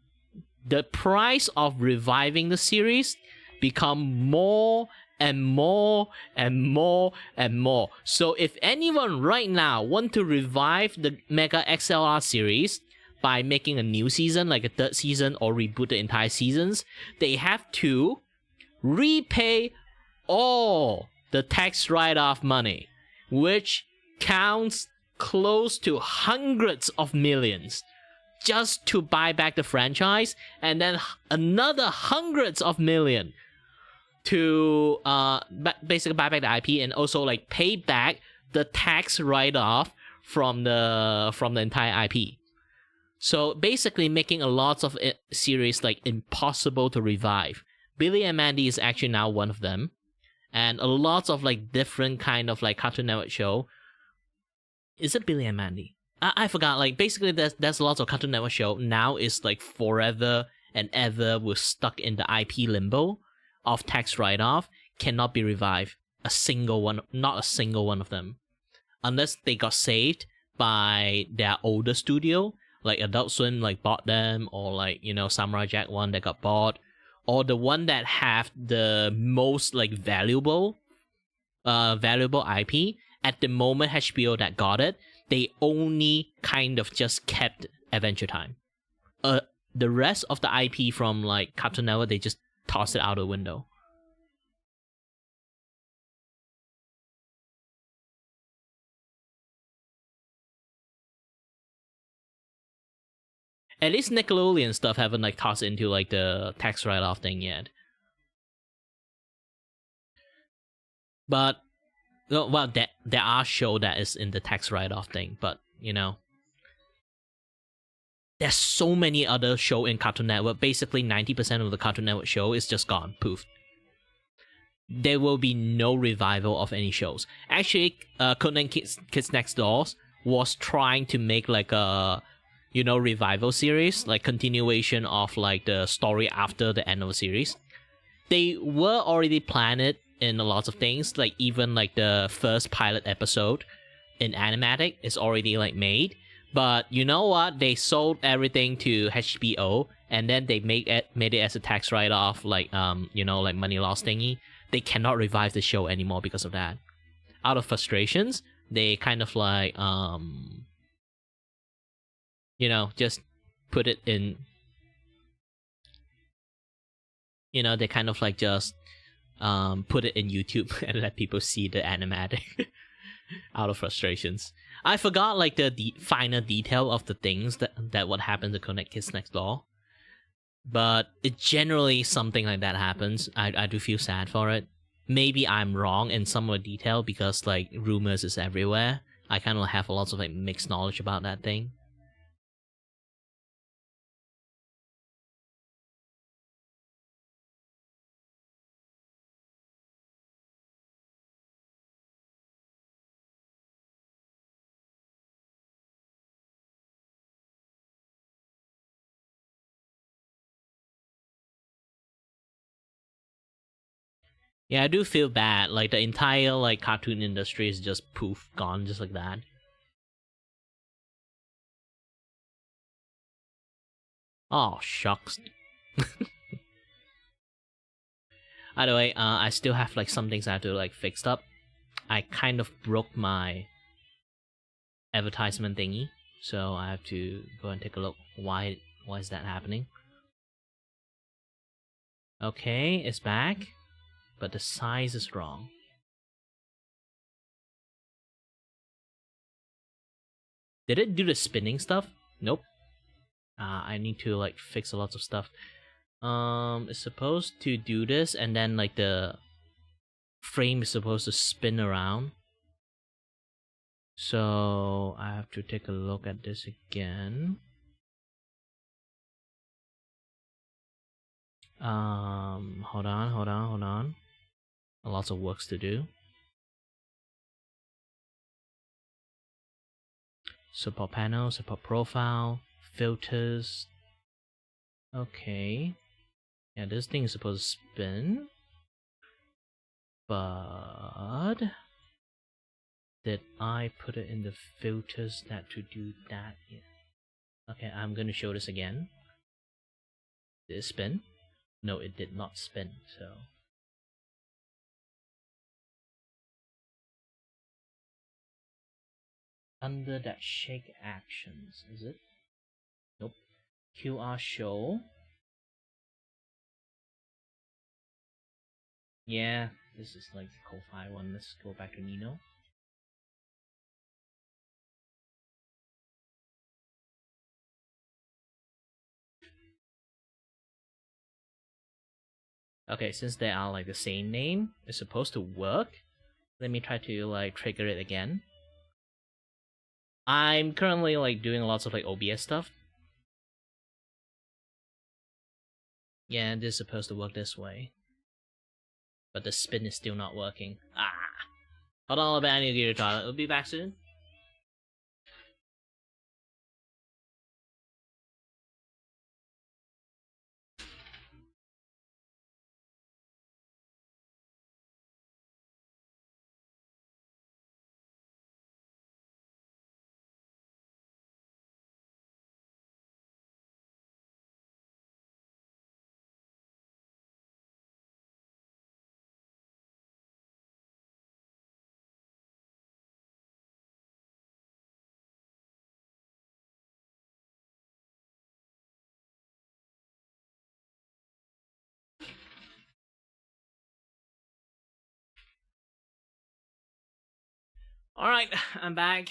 the price of reviving the series become more and more and more and more. So if anyone right now want to revive the Mega XLR series by making a new season, like a third season, or reboot the entire seasons, they have to repay all the tax write-off money, which counts close to hundreds of millions, just to buy back the franchise, and then another hundreds of millions to basically buy back the IP, and also like pay back the tax write-off from the entire IP. So basically making a lot of series like impossible to revive. Billy and Mandy is actually now one of them, and a lot of like different kind of like Cartoon Network show. Is it Billy and Mandy? I forgot. Like basically there's lots of Cartoon Network show now is like forever and ever we're stuck in the IP limbo of tax write-off, cannot be revived. A single one, not a single one of them, unless they got saved by their older studio, like Adult Swim like bought them, or like, you know, Samurai Jack one that got bought, or the one that have the most like valuable IP. At the moment HBO that got it, they only kind of just kept Adventure Time. The rest of the IP from like Cartoon Network, they just tossed it out the window. At least Nickelodeon stuff haven't like tossed into like the tax write-off thing yet. But well, there are shows that is in the tax write-off thing, but you know, there's so many other show in Cartoon Network. Basically 90% of the Cartoon Network show is just gone, poof. There will be no revival of any shows. Actually, Codename Kids Next Door was trying to make like a, you know, revival series, like continuation of like the story after the end of the series. They were already planned in a lot of things, like even like the first pilot episode in animatic is already like made. But you know what? They sold everything to HBO, and then they made it as a tax write-off, like you know, like money loss thingy. They cannot revive the show anymore because of that. Out of frustrations, they kind of like you know, just put it in, you know, they kind of like just put it in YouTube and let people see the animatic out of frustrations. I forgot like the finer detail of the things that what happened to Connect Kids Next Door, but it generally something like that happens. I do feel sad for it. Maybe I'm wrong in some of the detail because like rumors is everywhere. I kind of have lots of like mixed knowledge about that thing. Yeah, I do feel bad. Like the entire like cartoon industry is just poof, gone just like that. Oh shucks. Either way, I still have like some things I have to like fix up. I kind of broke my advertisement thingy, so I have to go and take a look. Why is that happening? Okay, it's back. but the size is wrong. Did it do the spinning stuff? Nope. I need to like fix a lot of stuff. It's supposed to do this, and then like the frame is supposed to spin around. So I have to take a look at this again. Hold on. Lots of works to do. Support panel, support profile, filters. Okay. Yeah, this thing is supposed to spin. But did I put it in the filters that to do that? Yeah. Okay, I'm gonna show this again. Did it spin? No, it did not spin, so under that shake actions, is it? Nope. QR show. Yeah, this is like the Ko-Fi one. Let's go back to Nino. Okay, since they are like the same name, it's supposed to work. Let me try to like trigger it again. I'm currently like doing lots of like OBS stuff. Yeah, this is supposed to work this way. But the spin is still not working. Ah! Hold on a bit, I need to go to the toilet. We'll be back soon. Alright, I'm back.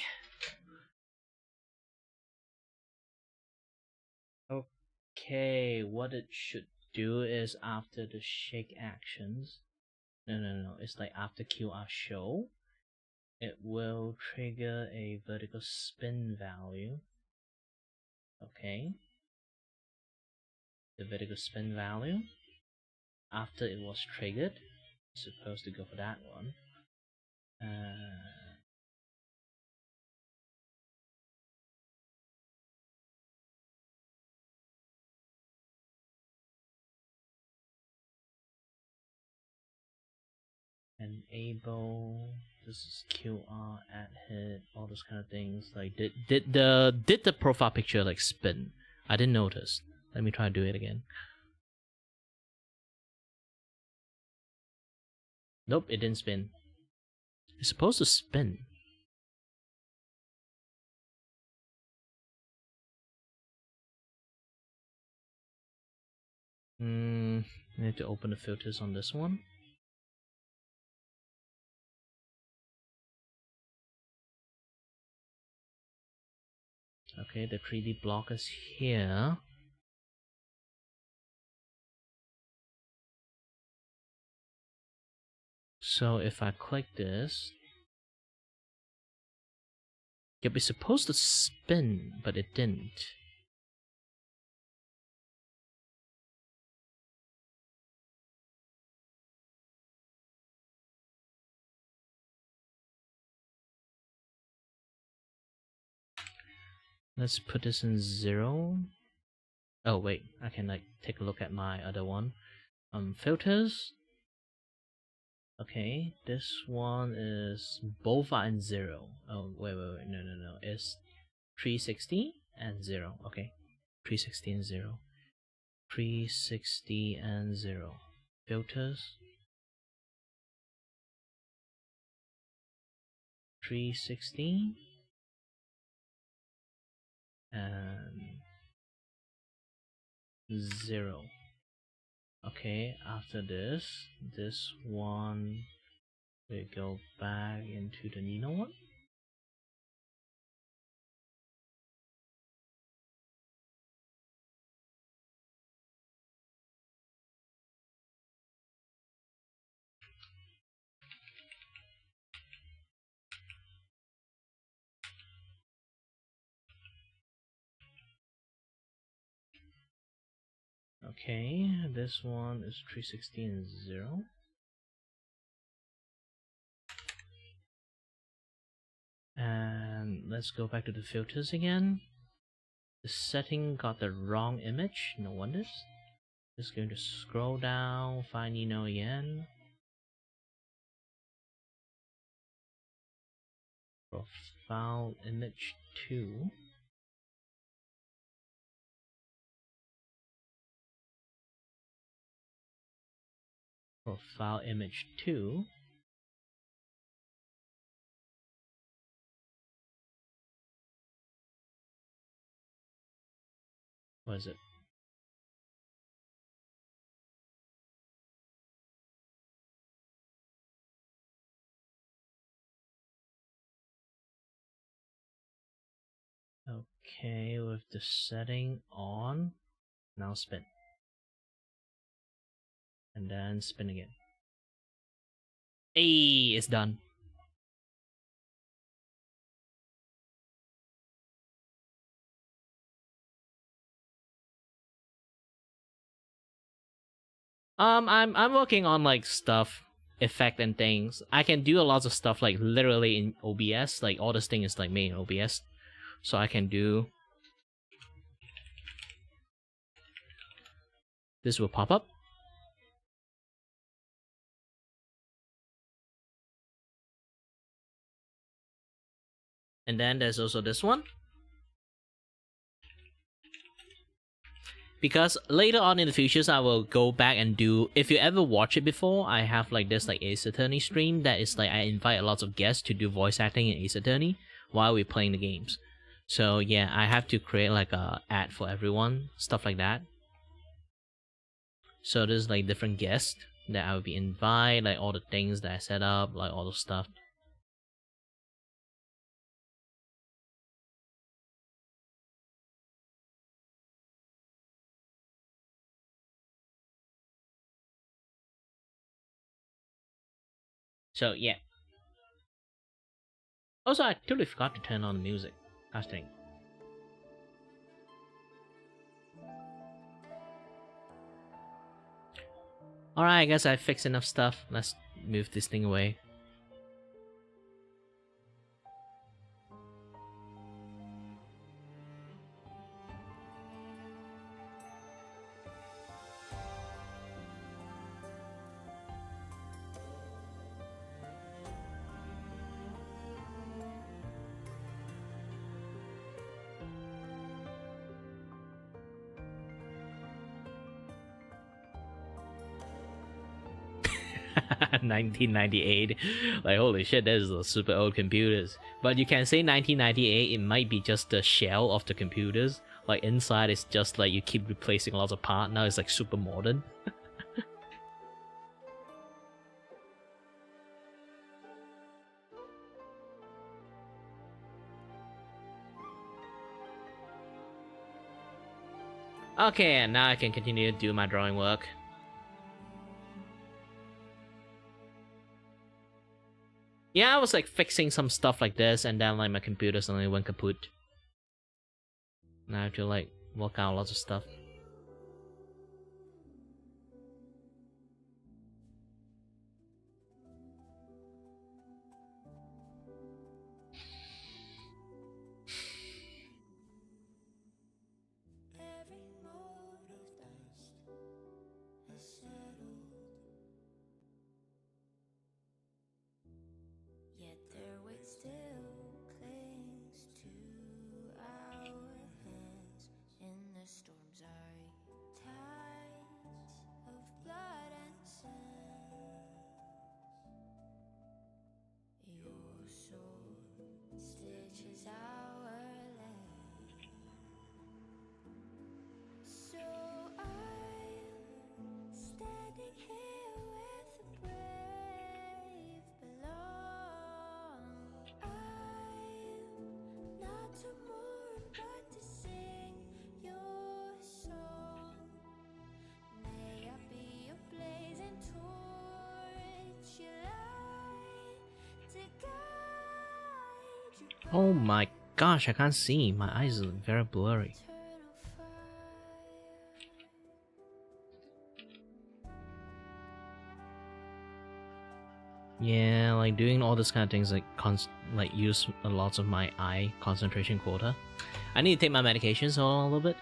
Okay, what it should do is after the shake actions. No, it's like after QR show. It will trigger a vertical spin value. Okay. The vertical spin value. After it was triggered, it's supposed to go for that one. Enable. This is QR at hit. All those kind of things. Like did the profile picture like spin? I didn't notice. Let me try to do it again. Nope, it didn't spin. It's supposed to spin. I need to open the filters on this one. Okay, the 3D block is here. So if I click this, yep, it's supposed to spin, but it didn't. Let's put this in 0. Oh wait, I can like take a look at my other one. Filters. Okay, this one is both are in 0. Oh wait, no. It's 360 and 0. Okay, 360 and 0. 360 and 0. Filters. 360 and 0. Okay, after this one, we go back into the Nino one. Okay, this one is 360 and 0. And let's go back to the filters again. The setting got the wrong image, no wonders. Just going to scroll down, find Nino again. Profile image 2. Profile image 2. What is it? Okay, with the setting on, now spin. And then spin again. Hey, it's done. I'm working on like stuff, effect and things. I can do a lot of stuff like literally in OBS. Like all this thing is like made in OBS, so I can do. This will pop up. And then there's also this one. Because later on in the futures, I will go back and do. If you ever watch it before, I have like this like Ace Attorney stream that is like I invite lots of guests to do voice acting in Ace Attorney while we're playing the games. So yeah, I have to create like a ad for everyone, stuff like that. So there's like different guests that I will be invite, like all the things that I set up, like all the stuff. So yeah. Also, I totally forgot to turn on the music. Gosh dang. Alright, I guess I fixed enough stuff. Let's move this thing away. $1998. Like holy shit, that is a super old computers. But you can say 1998, it might be just the shell of the computers. Like inside it's just like you keep replacing lots of parts. Now it's like super modern. Okay, and now I can continue to do my drawing work. Yeah, I was like fixing some stuff like this, and then like my computer suddenly went kaput. Now I have to like work out lots of stuff. Storms are Oh my gosh, I can't see. My eyes are very blurry. Yeah, like doing all this kind of things like use a lot of my eye concentration quota. I need to take my medications. Hold on a little bit.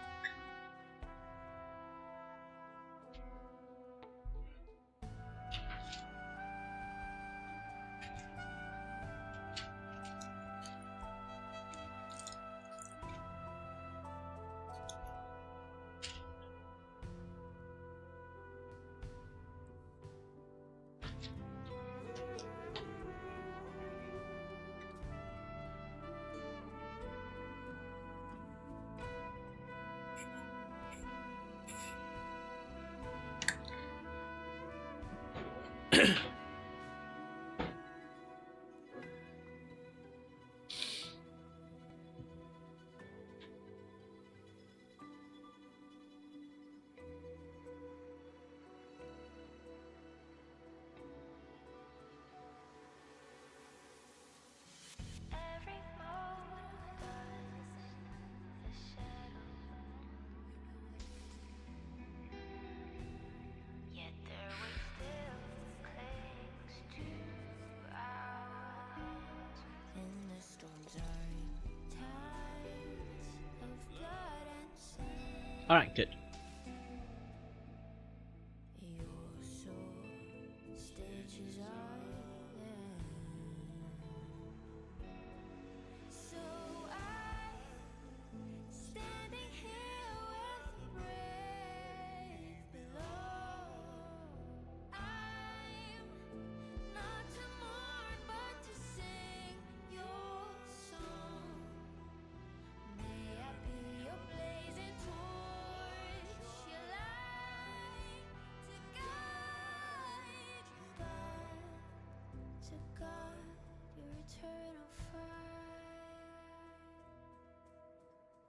Alright, good.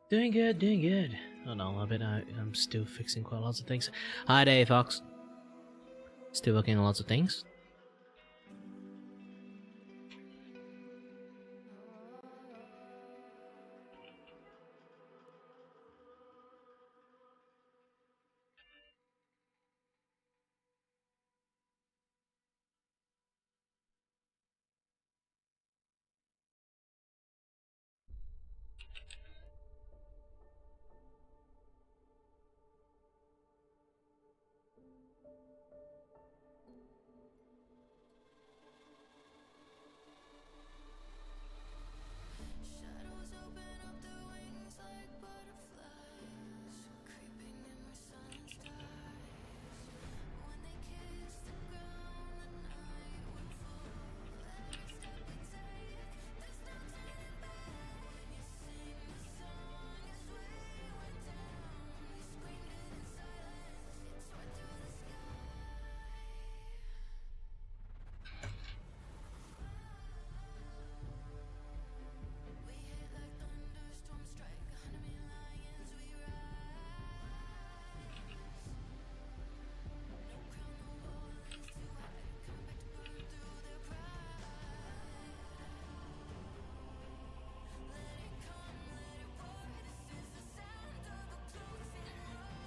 Doing good, doing good. Hold on a little bit, I'm still fixing quite lots of things. Hi there, Fox. Still working on lots of things.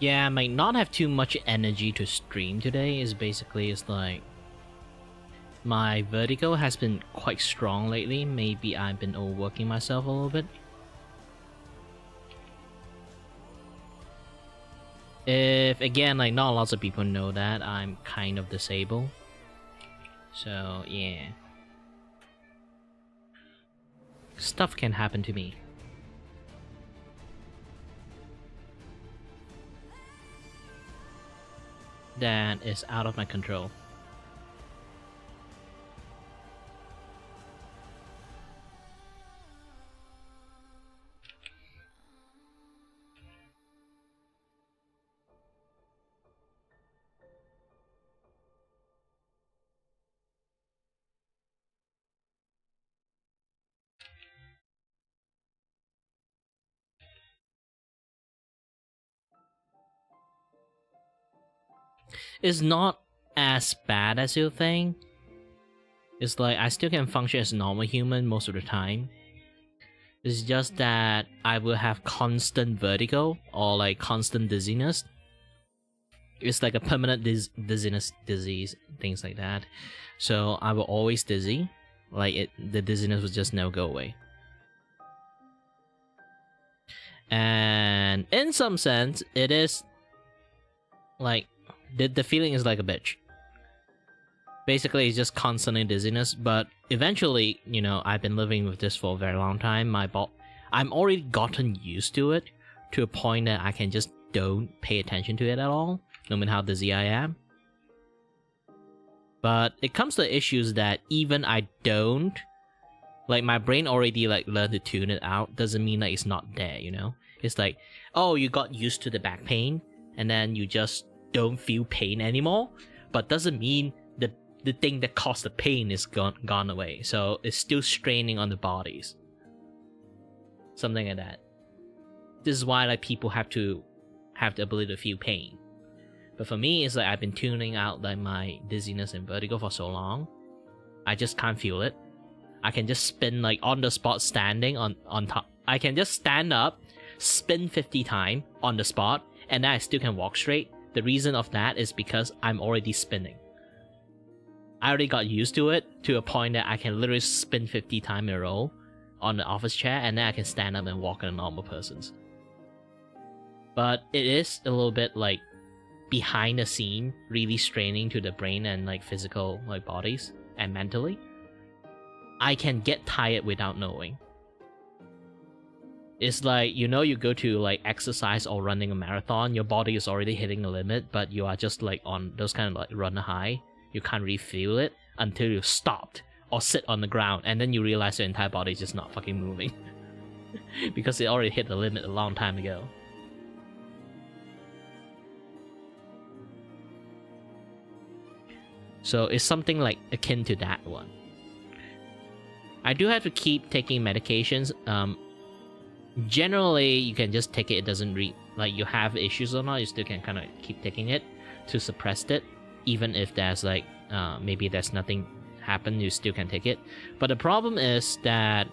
Yeah, I might not have too much energy to stream today. It's like my vertigo has been quite strong lately. Maybe I've been overworking myself a little bit. If again, like not lots of people know that I'm kind of disabled. So yeah. Stuff can happen to me. That is out of my control. It's not as bad as you think. It's like I still can function as a normal human most of the time. It's just that I will have constant vertigo or like constant dizziness. It's like a permanent dizziness disease, things like that. So I will always dizzy. Like the dizziness will just never go away. And in some sense, it is like the feeling is like a bitch. Basically, it's just constantly dizziness, but eventually, you know, I've been living with this for a very long time. I'm already gotten used to it to a point that I can just don't pay attention to it at all, no matter how dizzy I am. But it comes to issues that even I don't, like my brain already like learned to tune it out, doesn't mean that it's not there, you know? It's like, oh, you got used to the back pain, and then you just don't feel pain anymore, but doesn't mean the thing that caused the pain is gone away. So it's still straining on the bodies. Something like that. This is why like people have the ability to feel pain. But for me, it's like I've been tuning out like my dizziness and vertigo for so long. I just can't feel it. I can just spin like on the spot standing on top. I can just stand up, spin 50 times on the spot, and then I still can walk straight. The reason of that is because I'm already spinning. I already got used to it to a point that I can literally spin 50 times in a row on the office chair, and then I can stand up and walk like a normal person's. But it is a little bit like behind the scene, really straining to the brain and like physical like bodies and mentally. I can get tired without knowing. It's like, you know, you go to like exercise or running a marathon, your body is already hitting a limit, but you are just like on those kind of like runner high. You can't really feel it until you stopped or sit on the ground, and then you realize your entire body is just not fucking moving. Because it already hit the limit a long time ago. So it's something like akin to that one. I do have to keep taking medications. Generally, you can just take it. It doesn't like you have issues or not. You still can kind of keep taking it to suppress it. Even if there's like, maybe there's nothing happen, you still can take it. But the problem is that,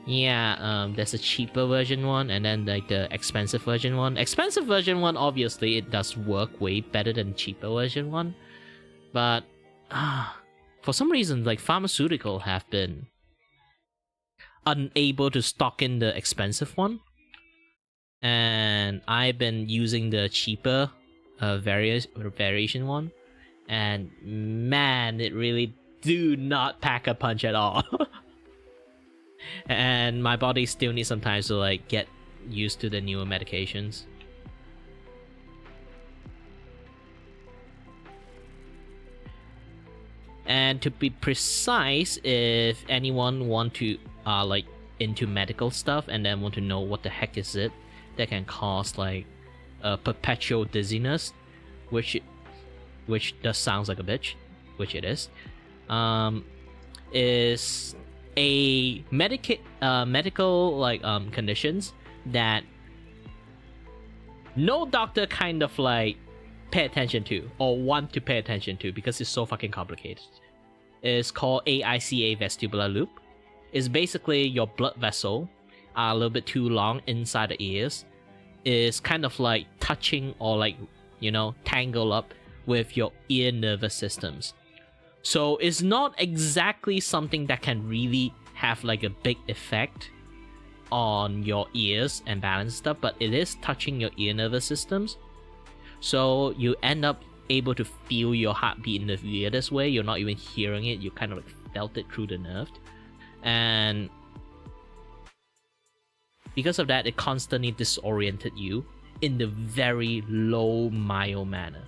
yeah, there's a cheaper version one, and then like the expensive version one. Expensive version one, obviously, it does work way better than cheaper version one. But, for some reason, like pharmaceutical have been unable to stock in the expensive one. And I've been using the cheaper variation one. And man, it really do not pack a punch at all. And my body still needs some time to like get used to the newer medications. And to be precise, if anyone want to like into medical stuff and then want to know what the heck is it that can cause like perpetual dizziness, which does sounds like a bitch, which it is a medical like conditions that no doctor kind of like pay attention to or want to pay attention to because it's so fucking complicated. It's called AICA vestibular loop. It's basically your blood vessel are a little bit too long inside the ears. It's kind of like touching or like, you know, tangle up with your ear nervous systems. So it's not exactly something that can really have like a big effect on your ears and balance stuff, but it is touching your ear nervous systems. So you end up able to feel your heartbeat in the weirdest way. You're not even hearing it, you kind of like felt it through the nerve. And because of that, it constantly disoriented you in the very low, mild manner.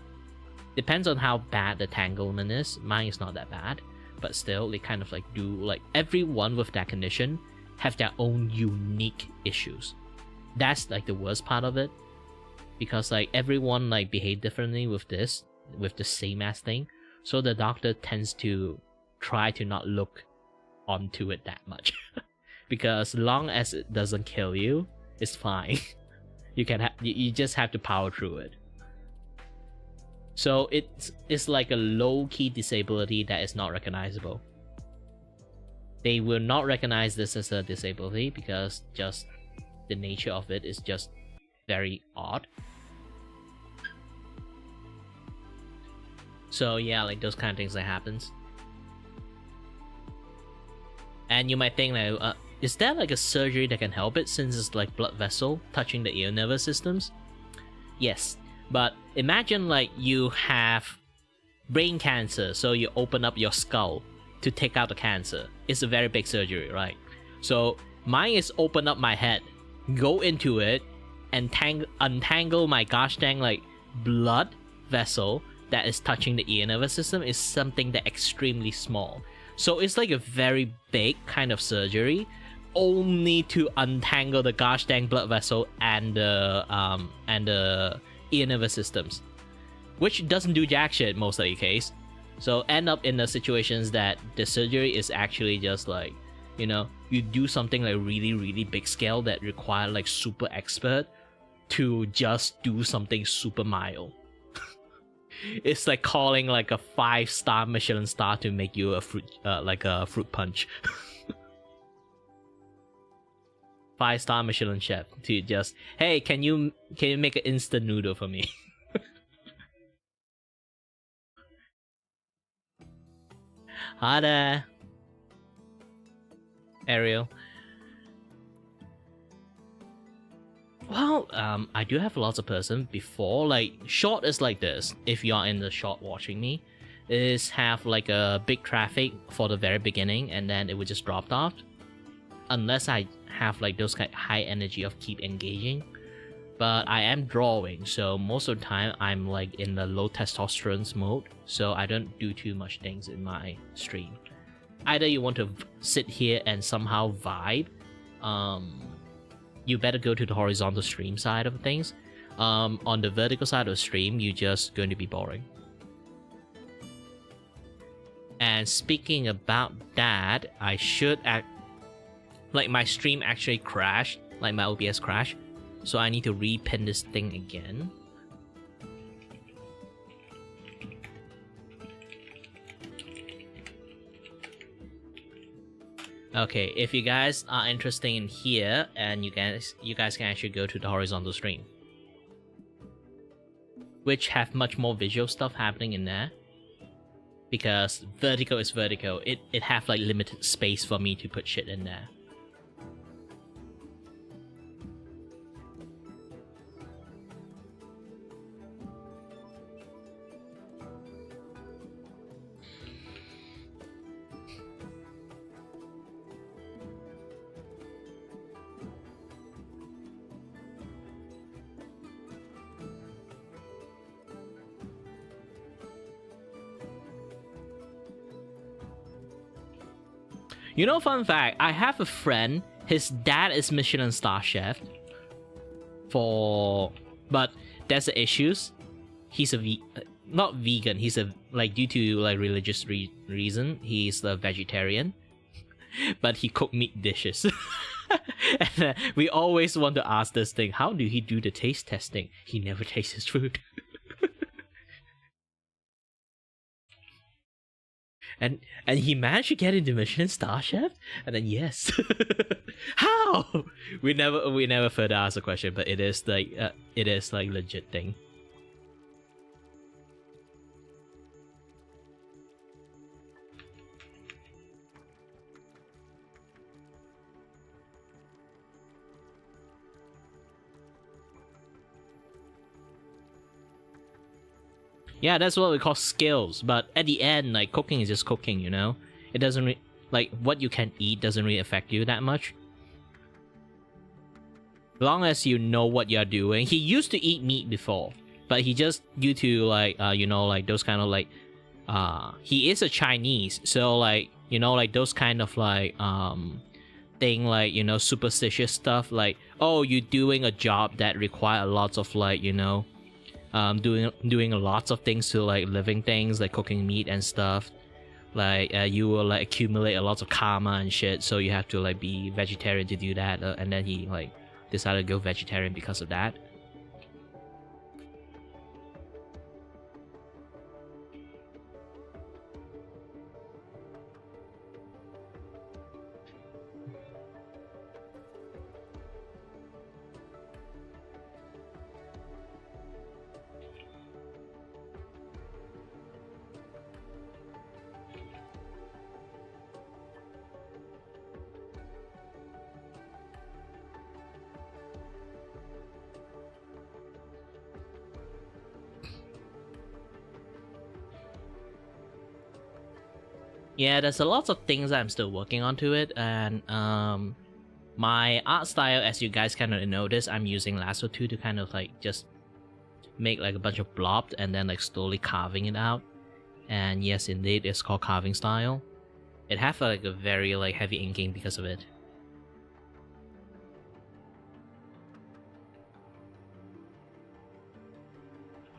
Depends on how bad the tanglement is. Mine is not that bad, but still, they kind of like do, like everyone with that condition have their own unique issues. That's like the worst part of it, because like everyone like behave differently with this, with the same ass thing. So the doctor tends to try to not look onto it that much, because long as it doesn't kill you, it's fine. You just have to power through it. So it's like a low-key disability that is not recognizable. They will not recognize this as a disability because just the nature of it is just very odd. So yeah, like those kind of things that happens. And you might think like, is there like a surgery that can help it since it's like blood vessel touching the ear nervous systems? Yes, but imagine like you have brain cancer, so you open up your skull to take out the cancer. It's a very big surgery, right? So mine is open up my head, go into it, and untangle my gosh dang like blood vessel that is touching the ear nervous system is something that extremely small. So it's like a very big kind of surgery, only to untangle the gosh dang blood vessel and the ear nervous systems, which doesn't do jack shit most of the case. So end up in the situations that the surgery is actually just like, you know, you do something like really big scale that require like super expert to just do something super mild. It's like calling like a 5-star Michelin star to make you a fruit like a fruit punch. 5-star Michelin chef to just, hey, can you make an instant noodle for me? Hi there, Ariel. Well, I do have lots of person before. Like, short is like this. If you are in the short watching me, is have like a big traffic for the very beginning, and then it would just drop off. Unless I have like those kind of high energy of keep engaging. But I am drawing, so most of the time I'm like in the low testosterone mode, so I don't do too much things in my stream. Either you want to sit here and somehow vibe, you better go to the horizontal stream side of things. On the vertical side of the stream, you're just going to be boring. And speaking about that, I should like my stream actually crashed, like my OBS crashed. So I need to repin this thing again. Okay, if you guys are interested in here, and you guys can actually go to the horizontal stream, which have much more visual stuff happening in there. Because vertical is vertical, it have like limited space for me to put shit in there. You know, fun fact, I have a friend, his dad is Michelin star chef. But there's the issues. He's not vegan, he's like due to like religious reason, he's a vegetarian. But he cook meat dishes. And we always want to ask this thing, how do he do the taste testing? He never tastes his food. And he managed to get into Michelin star chef, and then yes. How? We never further asked the question, but it is like legit thing. Yeah, that's what we call skills. But at the end, like, cooking is just cooking, you know? It doesn't like, what you can eat doesn't really affect you that much. Long as you know what you're doing. He used to eat meat before, but he just, due to like, you know, like those kind of like, he is a Chinese, so like, you know, like those kind of like, thing, like, you know, superstitious stuff, like, oh, you're doing a job that require lots of like, you know, doing lots of things to like living things, like cooking meat and stuff. Like, you will like accumulate a lot of karma and shit, so you have to like be vegetarian to do that. And then he like decided to go vegetarian because of that. Yeah, there's a lot of things I'm still working on to it, and my art style, as you guys kind of notice, I'm using lasso 2 to kind of like just make like a bunch of blobs and then like slowly carving it out. And yes, indeed, it's called carving style. It have like a very like heavy inking because of it.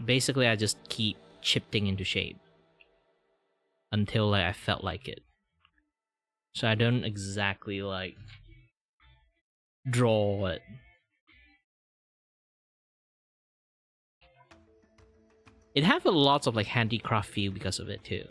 Basically, I just keep chipping into shape until like I felt like it. So I don't exactly like draw it. It have a lot of like handicraft feel because of it too.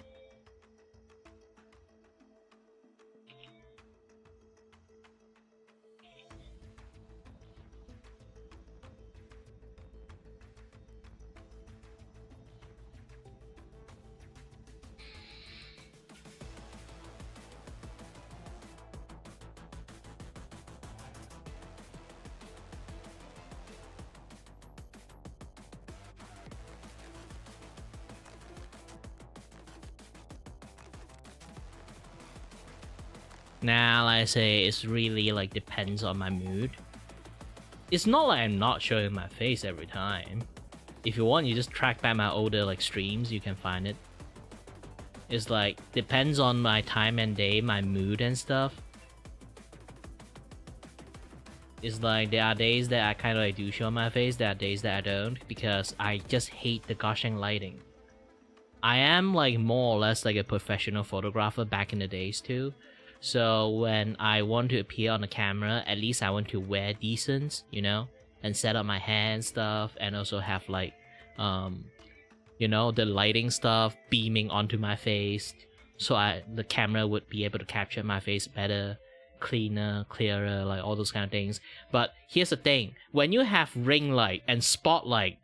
Now, like I say, it's really like depends on my mood. It's not like I'm not showing my face every time. If you want, you just track back my older like streams, you can find it. It's like depends on my time and day, my mood and stuff. It's like there are days that I kind of like do show my face, there are days that I don't, because I just hate the goshing lighting. I am like more or less like a professional photographer back in the days too. So when I want to appear on the camera, at least I want to wear decent, you know, and set up my hair and stuff, and also have like, you know, the lighting stuff beaming onto my face, so the camera would be able to capture my face better, cleaner, clearer, like all those kind of things. But here's the thing: when you have ring light and spotlight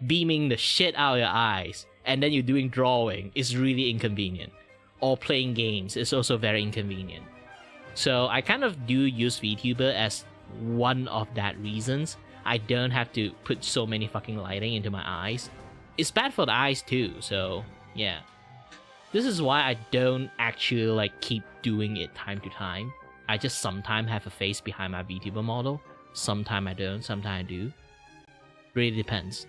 beaming the shit out of your eyes, and then you're doing drawing, it's really inconvenient. Or playing games is also very inconvenient. So I kind of do use Vtuber as one of that reasons. I don't have to put so many fucking lighting into my eyes. It's bad for the eyes too, so yeah. This is why I don't actually like keep doing it time to time. I just sometimes have a face behind my Vtuber model. Sometimes I don't, sometimes I do. Really depends.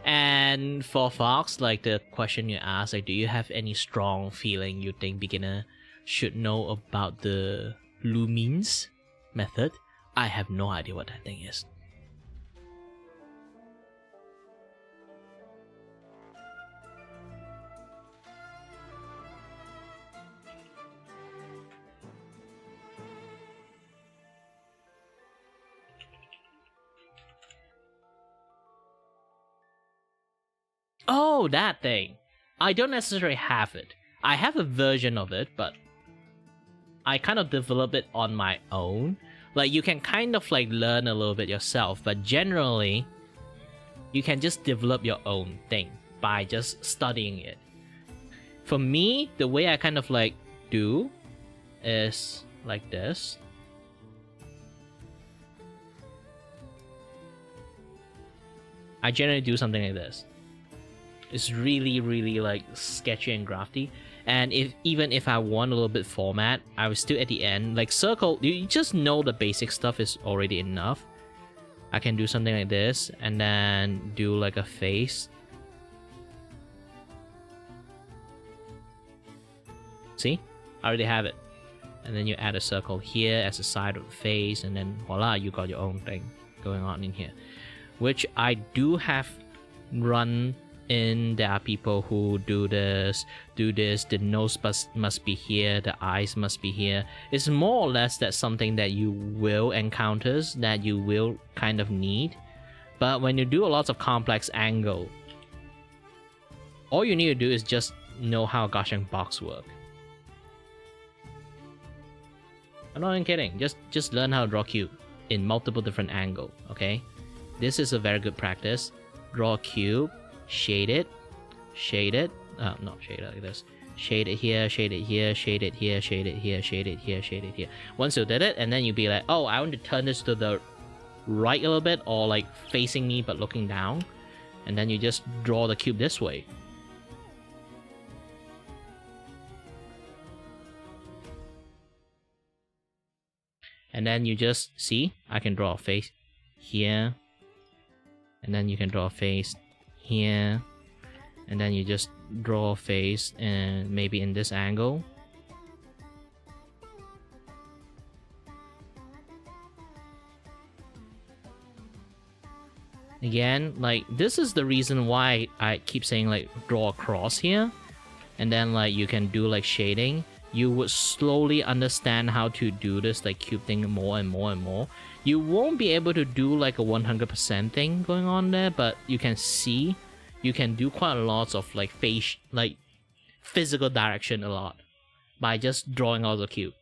And for Fox, like the question you asked, like, do you have any strong feeling you think beginner should know about the lumines method? I have no idea what that thing is. Oh, that thing. I don't necessarily have it. I have a version of it, but I kind of develop it on my own. Like, you can kind of like learn a little bit yourself, but generally, you can just develop your own thing by just studying it. For me, the way I kind of like do is like this. I generally do something like this. It's really, really like sketchy and grafty. And even if I want a little bit format, I was still at the end. Like circle, you just know the basic stuff is already enough. I can do something like this and then do like a face. See? I already have it. And then you add a circle here as a side of the face, and then voila, you got your own thing going on in here. Which I do have run in. There are people who do this, the nose must be here, the eyes must be here. It's more or less that something that you will encounter, that you will kind of need. But when you do a lot of complex angle, all you need to do is just know how Gaussian box work. I'm not even kidding, just learn how to draw cube in multiple different angles, okay? This is a very good practice. Draw a cube, shade it, not shade it like this. Shade it here, shade it here, shade it here, shade it here, shade it here, shade it here. Once you did it, and then you'll be like, oh, I want to turn this to the right a little bit, or like facing me but looking down. And then you just draw the cube this way. And then you just see, I can draw a face here. And then you can draw a face here. And then you just draw a face and maybe in this angle. Again, like, this is the reason why I keep saying, like, draw a cross here. And then, like, you can do, like, shading. You would slowly understand how to do this, like, cube thing more and more and more. You won't be able to do, like, a 100% thing going on there, but you can see, you can do quite a lot of, like, face, like, physical direction a lot by just drawing out the cube.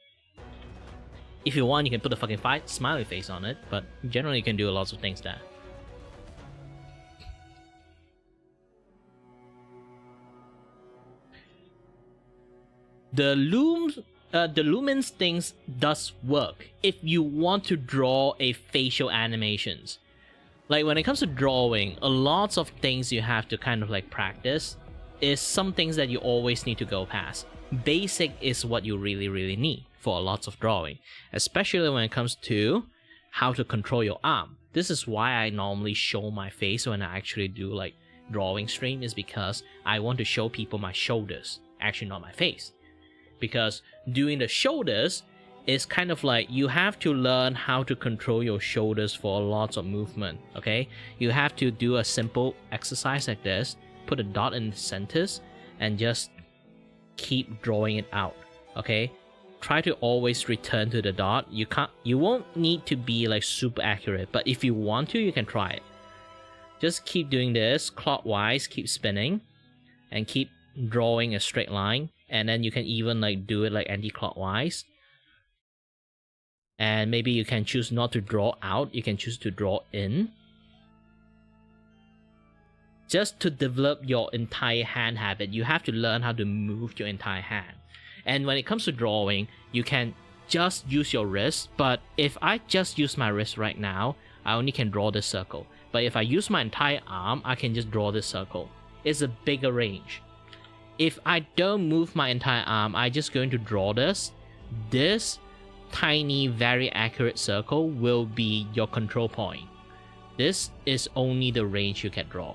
If you want, you can put a fucking smiley face on it, but generally you can do lots of things there. The lumens things does work if you want to draw a facial animations. Like, when it comes to drawing, a lot of things you have to kind of like practice is some things that you always need to go past. Basic is what you really need for lots of drawing, especially when it comes to how to control your arm. This is why I normally show my face when I actually do like drawing stream, is because I want to show people my shoulders, actually not my face. Because doing the shoulders is kind of like, you have to learn how to control your shoulders for lots of movement, okay? You have to do a simple exercise like this, put a dot in the centers, and just keep drawing it out, okay? Try to always return to the dot. You won't need to be like super accurate, but if you want to, you can try it. Just keep doing this clockwise, keep spinning, and keep drawing a straight line. And then you can even like do it like anti-clockwise. And maybe you can choose not to draw out, you can choose to draw in. Just to develop your entire hand habit, you have to learn how to move your entire hand. And when it comes to drawing, you can just use your wrist, but if I just use my wrist right now, I only can draw this circle. But if I use my entire arm, I can just draw this circle. It's a bigger range. If I don't move my entire arm, I'm just going to draw this. This tiny, very accurate circle will be your control point. This is only the range you can draw.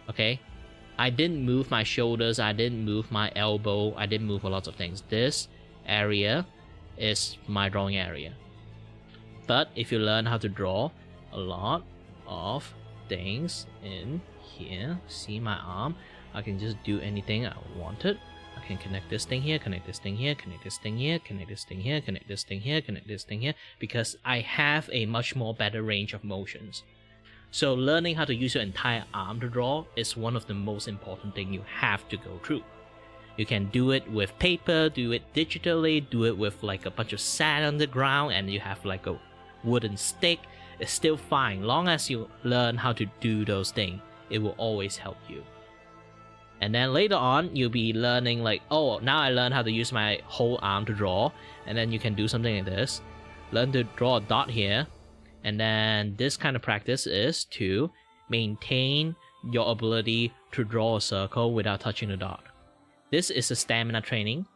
Okay? I didn't move my shoulders, I didn't move my elbow, I didn't move a lot of things. This area is my drawing area. But if you learn how to draw a lot of things in here, see my arm, I can just do anything I wanted. I can connect this thing here, connect this thing here, connect this thing here, connect this thing here, connect this thing here, connect this thing here, because I have a much more better range of motions. So learning how to use your entire arm to draw is one of the most important things you have to go through. You can do it with paper, do it digitally, do it with like a bunch of sand on the ground, and you have like a wooden stick. It's still fine. Long as you learn how to do those things, it will always help you. And then later on, you'll be learning like, oh, now I learned how to use my whole arm to draw. And then you can do something like this. Learn to draw a dot here. And then this kind of practice is to maintain your ability to draw a circle without touching the dot. This is a stamina training.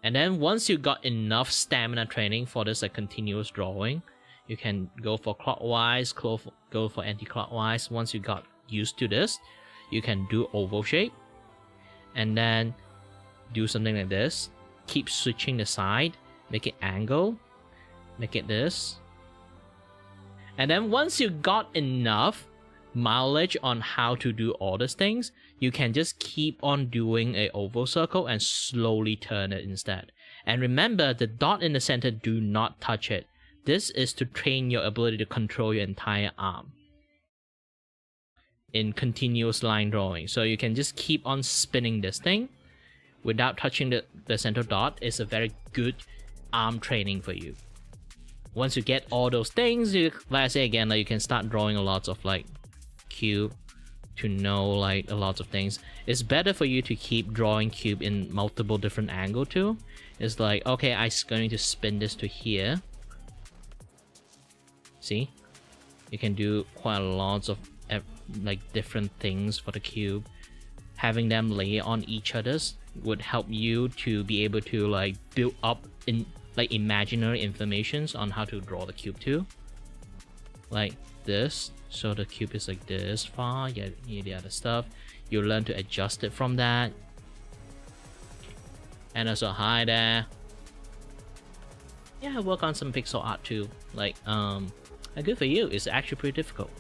And then once you got enough stamina training for this like continuous drawing, you can go for clockwise, go for anti-clockwise. Once you got used to this, you can do oval shape. And then do something like this. Keep switching the side. Make it angle. Make it this. And then once you got enough mileage on how to do all these things, you can just keep on doing a oval circle and slowly turn it instead. And remember, the dot in the center, do not touch it. This is to train your ability to control your entire arm in continuous line drawing. So you can just keep on spinning this thing without touching the center dot. It's a very good arm training for you. Once you get all those things, like I say again, like you can start drawing a lot of like cube to know like a lot of things. It's better for you to keep drawing cube in multiple different angle too. It's like, okay, I'm going to spin this to here. See, you can do quite a lot of like different things for the cube. Having them lay on each other's would help you to be able to like build up in like imaginary informations on how to draw the cube too, like this. So the cube is like this far, yeah, the other stuff. You learn to adjust it from that, and also hi there. Yeah, work on some pixel art too. Like good for you. It's actually pretty difficult.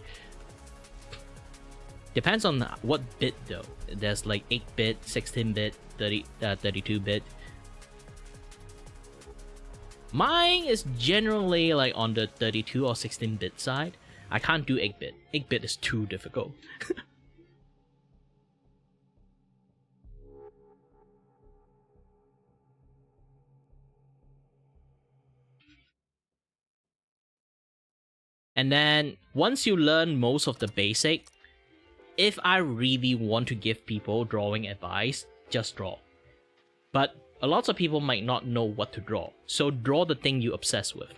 Depends on what bit though. There's like 8-bit, 16-bit, 32-bit. Mine is generally like on the 32 or 16-bit side. I can't do 8-bit. 8-bit is too difficult. And then once you learn most of the basic, if I really want to give people drawing advice, just draw. But a lot of people might not know what to draw, so draw the thing you obsess with.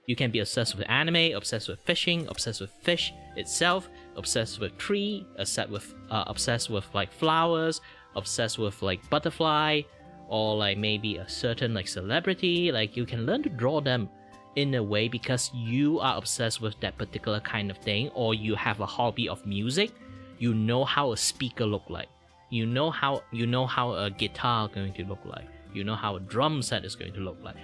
You can be obsessed with anime, obsessed with fishing, obsessed with fish itself, obsessed with tree, obsessed with like flowers, obsessed with like butterfly, or like maybe a certain like celebrity. Like you can learn to draw them in a way because you are obsessed with that particular kind of thing, or you have a hobby of music. You know how a speaker look like. You know how a guitar is going to look like. You know how a drum set is going to look like.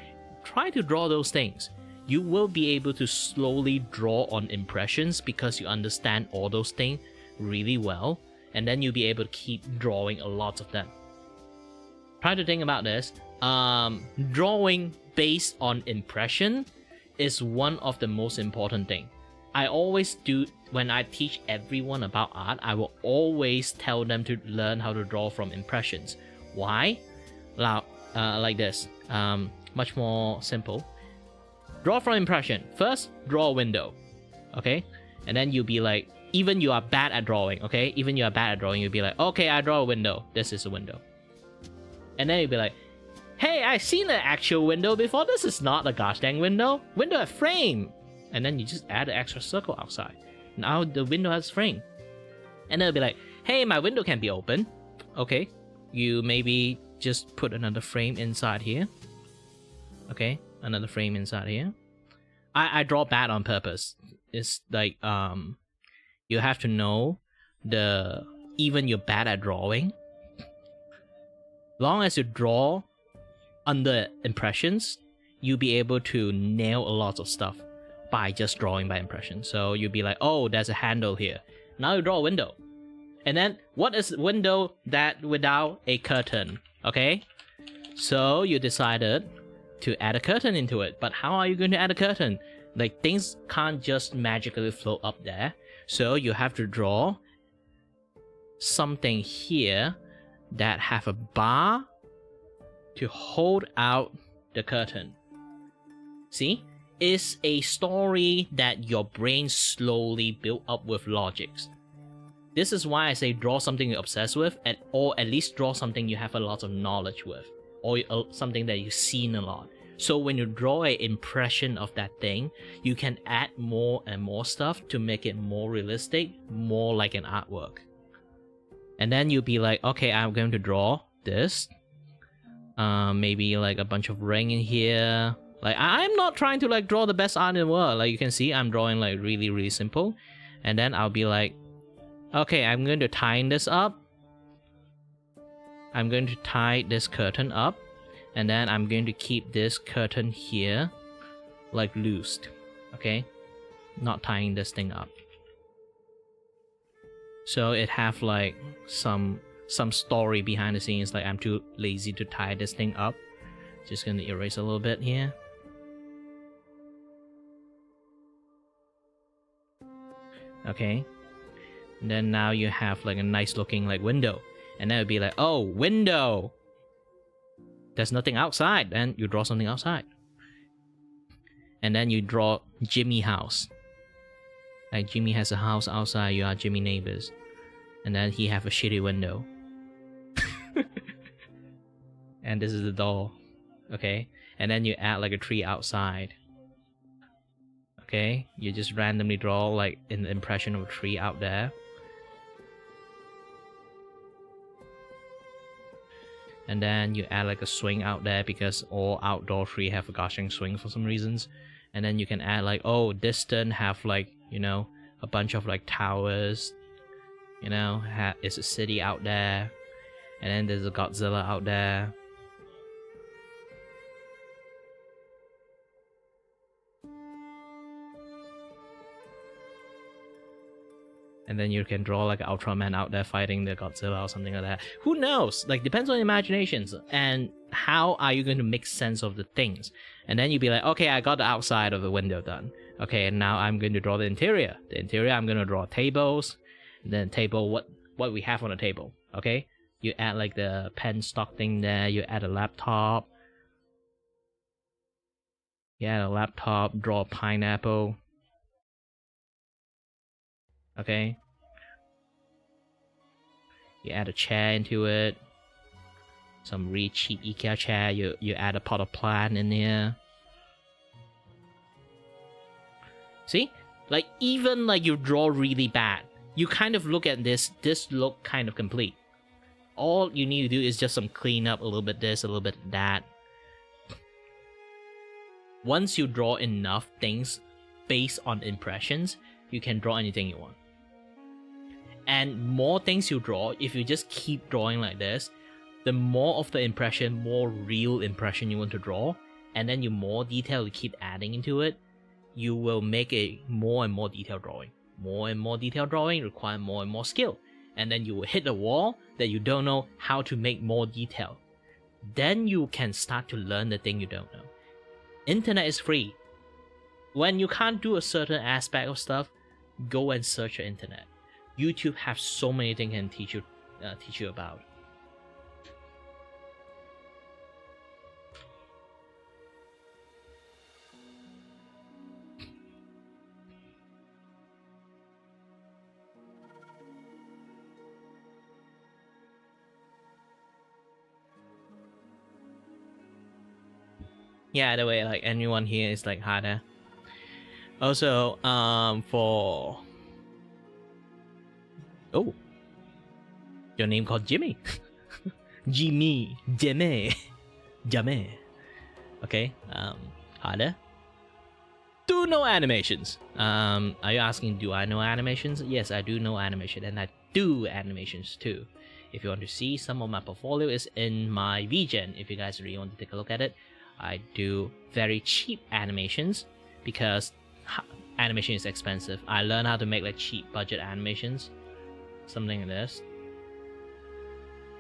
Try to draw those things. You will be able to slowly draw on impressions because you understand all those things really well, and then you'll be able to keep drawing a lot of them. Try to think about this. Drawing based on impression is one of the most important things. I always do, when I teach everyone about art, I will always tell them to learn how to draw from impressions. Why? Like this. Much more simple. Draw from impression. First, draw a window. Okay? And then you'll be like, even you are bad at drawing, okay? Even you are bad at drawing, you'll be like, okay, I draw a window. This is a window. And then you'll be like, hey, I've seen an actual window before. This is not a gosh dang window. Window at frame. And then you just add an extra circle outside. Now the window has frame. And then it'll be like, hey, my window can be open. Okay. You maybe just put another frame inside here. Okay. Another frame inside here. I draw bad on purpose. It's like, you have to know even you're bad at drawing. Long as you draw under impressions, you'll be able to nail a lot of stuff by just drawing by impression. So you'll be like, oh, there's a handle here. Now you draw a window. And then what is a window that without a curtain? Okay? So you decided to add a curtain into it. But how are you going to add a curtain? Like, things can't just magically float up there. So you have to draw something here that have a bar to hold out the curtain. See? It's a story that your brain slowly built up with logics. This is why I say draw something you're obsessed with, or at least draw something you have a lot of knowledge with, or something that you've seen a lot. So when you draw an impression of that thing, you can add more and more stuff to make it more realistic, more like an artwork. And then you'll be like, okay, I'm going to draw this. Maybe like a bunch of ring in here. Like, I'm not trying to like draw the best art in the world. Like you can see, I'm drawing like really, really simple. And then I'll be like, okay, I'm going to tie this up. I'm going to tie this curtain up. And then I'm going to keep this curtain here like loosed. Okay? Not tying this thing up. So it have like some story behind the scenes. Like, I'm too lazy to tie this thing up. Just gonna erase a little bit here. Okay. And then now you have like a nice looking like window. And then it'll be like, oh, window! There's nothing outside. Then you draw something outside. And then you draw Jimmy house. Like Jimmy has a house outside, you are Jimmy neighbors. And then he have a shitty window. And this is the door. Okay? And then you add like a tree outside. Okay? You just randomly draw like an impression of a tree out there. And then you add like a swing out there because all outdoor tree have a gushing swing for some reasons. And then you can add like, oh, distant have like, you know, a bunch of like towers. You know, it's a city out there. And then there's a Godzilla out there. And then you can draw like an Ultraman out there fighting the Godzilla or something like that. Who knows? Like, depends on imaginations. And how are you going to make sense of the things? And then you'd be like, okay, I got the outside of the window done. Okay, and now I'm going to draw the interior. The interior, I'm going to draw tables. And then table, what we have on the table. Okay? You add like the pen stock thing there. You add a laptop. You add a laptop, draw a pineapple. Okay? You add a chair into it. Some really cheap IKEA chair. You add a pot of plant in here. See? Like, even like you draw really bad, you kind of look at this look kind of complete. All you need to do is just some clean up, a little bit this, a little bit that. Once you draw enough things based on impressions, you can draw anything you want. And more things you draw, if you just keep drawing like this, the more of the impression, more real impression you want to draw, and then you more detail you keep adding into it, you will make a more and more detailed drawing. More and more detailed drawing require more and more skill. And then you will hit a wall that you don't know how to make more detail. Then you can start to learn the thing you don't know. Internet is free. When you can't do a certain aspect of stuff, go and search the internet. YouTube has so many things can teach you about. Yeah, the way like anyone here is like harder. Also, for your name called Jimmy. Jimmy. Okay, harder. Do know animations. Are you asking, do I know animations? Yes, I do know animation, and I do animations too. If you want to see some of my portfolio, is in my VGen. If you guys really want to take a look at it, I do very cheap animations because animation is expensive. I learned how to make like cheap budget animations, something like this,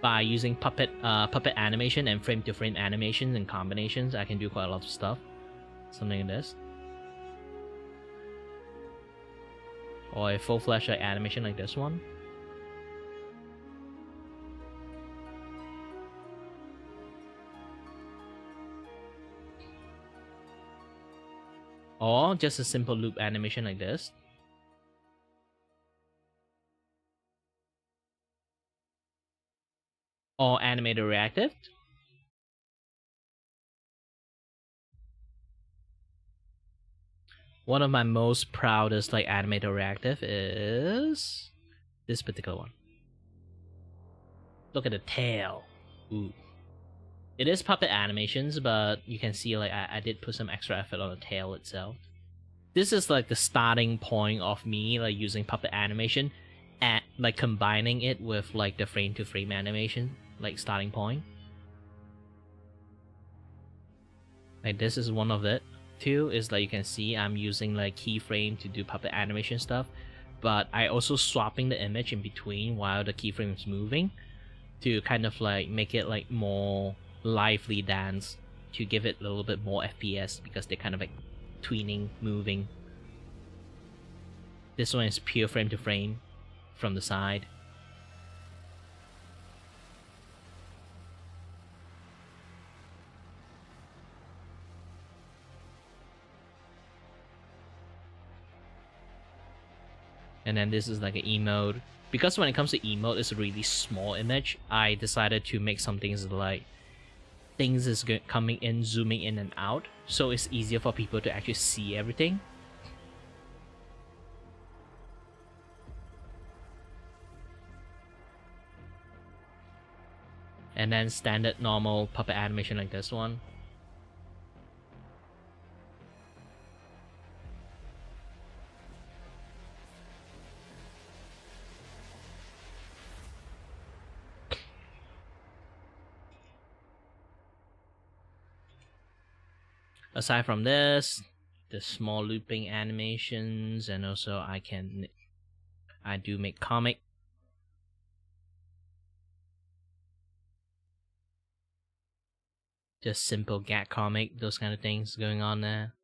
by using puppet animation and frame to frame animations and combinations. I can do quite a lot of stuff, something like this, or a full flash like animation like this one. Or just a simple loop animation like this. Or animated reactive. One of my most proudest like animated reactive is this particular one. Look at the tail. Ooh. It is puppet animations, but you can see like I did put some extra effort on the tail itself. This is like the starting point of me like using puppet animation and like combining it with like the frame to frame animation, like starting point. Like this is one of it. Two is like you can see I'm using like keyframe to do puppet animation stuff, but I also swapping the image in between while the keyframe is moving to kind of like make it like more lively dance, to give it a little bit more FPS because they're kind of like tweening, moving. This one is pure frame to frame from the side. And then this is like an emote. Because when it comes to emote, it's a really small image, I decided to make some things like things is coming in, zooming in and out, so it's easier for people to actually see everything. And then standard normal puppet animation like this one. Aside from this, the small looping animations, and also I do make comic. Just simple gag comic, those kind of things going on there.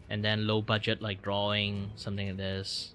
And then low budget like drawing, something like this.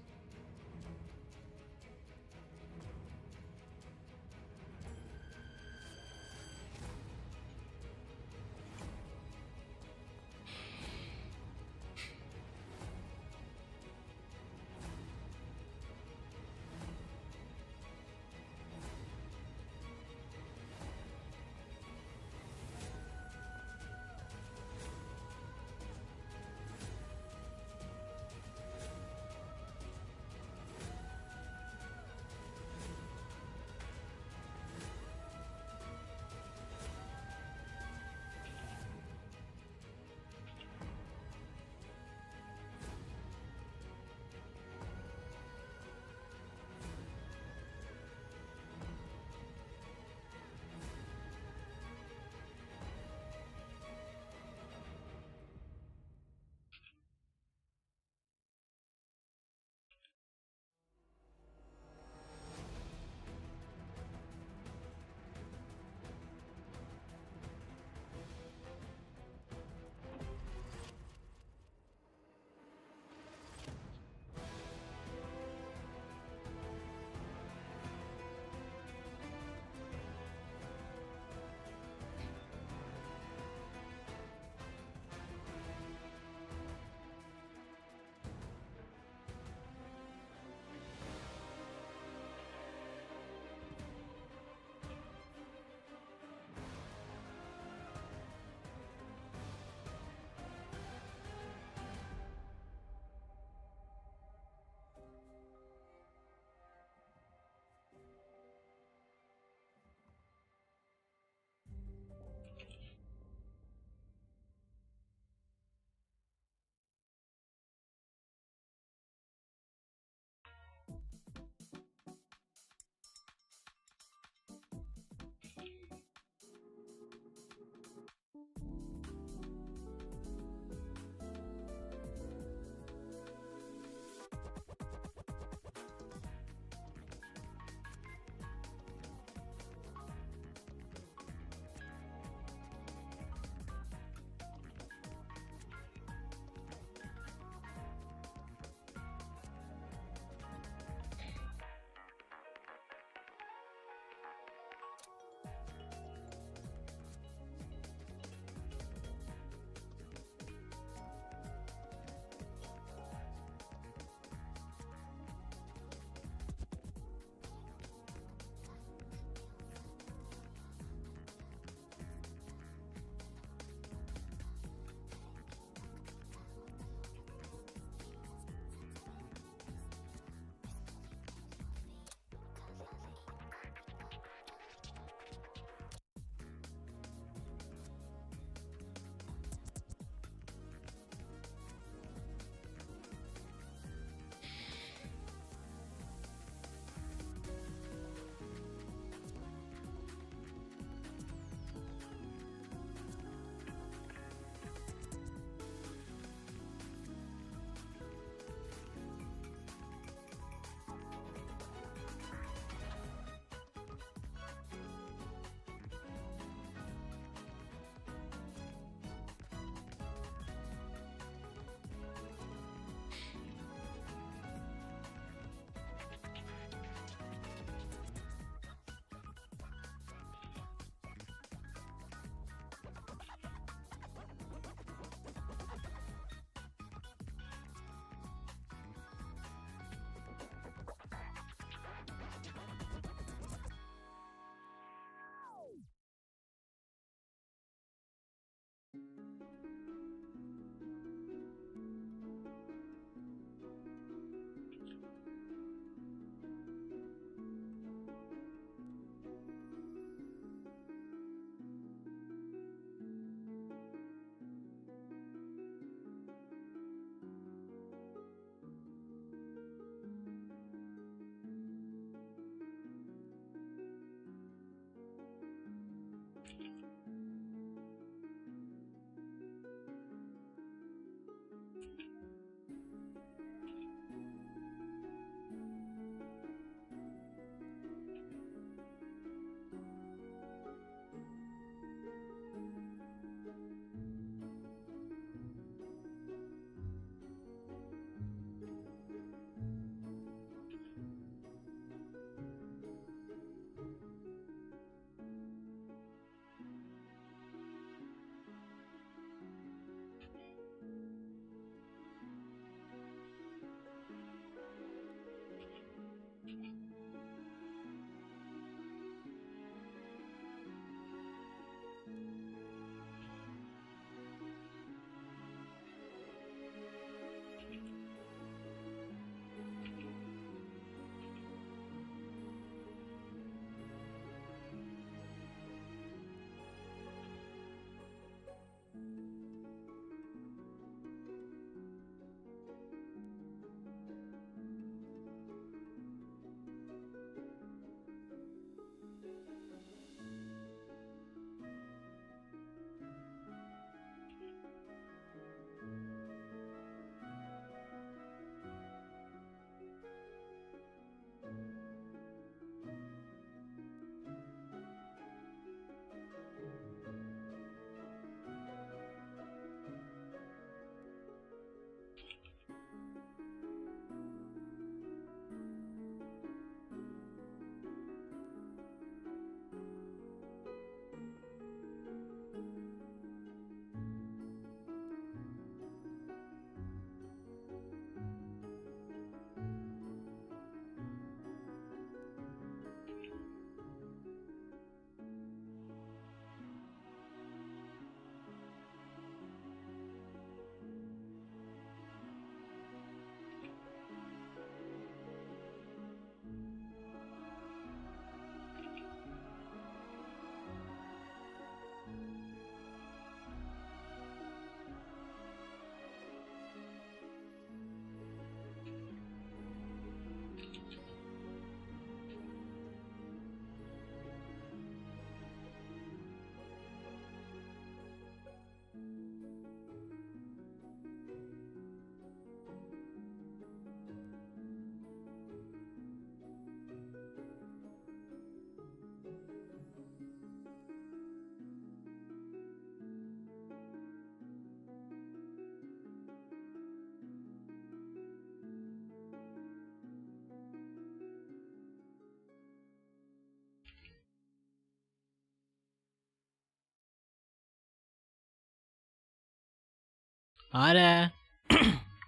Hi there.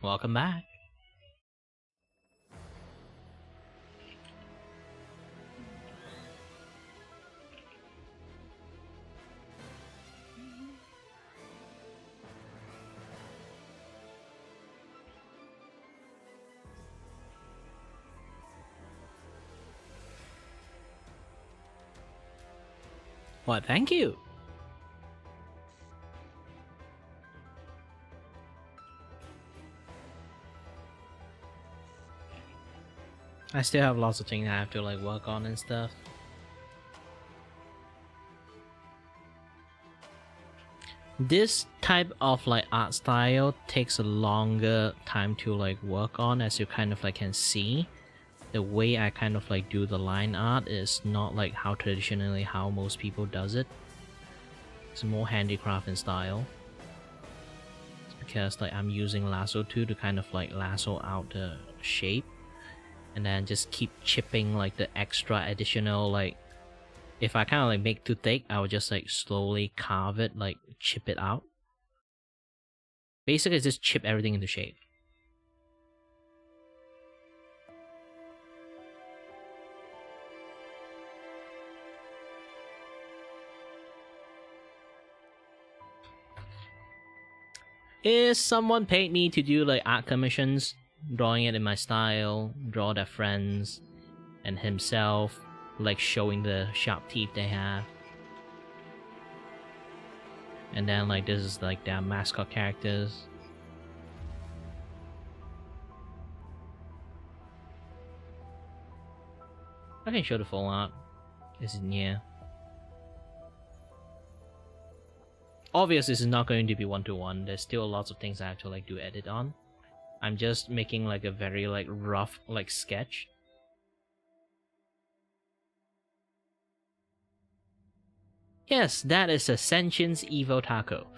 Welcome back. Well, thank you. I still have lots of things I have to like work on and stuff. This type of like art style takes a longer time to like work on, as you kind of like can see. The way I kind of like do the line art is not like how traditionally how most people does it. It's more handicraft in style. It's because like I'm using lasso tool to kind of like lasso out the shape, and then just keep chipping like the extra additional like. If I kind of like make too thick, I would just like slowly carve it, like chip it out. Basically, just chip everything into shape. If someone paid me to do like art commissions, drawing it in my style, draw their friends and himself, like showing the sharp teeth they have. And then like this is like their mascot characters. I can show the full art. This is near. Obviously, this is not going to be one-to-one. There's still lots of things I have to like do edit on. I'm just making like a very like rough like sketch. Yes, that is a sentience Evo taco.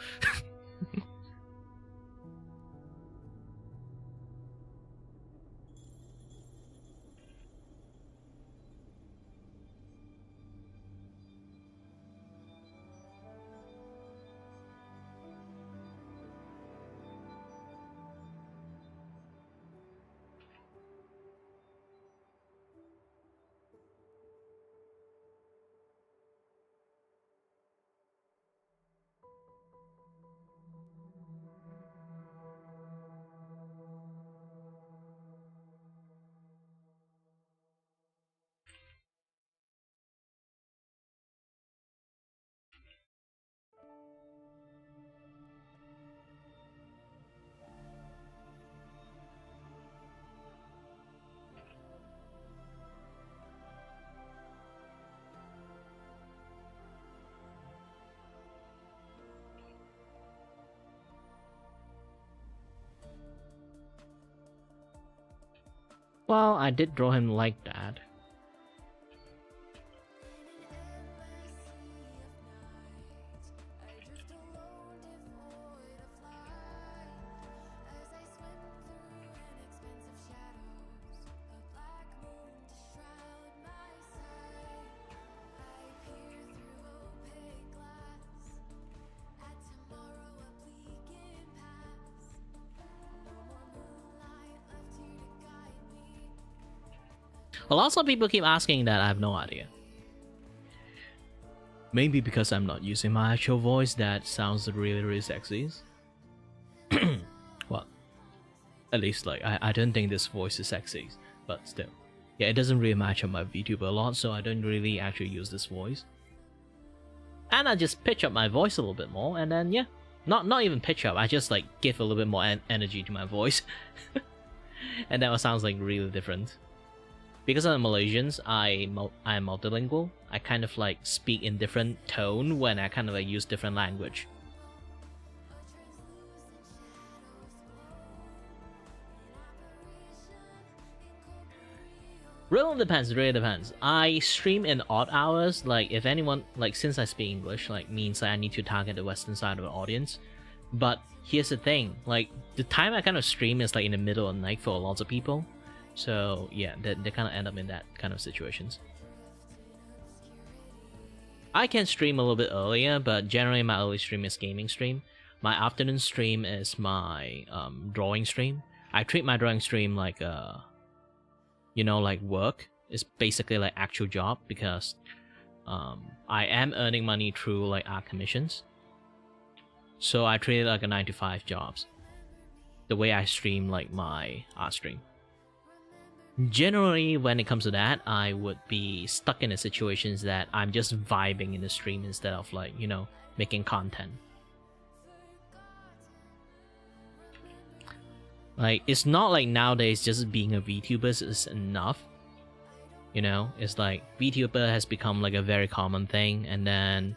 Well, I did draw him like that. Well, lots of people keep asking that. I have no idea. Maybe because I'm not using my actual voice that sounds really, really sexy. Well, at least like I don't think this voice is sexy, but still. Yeah, it doesn't really match on my Vtuber a lot, so I don't really actually use this voice. And I just pitch up my voice a little bit more, and then yeah, not even pitch up. I just like give a little bit more energy to my voice, and that sounds like really different. Because I'm Malaysian, I'm multilingual. I kind of like speak in different tone when I kind of like use different language. Really depends. I stream in odd hours. Like if anyone, like since I speak English, like means that I need to target the Western side of the audience. But here's the thing, like the time I kind of stream is like in the middle of the night for lots of people. So yeah, they kind of end up in that kind of situations. I can stream a little bit earlier, but generally my early stream is gaming stream. my afternoon stream is my drawing stream. I treat my drawing stream like like work. It's basically like actual job because I am earning money through like art commissions. So I treat it like a 9 to 5 jobs. The way I stream like my art stream. Generally, when it comes to that, I would be stuck in the situations that I'm just vibing in the stream instead of like, making content. Like, it's not like nowadays just being a VTuber is enough. It's like VTuber has become like a very common thing, and then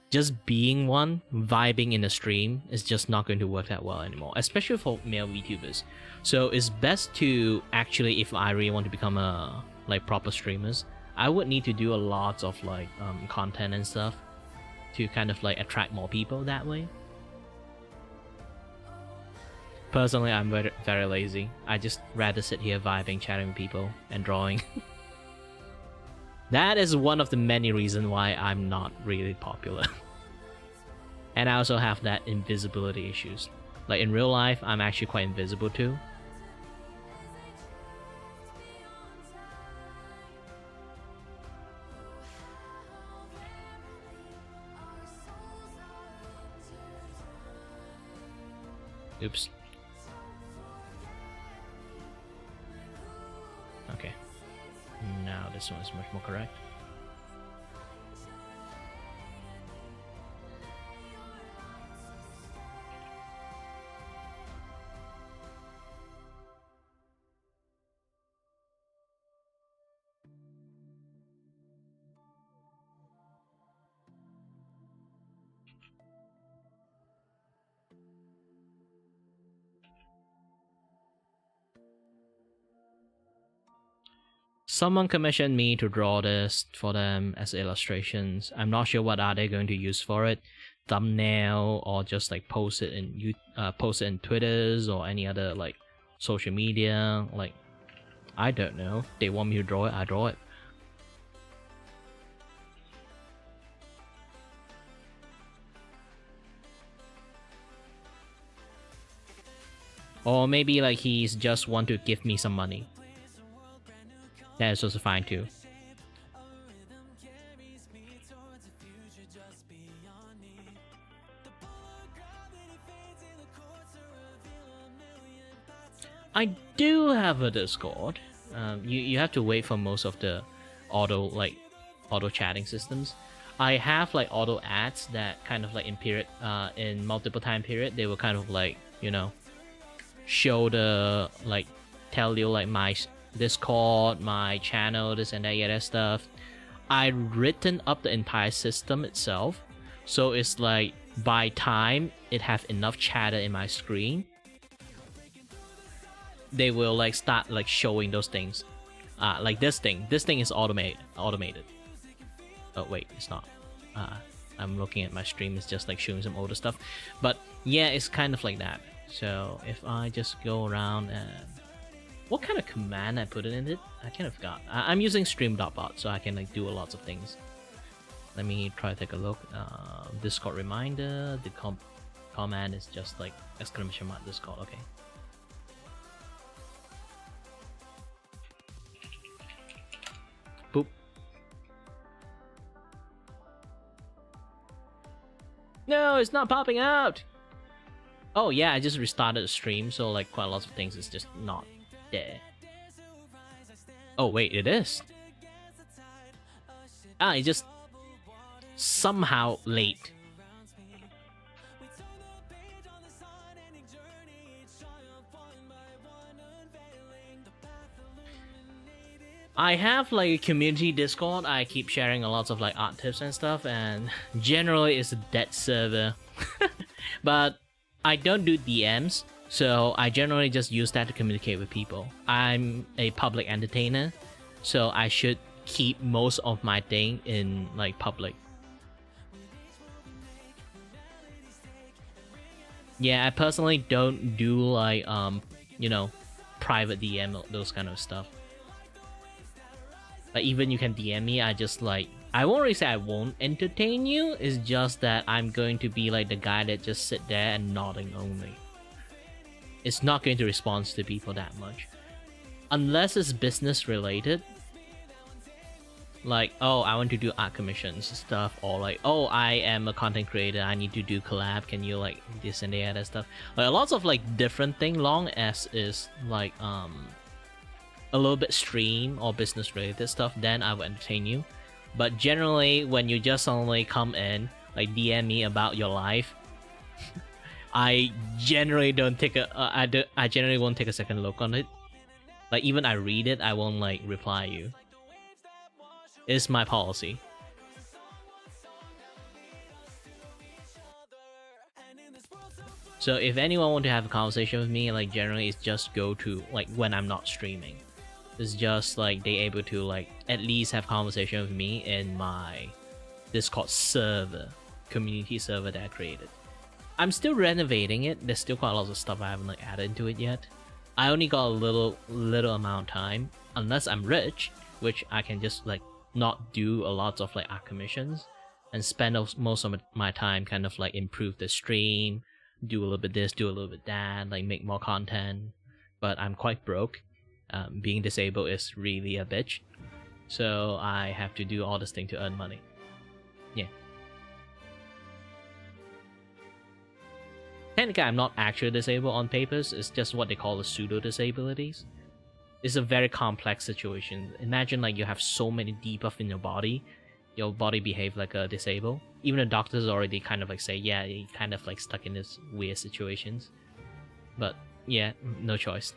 just being one, vibing in the stream is just not going to work that well anymore, especially for male VTubers. So it's best to actually, if I really want to become a like proper streamers, I would need to do a lot of like content and stuff to kind of like attract more people that way. Personally, I'm very, very lazy. I just rather sit here vibing, chatting with people, and drawing. That is one of the many reasons why I'm not really popular. And I also have that invisibility issues. Like in real life, I'm actually quite invisible too. Oops. Okay. Now this one is much more correct. Someone commissioned me to draw this for them as illustrations. I'm not sure what are they going to use for it. Thumbnail, or just like post it in Twitters or any other like social media. Like, I don't know. They want me to draw it, I draw it. Or maybe like he's just want to give me some money. That is also fine too. I do have a Discord. You have to wait for most of the auto chatting systems. I have like auto ads that kind of like in multiple time period, they will kind of like, show the like tell you like my Discord, my channel, this and that stuff. I've written up the entire system itself, so it's like by time it have enough chatter in my screen, they will like start like showing those things. Like this thing is automated. Oh wait, it's not. I'm looking at my stream, it's just like showing some older stuff, but yeah, it's kind of like that. So if I just go around and what kind of command I put it in it? I kind of forgot. I'm using stream.bot, so I can like do lots of things. Let me try to take a look. Discord reminder. The command is just like exclamation mark Discord. Okay. Boop. No, it's not popping out. Oh yeah, I just restarted the stream, so like quite a lot of things is just not there. Oh wait, it is. It's just somehow late. I have like a community Discord. I keep sharing a lot of like art tips and stuff, and generally it's a dead server. But I don't do DMs, so I generally just use that to communicate with people. I'm a public entertainer, so I should keep most of my thing in like public. Yeah, I personally don't do like private DM, those kind of stuff. Like even you can DM me, I just like I won't really say I won't entertain you. It's just that I'm going to be like the guy that just sit there and nodding only. It's not going to respond to people that much. Unless it's business related. Like, oh, I want to do art commissions stuff, or like, oh, I am a content creator, I need to do collab, can you like this and the other stuff. Like lots of like different thing, long as is like a little bit stream or business related stuff, then I will entertain you. But generally, when you just suddenly come in, like DM me about your life, I generally don't take a I generally won't take a second look on it. Like even I read it, I won't like reply you. It's my policy. So if anyone want to have a conversation with me, like generally it's just go to like when I'm not streaming. It's just like they able to like at least have conversation with me in my Discord server, community server that I created. I'm still renovating it. There's still quite a lot of stuff I haven't like added into it yet. I only got a little amount of time, unless I'm rich, which I can just like not do a lot of like art commissions and spend most of my time kind of like improve the stream, do a little bit this, do a little bit that, like make more content. But I'm quite broke. Being disabled is really a bitch, so I have to do all this thing to earn money. Yeah. Technically, I'm not actually disabled on papers. It's just what they call the pseudo disabilities. It's a very complex situation. Imagine like you have so many debuff in your body behave like a disabled. Even the doctors already kind of like say, yeah, you kind of like stuck in this weird situations. But yeah, no choice.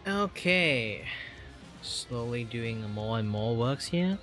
Okay. Slowly doing more and more works here.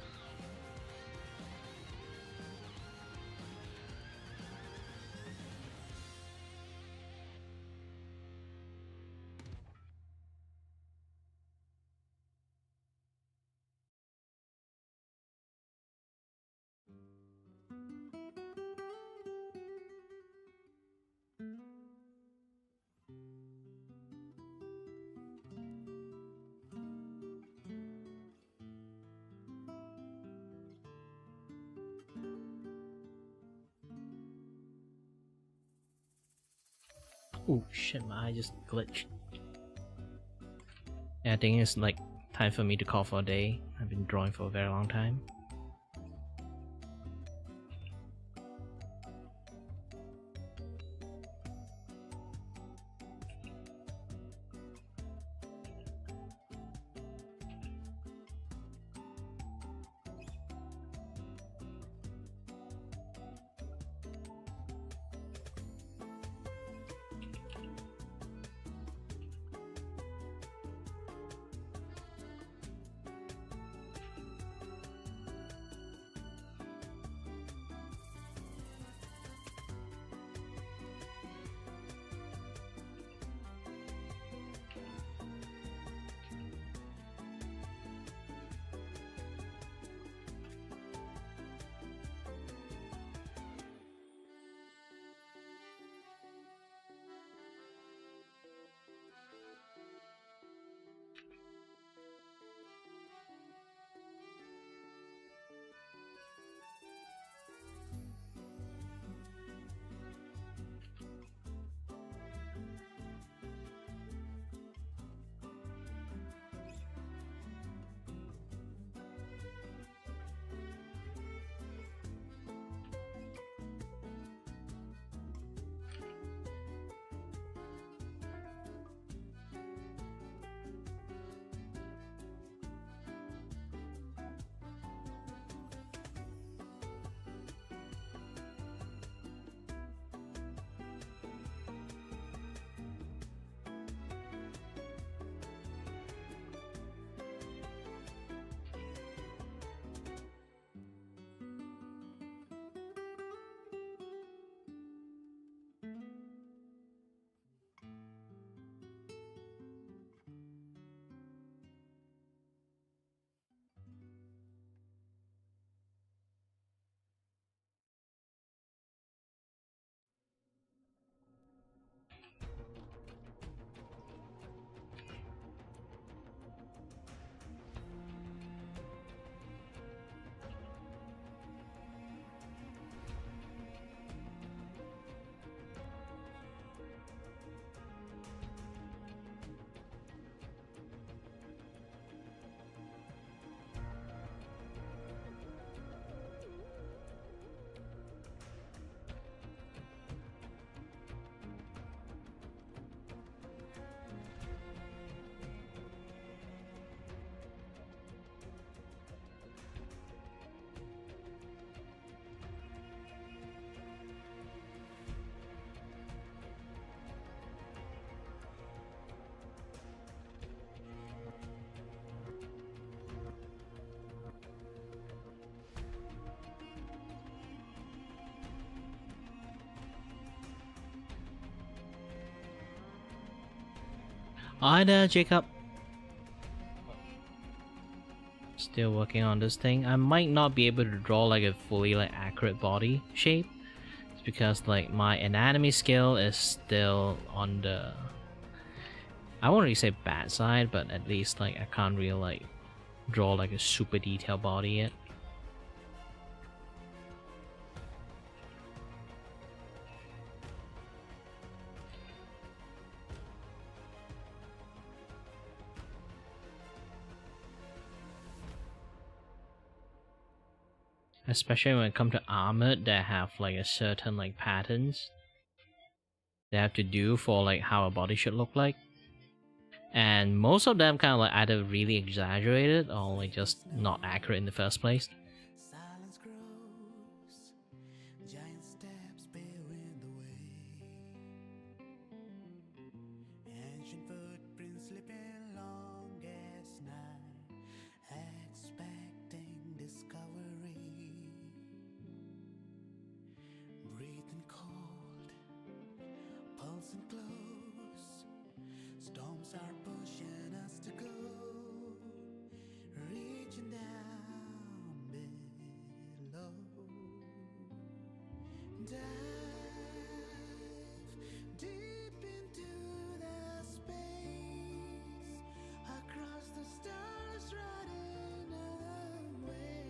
Oh shit, my eye just glitched. Yeah, I think it's like time for me to call for a day. I've been drawing for a very long time. Hi there, Jacob. Still working on this thing. I might not be able to draw like a fully like accurate body shape. It's because like my anatomy skill is still on the, I won't really say bad side, but at least like I can't really like draw like a super detailed body yet. Especially when it comes to armored that have like a certain like patterns they have to do for like how a body should look like. And most of them kind of like either really exaggerated or like just not accurate in the first place. Silence grows, giant steps bearing the way, ancient footprints slipping along frozen close. Storms are pushing us to go, reaching down below. Dive deep into the space, across the stars, riding away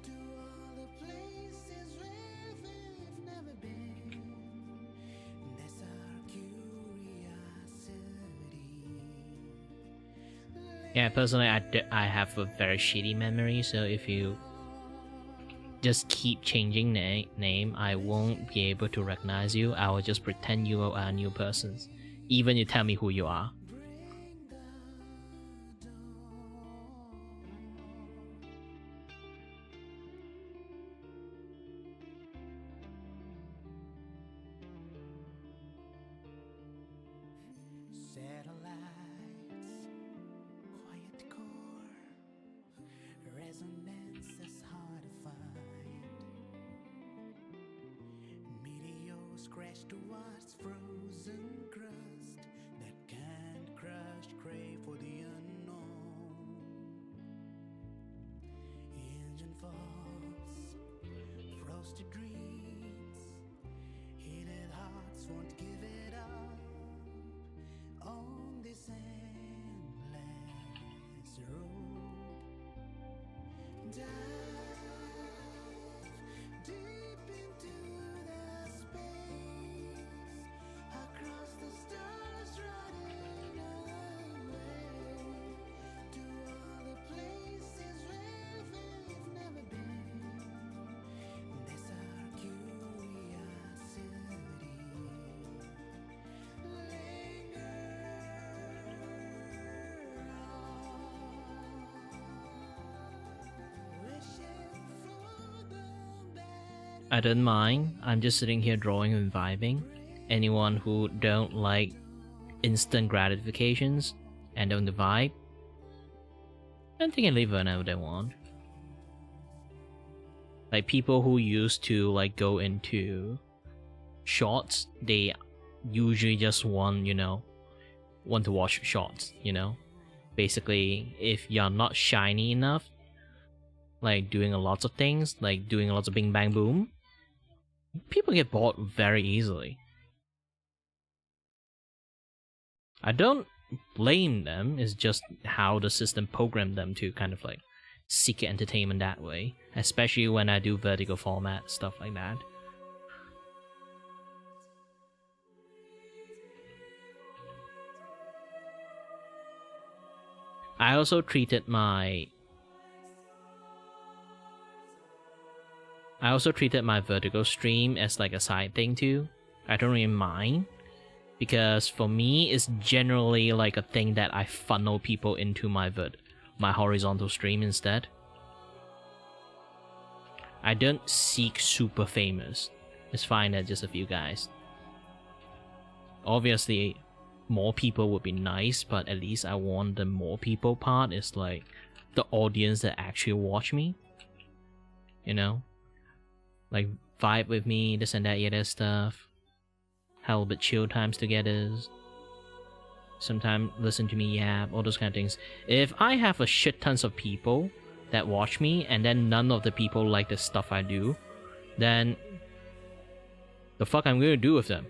to all the places where we've never been. That's our curiosity. Yeah, personally, I have a very shitty memory, so if you just keep changing name, I won't be able to recognize you. I will just pretend you are a new person, even you tell me who you are. Satellites, quiet core, resonance is hard to find. Meteors crash towards frozen crust that can't crush, crave for the unknown. Engine falls, frosted dreams, heated hearts won't give it up on this endless road. Dive deep into the space, across the stars, riding away to all the places where we've never been. That's our curiosity. I don't mind. I'm just sitting here drawing and vibing. Anyone who don't like instant gratifications and don't vibe, then they can leave whenever they want. Like people who used to like go into shorts, they usually just want to watch shorts, Basically, if you're not shiny enough, like doing lots of things, like doing lots of bing bang boom, people get bored very easily. I don't blame them, it's just how the system programmed them to kind of like seek entertainment that way, especially when I do vertical format, stuff like that. I also treated my vertical stream as like a side thing too. I don't really mind, because for me it's generally like a thing that I funnel people into my horizontal stream instead. I don't seek super famous. It's fine that just a few guys. Obviously more people would be nice, but at least I want the more people part is like the audience that actually watch me, like vibe with me, this and that, other stuff, have a little bit chill times together, sometimes listen to me yap, all those kind of things. If I have a shit tons of people that watch me and then none of the people like the stuff I do, then the fuck I'm gonna do with them?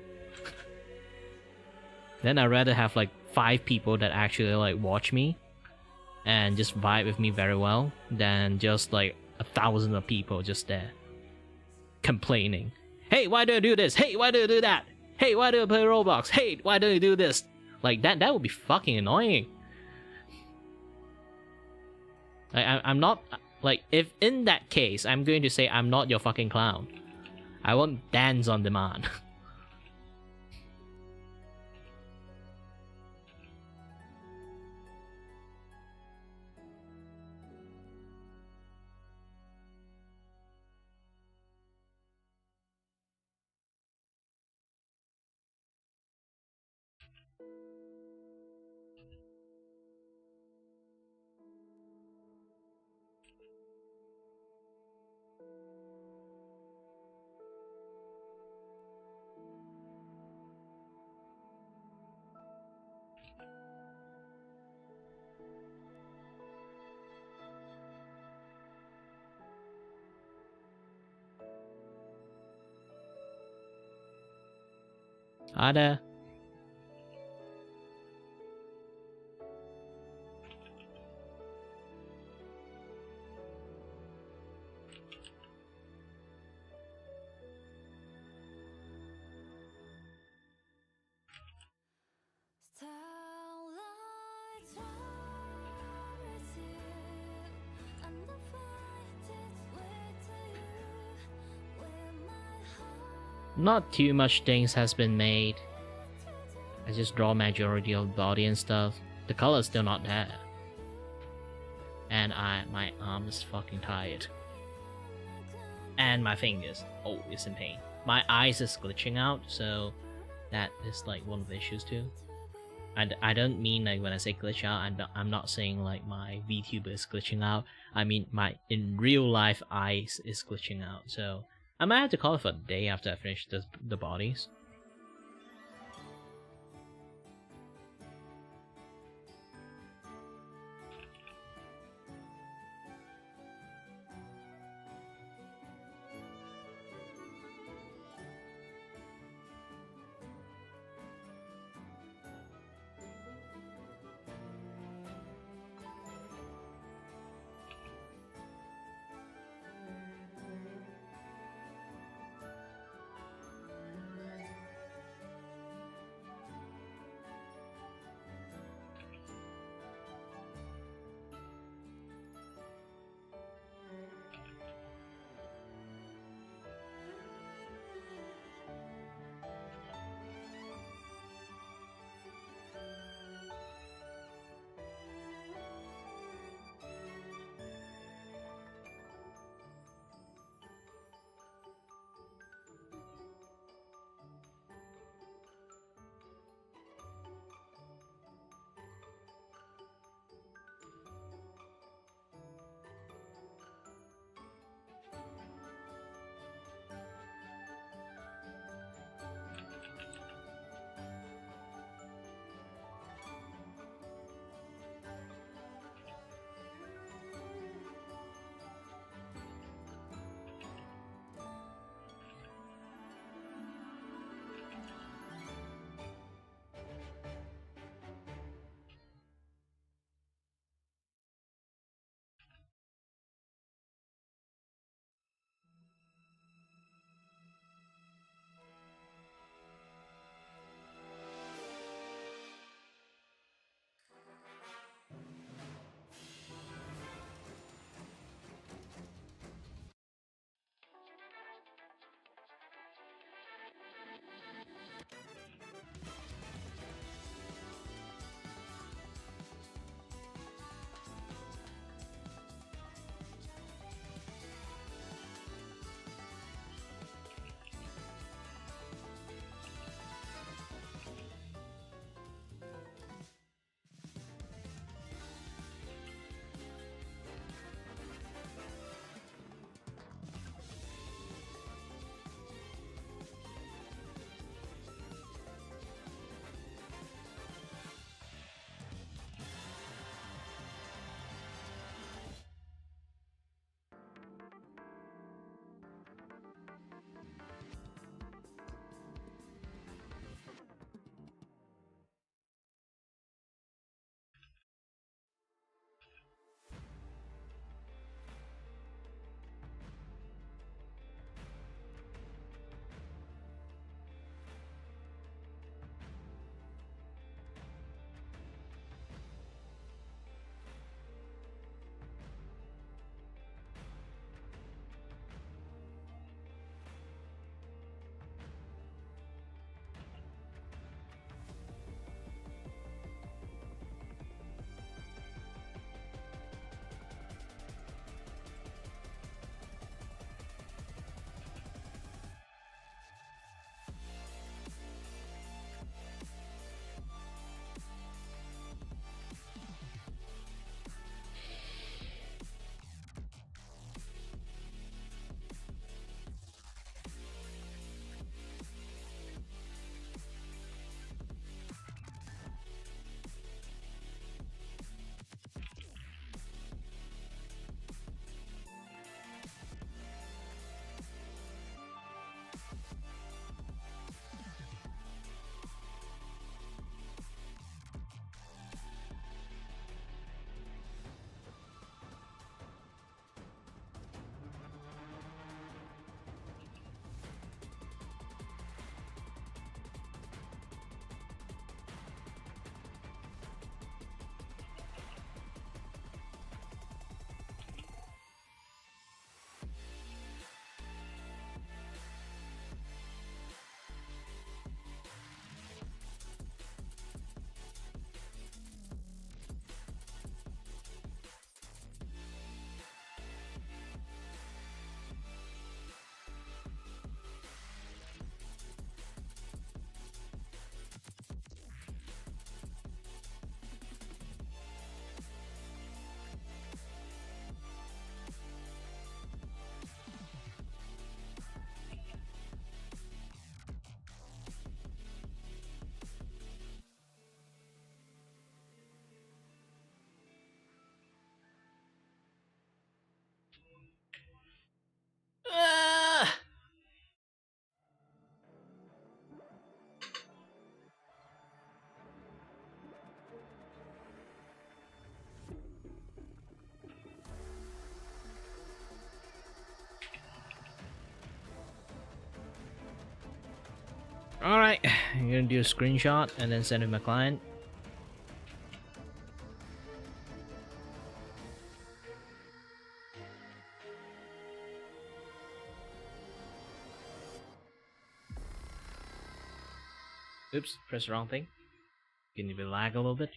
Then I'd rather have like 5 people that actually like watch me and just vibe with me very well than just like 1,000 of people just there complaining. Hey, why do you do this? Hey, why do you do that? Hey, why do you play Roblox? Hey, why do you do this? Like that would be fucking annoying. I'm not like, if in that case I'm going to say I'm not your fucking clown, I won't dance on demand. Hi there. Starlight rises and the fight its way to you, where my heart Not too much things has been made. I just draw majority of body and stuff. The color's still not there. And my arm is fucking tired. And my fingers, oh, it's in pain. My eyes is glitching out, so that is like one of the issues too. And I don't mean like when I say glitch out, I'm not saying like my Vtuber is glitching out. I mean my in real life eyes is glitching out. So I might have to call it for the day after I finish the bodies. Alright, I'm gonna do a screenshot and then send it to my client. Oops, press the wrong thing. Can you lag a little bit?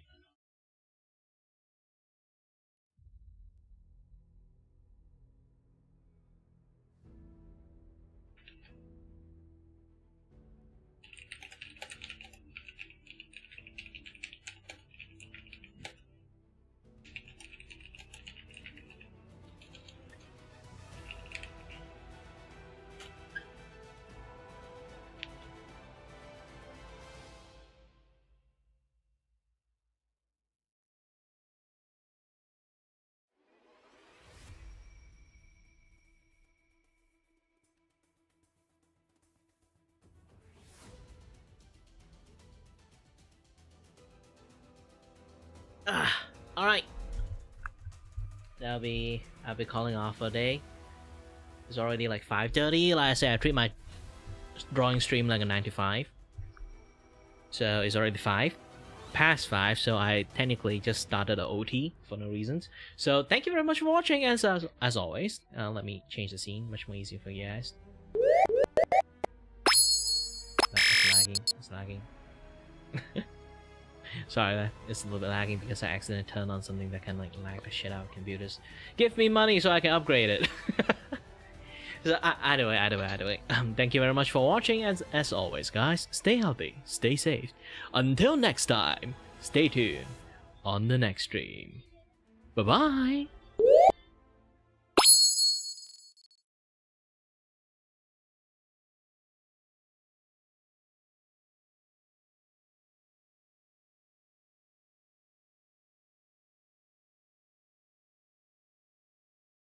Alright. I'll be calling off for a day. It's already like 5:30. Like I said, I treat my drawing stream like a 9 to 5. So it's already past 5, so I technically just started a OT for no reasons. So thank you very much for watching, and as always, let me change the scene, much more easier for you guys. It's lagging. Sorry, it's a little bit lagging because I accidentally turned on something that can like lag the shit out of computers. Give me money so I can upgrade it. So either way. Thank you very much for watching, as always, guys. Stay healthy, stay safe. Until next time, stay tuned on the next stream. Bye bye.